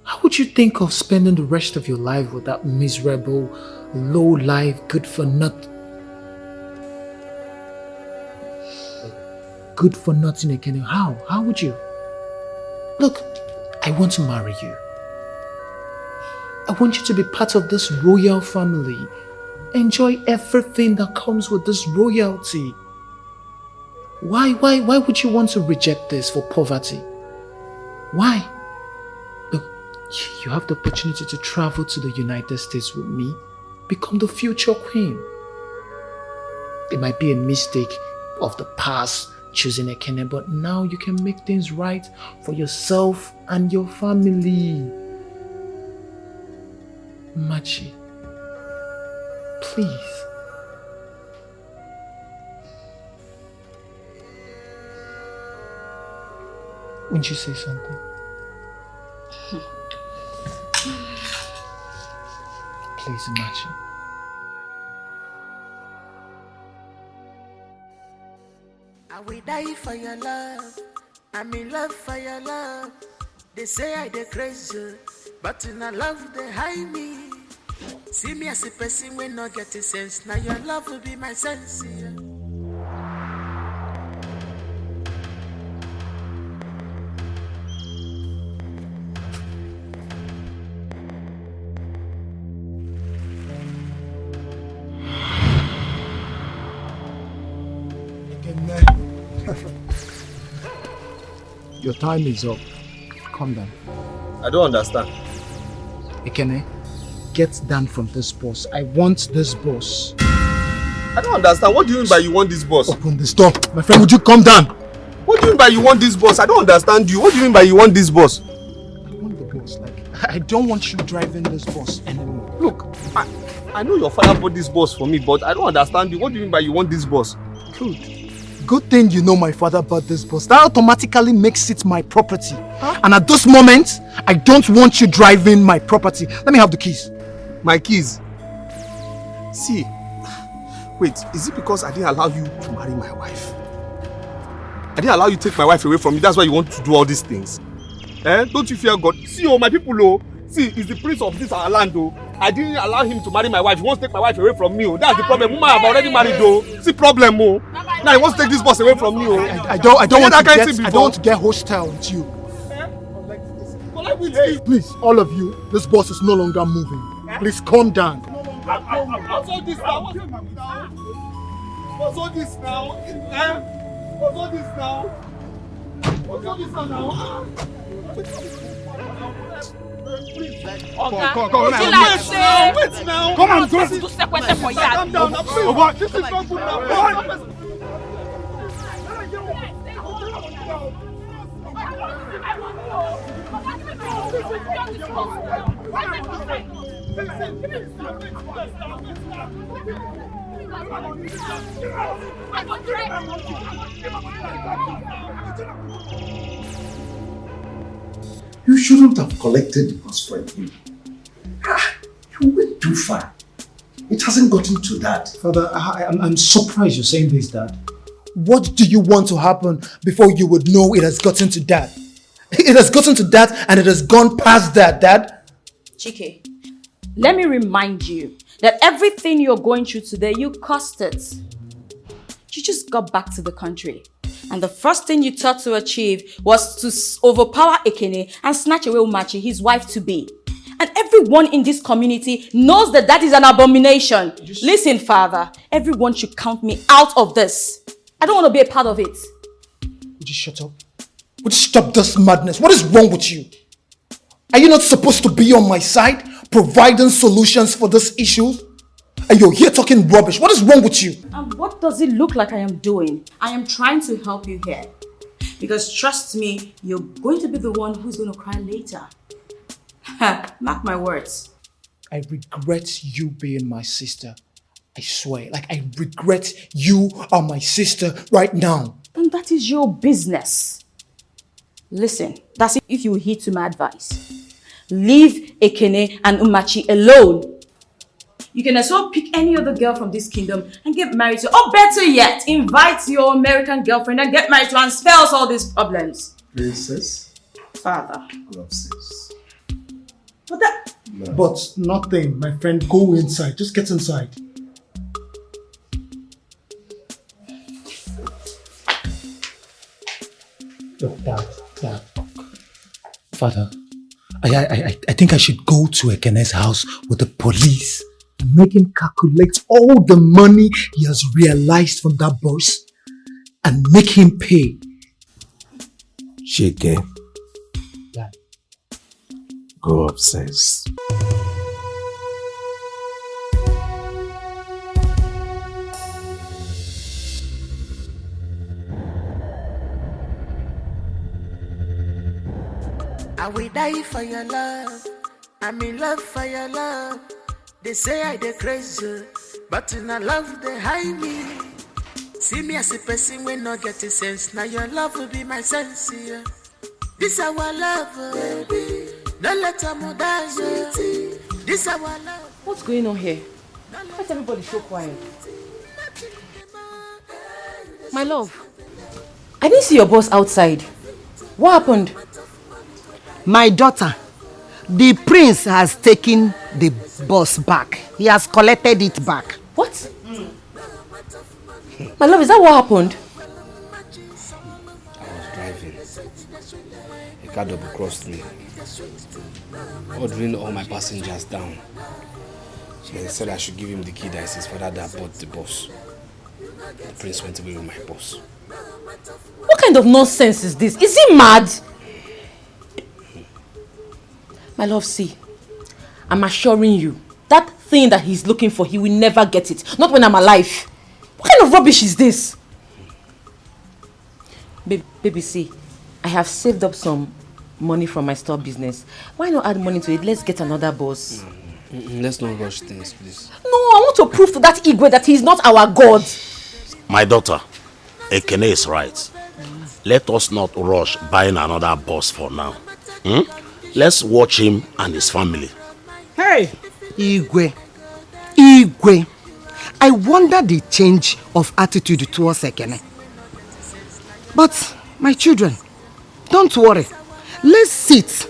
How would you think of spending the rest of your life with that miserable, low-life, good-for-nothing again? How would you? Look, I want to marry you. I want you to be part of this royal family. Enjoy everything that comes with this royalty. Why would you want to reject this for poverty? Why? Look, you have the opportunity to travel to the United States with me, become the future queen. It might be a mistake of the past choosing Ekene, but now you can make things right for yourself and your family. Machi, please. Wouldn't you say something? Please, Machi. I will die for your love. I'm in love for your love. They say I dey crazy, but in a love they hide me. See me as a person when not get a sense. Now your love will be my sense. Yeah. Your time is up. Calm down. I don't understand. Ekene, get down from this bus. I want this bus. I don't understand. What do you mean by you want this bus? Open this door. My friend, would you calm down? What do you mean by you want this bus? I don't understand you. What do you mean by you want this bus? I want the bus. I don't want you driving this bus anymore. Look, I know your father bought this bus for me, but I don't understand you. What do you mean by you want this bus? Good. good thing you know my father bought this bus. That automatically makes it my property. Huh? And at this moment, I don't want you driving my property. Let me have the keys. My keys? See, wait, is it because I didn't allow you to marry my wife? I didn't allow you to take my wife away from me. That's why you want to do all these things. Eh? Don't you fear God? See, oh, my people, oh. See, he's the prince of this our land, oh. I didn't allow him to marry my wife. He wants to take my wife away from me, oh. That's the problem. Mama, I've already married, oh. See, problem, oh. Now he wants to take this boss away from me, oh. I don't want to get hostile with you. Please, all of you, this boss is no longer moving. Please calm down. What's all this now? What's all this now? What's all this now? What's all this now? Come now. Come on, go. Calm down. Oh, what? This is not good now. You shouldn't have collected the bus from him. You went too far. It hasn't gotten to that. Father, I'm surprised you're saying this, Dad. What do you want to happen before you would know it has gotten to that? It has gotten to that and it has gone past that, Dad. Chike, let me remind you that everything you're going through today, you caused it. You just got back to the country. And the first thing you thought to achieve was to overpower Ekene and snatch away Umachi, his wife-to-be. And everyone in this community knows that that is an abomination. Listen, Father, everyone should count me out of this. I don't want to be a part of it. Would you shut up? Would you stop this madness? What is wrong with you? Are you not supposed to be on my side, providing solutions for this issue? And you're here talking rubbish. What is wrong with you? And what does it look like I am doing? I am trying to help you here. Because trust me, you're going to be the one who's going to cry later. Mark my words. I regret you being my sister. I swear. Like, I regret you are my sister right now. And that is your business. Listen, that's if you heed to my advice. Leave Ekene and Umachi alone. You can as well pick any other girl from this kingdom and get married to, or better yet, invite your American girlfriend and get married to and spells all these problems. Princess? Father. Love says. But that... No. But nothing, my friend. Go inside. Just get inside. Look, Dad. Father, I think I should go to Ekene's house with the police and make him calculate all the money he has realized from that boss and make him pay. Chike. Dad. Go upstairs. I will die for your love. I'm in love for your love. They say I dey crazy, but in a love they hide me. See me as a person when not get a sense. Now your love will be my sense. Yeah. This our love, baby. Don't let them die, sweetie. This our love. What's going on here? Why is everybody so quiet? My love, I didn't see your boss outside. What happened? My daughter, the prince has taken the bus back. He has collected it back. What? My love, is that what happened? I was driving. A car double crossed me, ordering all my passengers down. Then he said I should give him the key that is his father that bought the bus. The prince went away with my bus. What kind of nonsense is this? Is he mad? My love, see, I'm assuring you, that thing that he's looking for, he will never get it. Not when I'm alive. What kind of rubbish is this? Baby, see, I have saved up some money from my store business. Why not add money to it? Let's get another boss. Let's not rush things, please. No, I want to prove to that Igwe that he's not our God. My daughter, Ekene is right. Let us not rush buying another bus for now. Let's watch him and his family. Hey, Igwe. Igwe. I wonder the change of attitude towards Ekene. But, my children, don't worry. Let's sit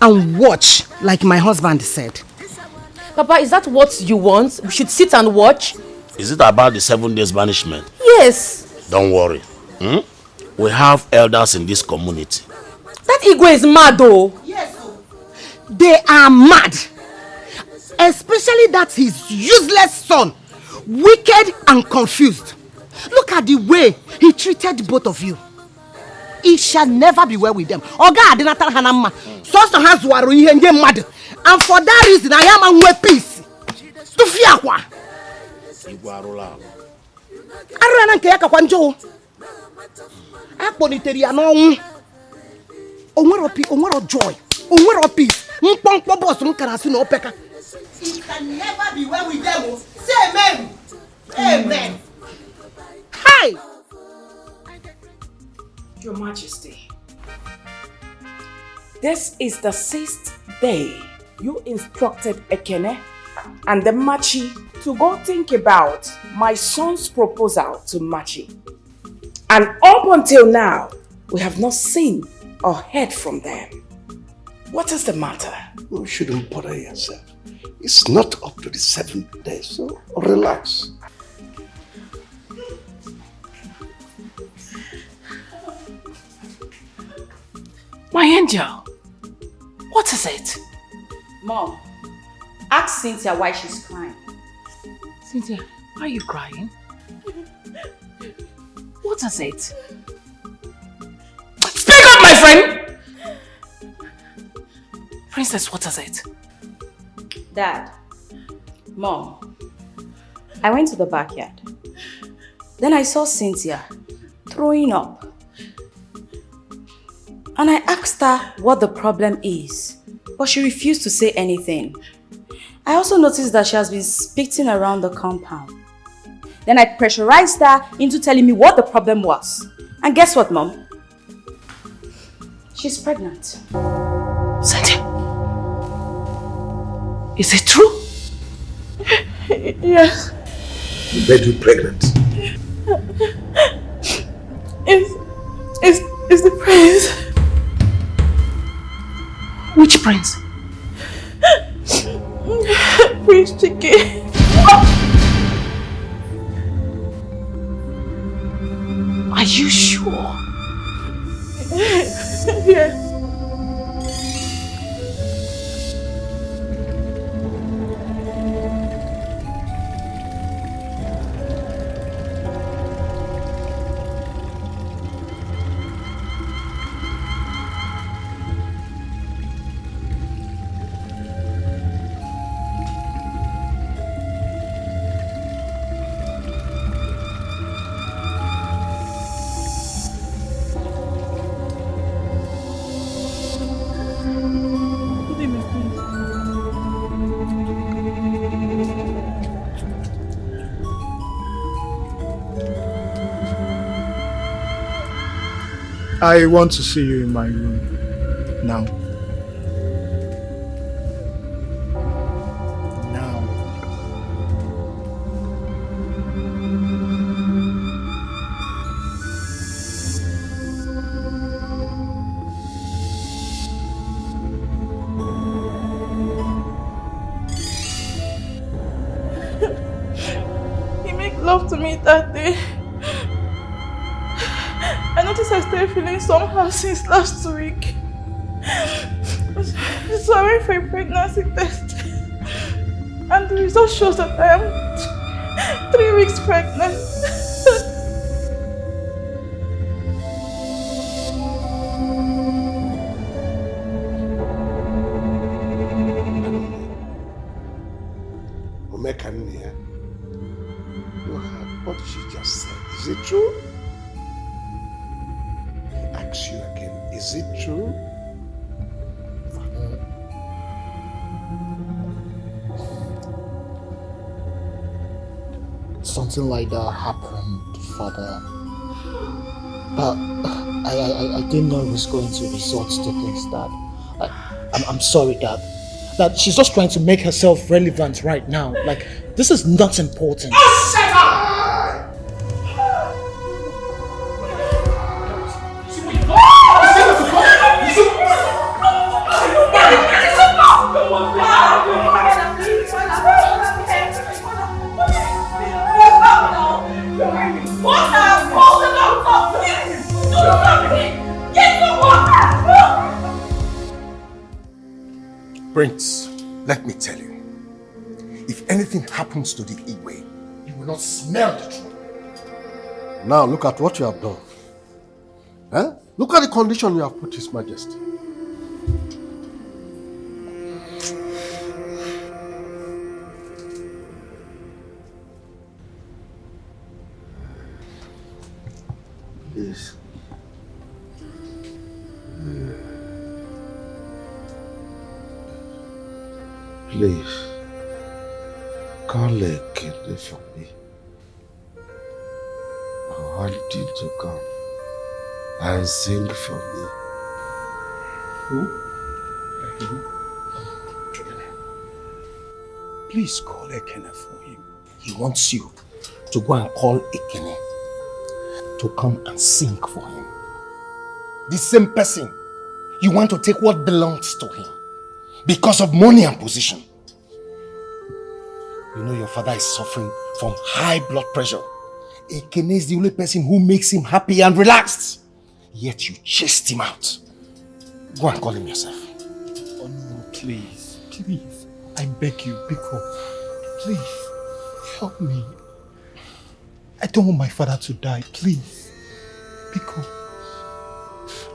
and watch like my husband said. Papa, is that what you want? We should sit and watch? Is it about the 7 days banishment? Yes. Don't worry. We have elders in this community. That Igwe is mad though. Yes. They are mad. Especially that his useless son. Wicked and confused. Look at the way he treated both of you. It shall never be well with them. Oga Adinata Hanama. So has waru ihe mad. And for that reason, I am on peace. To fear what? Arana nke ya kakwa njo. Akponiteri ya n'onwu. Onwero joy. Onwero peace. Mponkpo boss nkarasi na opeka. It can never be well with them. Say amen. Amen. Hi. Your Majesty, this is the 6th day you instructed Ekene and the Machi to go think about my son's proposal to Machi. And up until now, we have not seen or heard from them. What is the matter? You shouldn't bother yourself. It's not up to the 7th day, so relax. My angel, what is it? Mom, ask Cynthia why she's crying. Cynthia, why are you crying? What is it? Speak up, my friend! Princess, what is it? Dad, Mom, I went to the backyard. Then I saw Cynthia throwing up. And I asked her what the problem is, but she refused to say anything. I also noticed that she has been spitting around the compound. Then I pressurized her into telling me what the problem was. And guess what, Mom? She's pregnant. Cynthia, is it true? Yes. You made you pregnant. It's the prince. Which prince? Prince Dikeh. Are you sure? Yes. I want to see you in my room now. Now. He made love to me that day. I noticed I started feeling somehow since last week. So I went for a pregnancy test. And the result shows that I am 3 weeks pregnant. Omekania, you heard what she just said. Is it true? Ask you again, is it true? Something like that happened, Father. But I didn't know it was going to resort to this, Dad. I'm sorry, Dad. That she's just trying to make herself relevant right now. Like, this is not important. Oh, shut up! Prince, let me tell you, if anything happens to the Igwe, you will not smell the trouble. Now look at what you have done. Huh? Look at the condition you have put His Majesty. Please. Please, call Ekene for me. I want you to come and sing for me. Who? Please call Ekene for him. He wants you to go and call Ekene to come and sing for him. The same person, you want to take what belongs to him because of money and position. You know your father is suffering from high blood pressure. Ekene is the only person who makes him happy and relaxed. Yet you chased him out. Go and call him yourself. Oh no, please, please. I beg you, Biko. Please, help me. I don't want my father to die, please. Biko.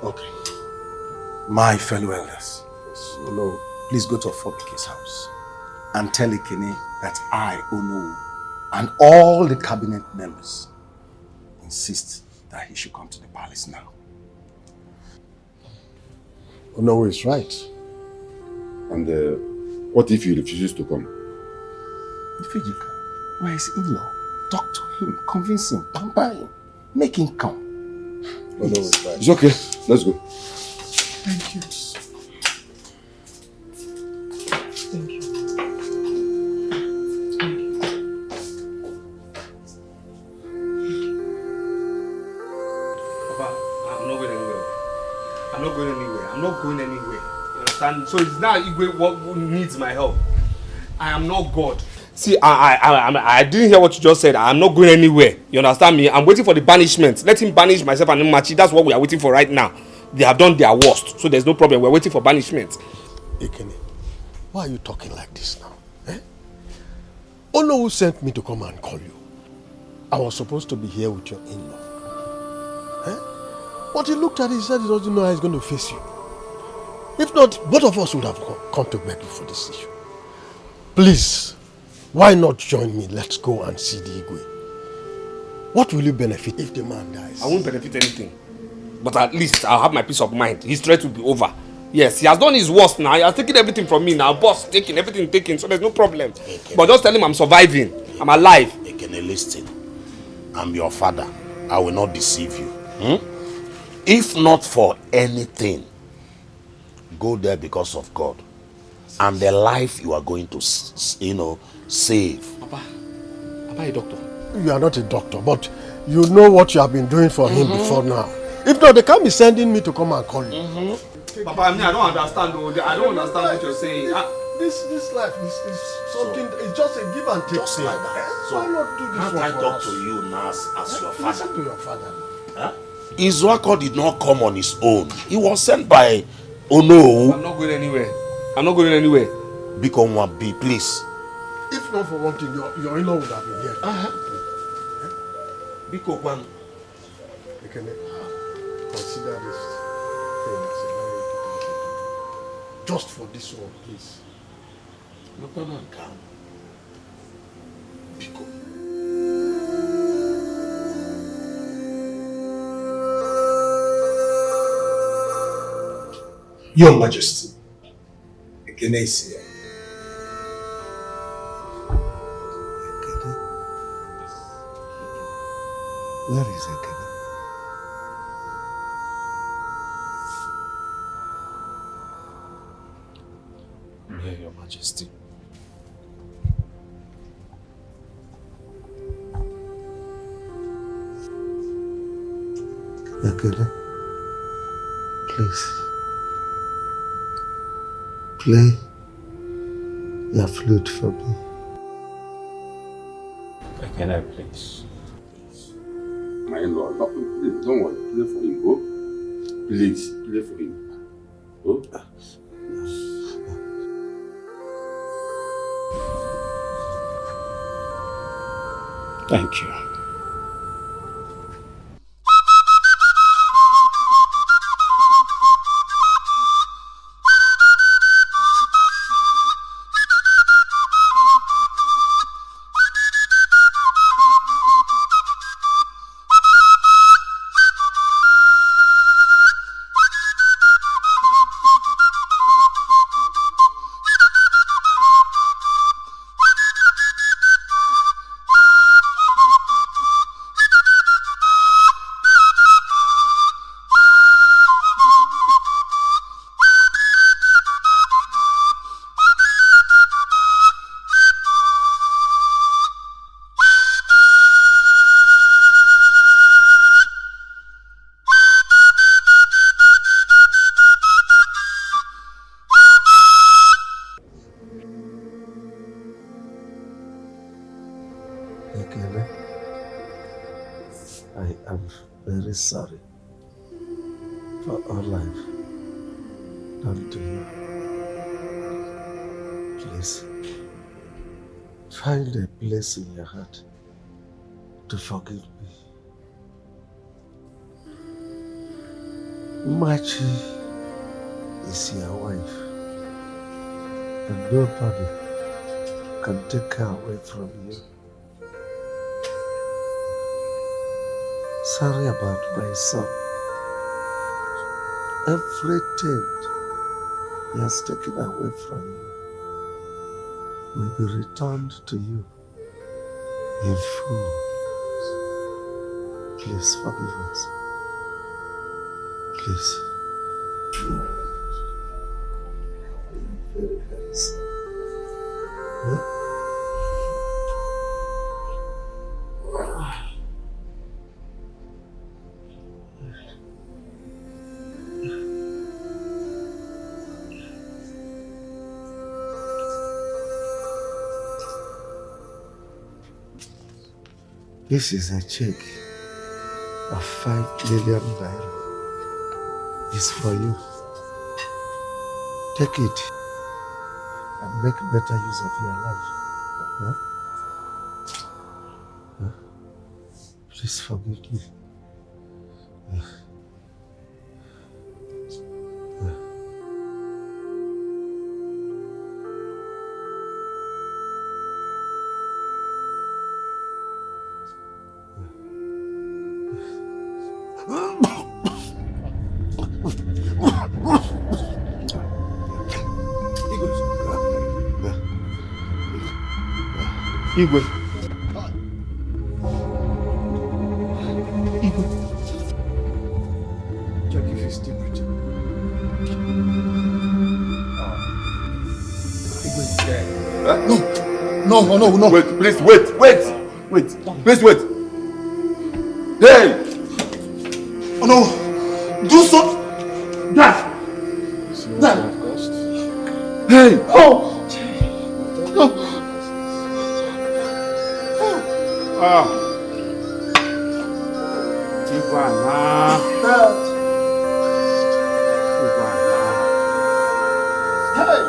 Okay. My fellow elders, please go to Ofobike's house and tell Ekene that I, Ono, and all the cabinet members insist that he should come to the palace now. Ono is right. And what if he refuses to come? Ifejika, you are his in-law. Talk to him, convince him, pamper him, make him come. Ono is right. It's okay. Let's go. Thank you. Thank you. Papa, I'm not going anywhere. I'm not going anywhere. I'm not going anywhere. You understand? So it's now Igwe who needs my help. I am not God. See, I didn't hear what you just said. I'm not going anywhere. You understand me? I'm waiting for the banishment. Let him banish myself and Machi. That's what we are waiting for right now. They have done their worst, so there's no problem. We're waiting for banishment. Ekene, why are you talking like this now? Eh? Ono who sent me to come and call you. I was supposed to be here with your in-law. Eh? But he looked at it and said he doesn't know how he's going to face you. If not, both of us would have come to beg you for this issue. Please, why not join me? Let's go and see the Igwe. What will you benefit if the man dies? I won't benefit anything. But at least I'll have my peace of mind. His threat will be over. Yes, he has done his worst now. He has taken everything from me now. Boss, taking everything taken, so there's no problem. Ekene. But just tell him I'm surviving. I'm alive. Ekene, listen. I'm your father. I will not deceive you. If not for anything, go there because of God. And the life you are going to, save. Papa, a doctor? You are not a doctor, but you know what you have been doing for him before now. If not, they can't be sending me to come and call you. Papa, I don't understand. I don't understand what you're saying. This life is something, it's just a give and take. Just like that. So, why not do this can't one I for talk us? to you now as your father? Listen to your father. Huh? Izuako did not come on his own. He was sent by Ono. I'm not going anywhere. I'm not going anywhere. Become one B, please. If not for one thing, your in-law would have been here. Biko one. Ekene, consider this thing as a very important thing. Just for this one, please. No problem, calm. Biko. Your Majesty, Ekene is here. Where is Ekene? here, Your Majesty. Ekene, please. Play your flute for me. Ekene, please. My in-law, please, don't worry. Play for him, go. Please, play for him. Go. Thank you. Ekene, I am very sorry for all I've done to you. Please, find a place in your heart to forgive me. Machi is your wife, and nobody can take her away from you. Sorry about my son. Everything he has taken away from you will be returned to you in full. Please forgive us. Please. Very sorry. Huh? This is a check of 5 million naira. It's for you. Take it and make better use of your life. Huh? Huh? Please forgive me. Igwe. Igwe. Check if he's still breathing. Igwe. No. Wait, please, wait. Please wait. Hey! Oh no! Do so! Dad! Hey! Oh! Ah. Ivana. Hey!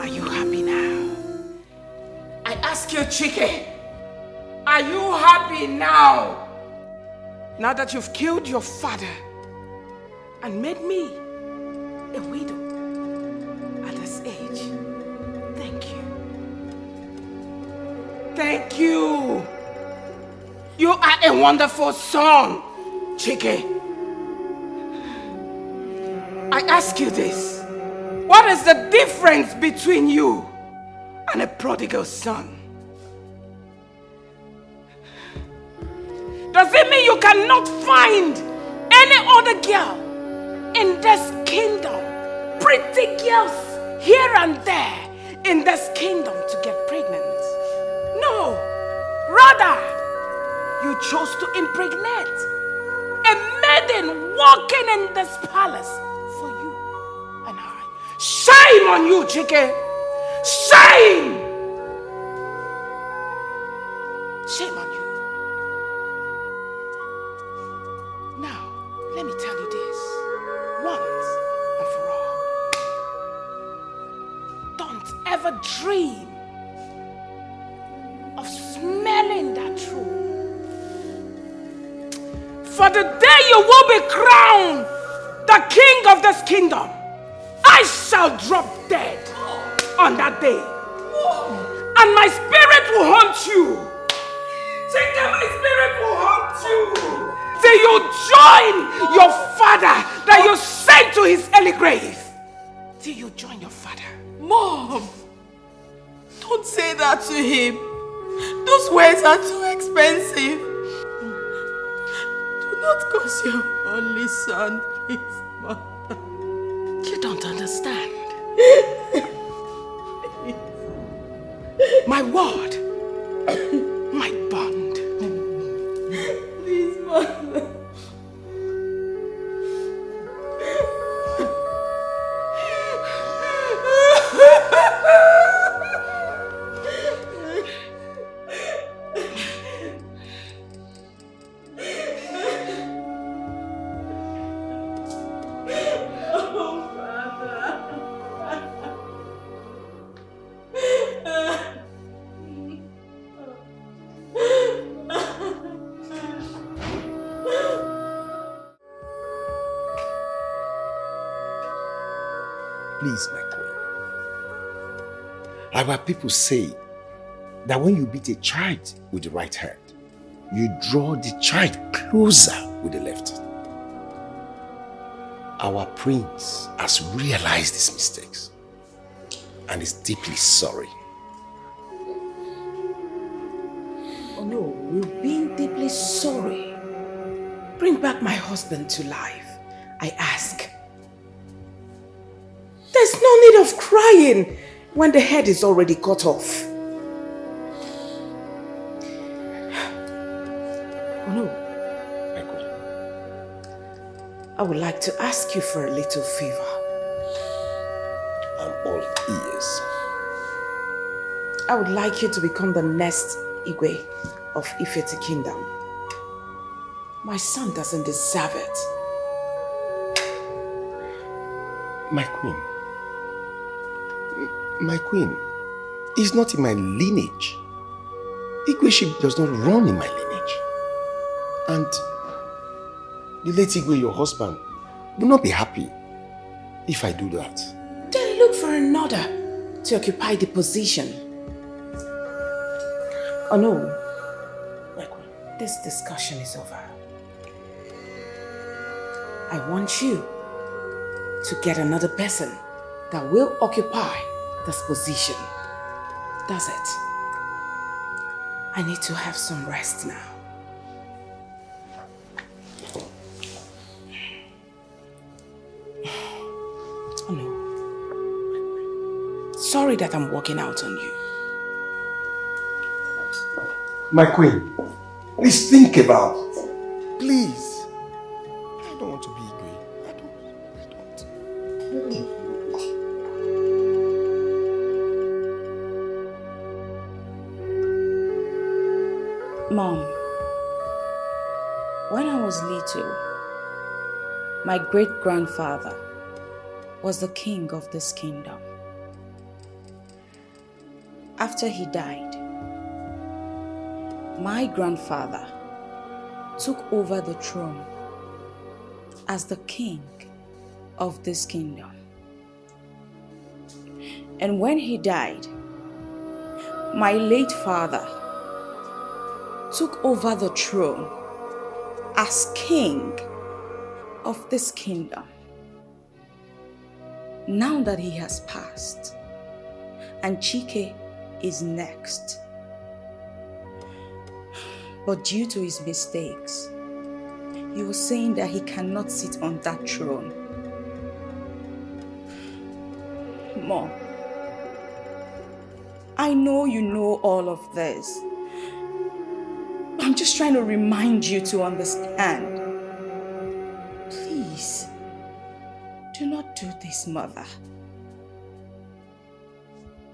Are you happy now? I ask you, Chike, are you happy now? Now that you've killed your father and made me a widow at this age, thank you. Thank you. You are a wonderful son, Chike. I ask you this. What is the difference between you and a prodigal son? Does it mean you cannot find any other girl in this kingdom? Pretty girls here and there in this kingdom to get pregnant? No. Rather, you chose to impregnate a maiden walking in this palace for you and I. Shame on you, Chike! Shame! Shame on you. Now, let me tell you this once and for all. Don't ever dream of smelling that truth. For the day you will be crowned the king of this kingdom, I shall drop dead on that day. And my spirit will haunt you. Take care, my spirit will haunt you. Till you join your father that you sent to his early grave. Till you join your father. Mom, don't say that to him. Those words are too expensive. Do not curse your only son, please, Mom. You don't understand. My word, my bond. Please, Mother. Please, my queen. Our people say that when you beat a child with the right hand, you draw the child closer with the left. Our prince has realized his mistakes and is deeply sorry. Oh no, we've been deeply sorry. Bring back my husband to life, I ask. There's no need of crying when the head is already cut off. Oh no. I would like to ask you for a little favor. I'm all ears. I would like you to become the next Igwe of Ifeti Kingdom. My son doesn't deserve it. My queen, is not in my lineage. Igweship does not run in my lineage. And the late Igwe, your husband, will not be happy if I do that. Then look for another to occupy the position. Oh no, my queen, this discussion is over. I want you to get another person that will occupy this position. That's it. I need to have some rest now. Oh no. Sorry that I'm walking out on you. My queen, please think about it. Please. I don't want to be Igwe. Mom, when I was little, my great-grandfather was the king of this kingdom. After he died, my grandfather took over the throne as the king of this kingdom. And when he died, my late father took over the throne as king of this kingdom. Now that he has passed, and Chike is next. But due to his mistakes, he was saying that he cannot sit on that throne. Mom, I know you know all of this. I'm just trying to remind you to understand. Please, do not do this, Mother.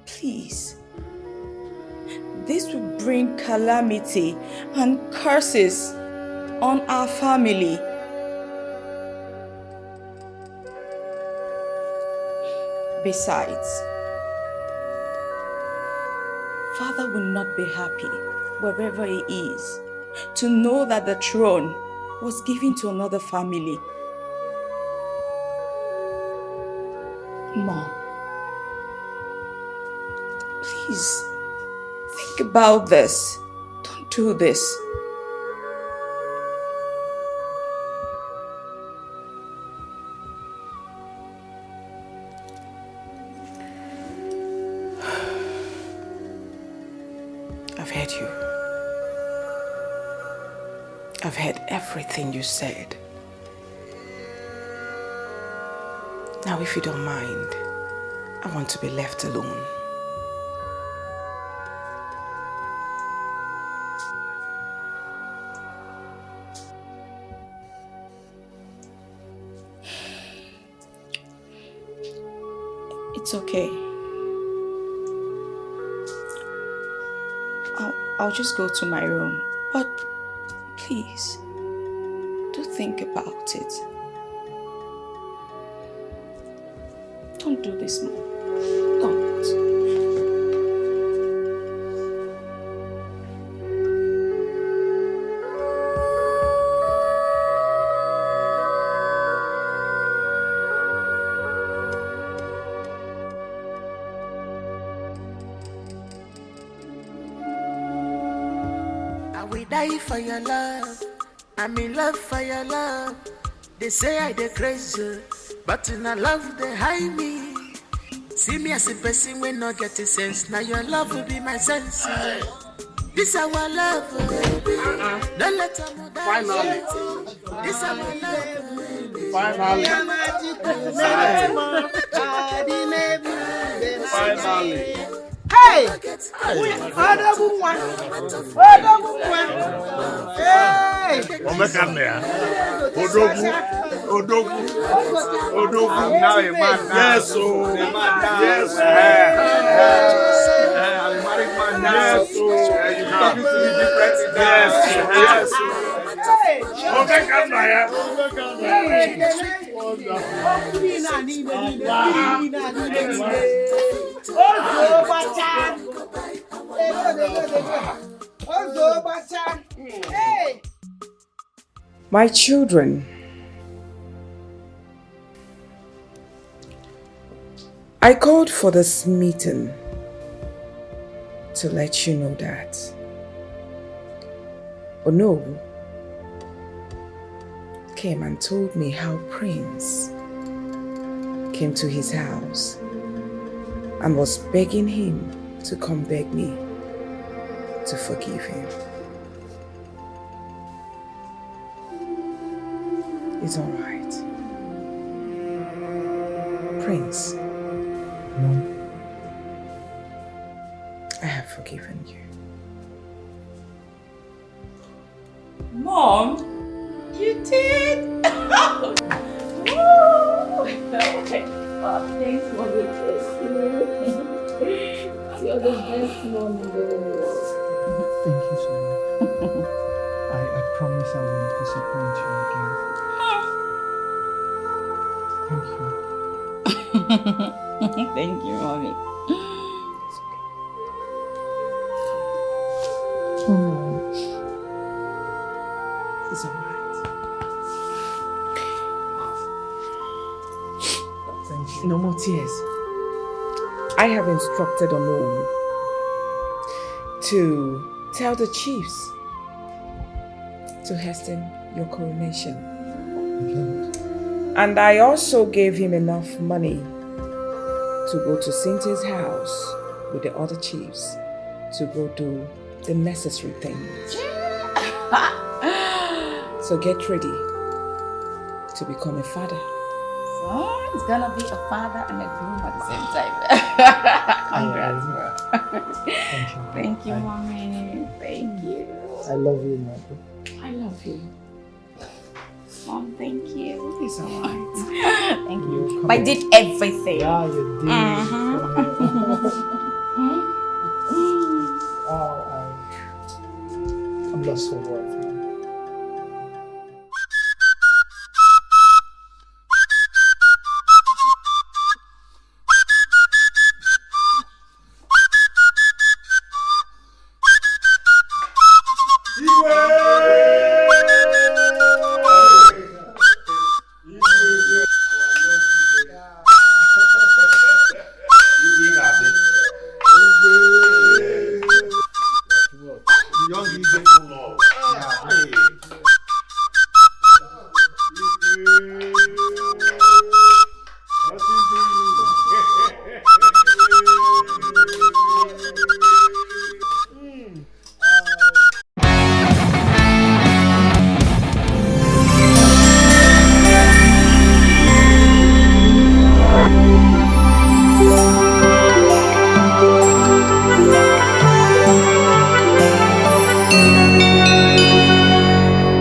Please. This will bring calamity and curses on our family. Besides, Father will not be happy wherever he is to know that the throne was given to another family. Mom, please think about this. Don't do this. I've heard you. I've heard everything you said. Now, if you don't mind, I want to be left alone. It's okay. I'll just go to my room. But please, do think about it. Don't do this more. Don't. I will die for your love. I'm in love for your love. They say I dey crazy, but in a love they hide me. See me as a person when not get a sense. Now your love will be my sense. This our love, baby. Don't let them die. Finally. This our love, baby. Finally. Finally. Hey! Other woman! Hey! Odogu. Now a man. Yes, oh. Yes, I'm a married man now. Yes, you talking to me differently. Yes. My children, I called for this meeting to let you know that Ono came and told me how Prince came to his house and was begging him to come beg me to forgive him. It's all right. Prince, I have forgiven you. Mom, you did? Oh, thanks for the kiss. You're the best mom in the world. Thank you so much. I promise I won't disappoint you again. Thank you. Thank you, Mommy. It's all right. Thank you. No more tears. I have instructed Onu to tell the chiefs to hasten your coronation. And I also gave him enough money to go to Cynthia's house with the other chiefs to go do the necessary things. So get ready to become a father. So it's gonna be a father and a groom at the same time. Congrats, bro. Thank you. Thank you, mommy. Thank you. I love you, Marco. I love you. Mom, thank you. It's all right. Thank you. I did everything. Yeah, you did. I'm lost for words.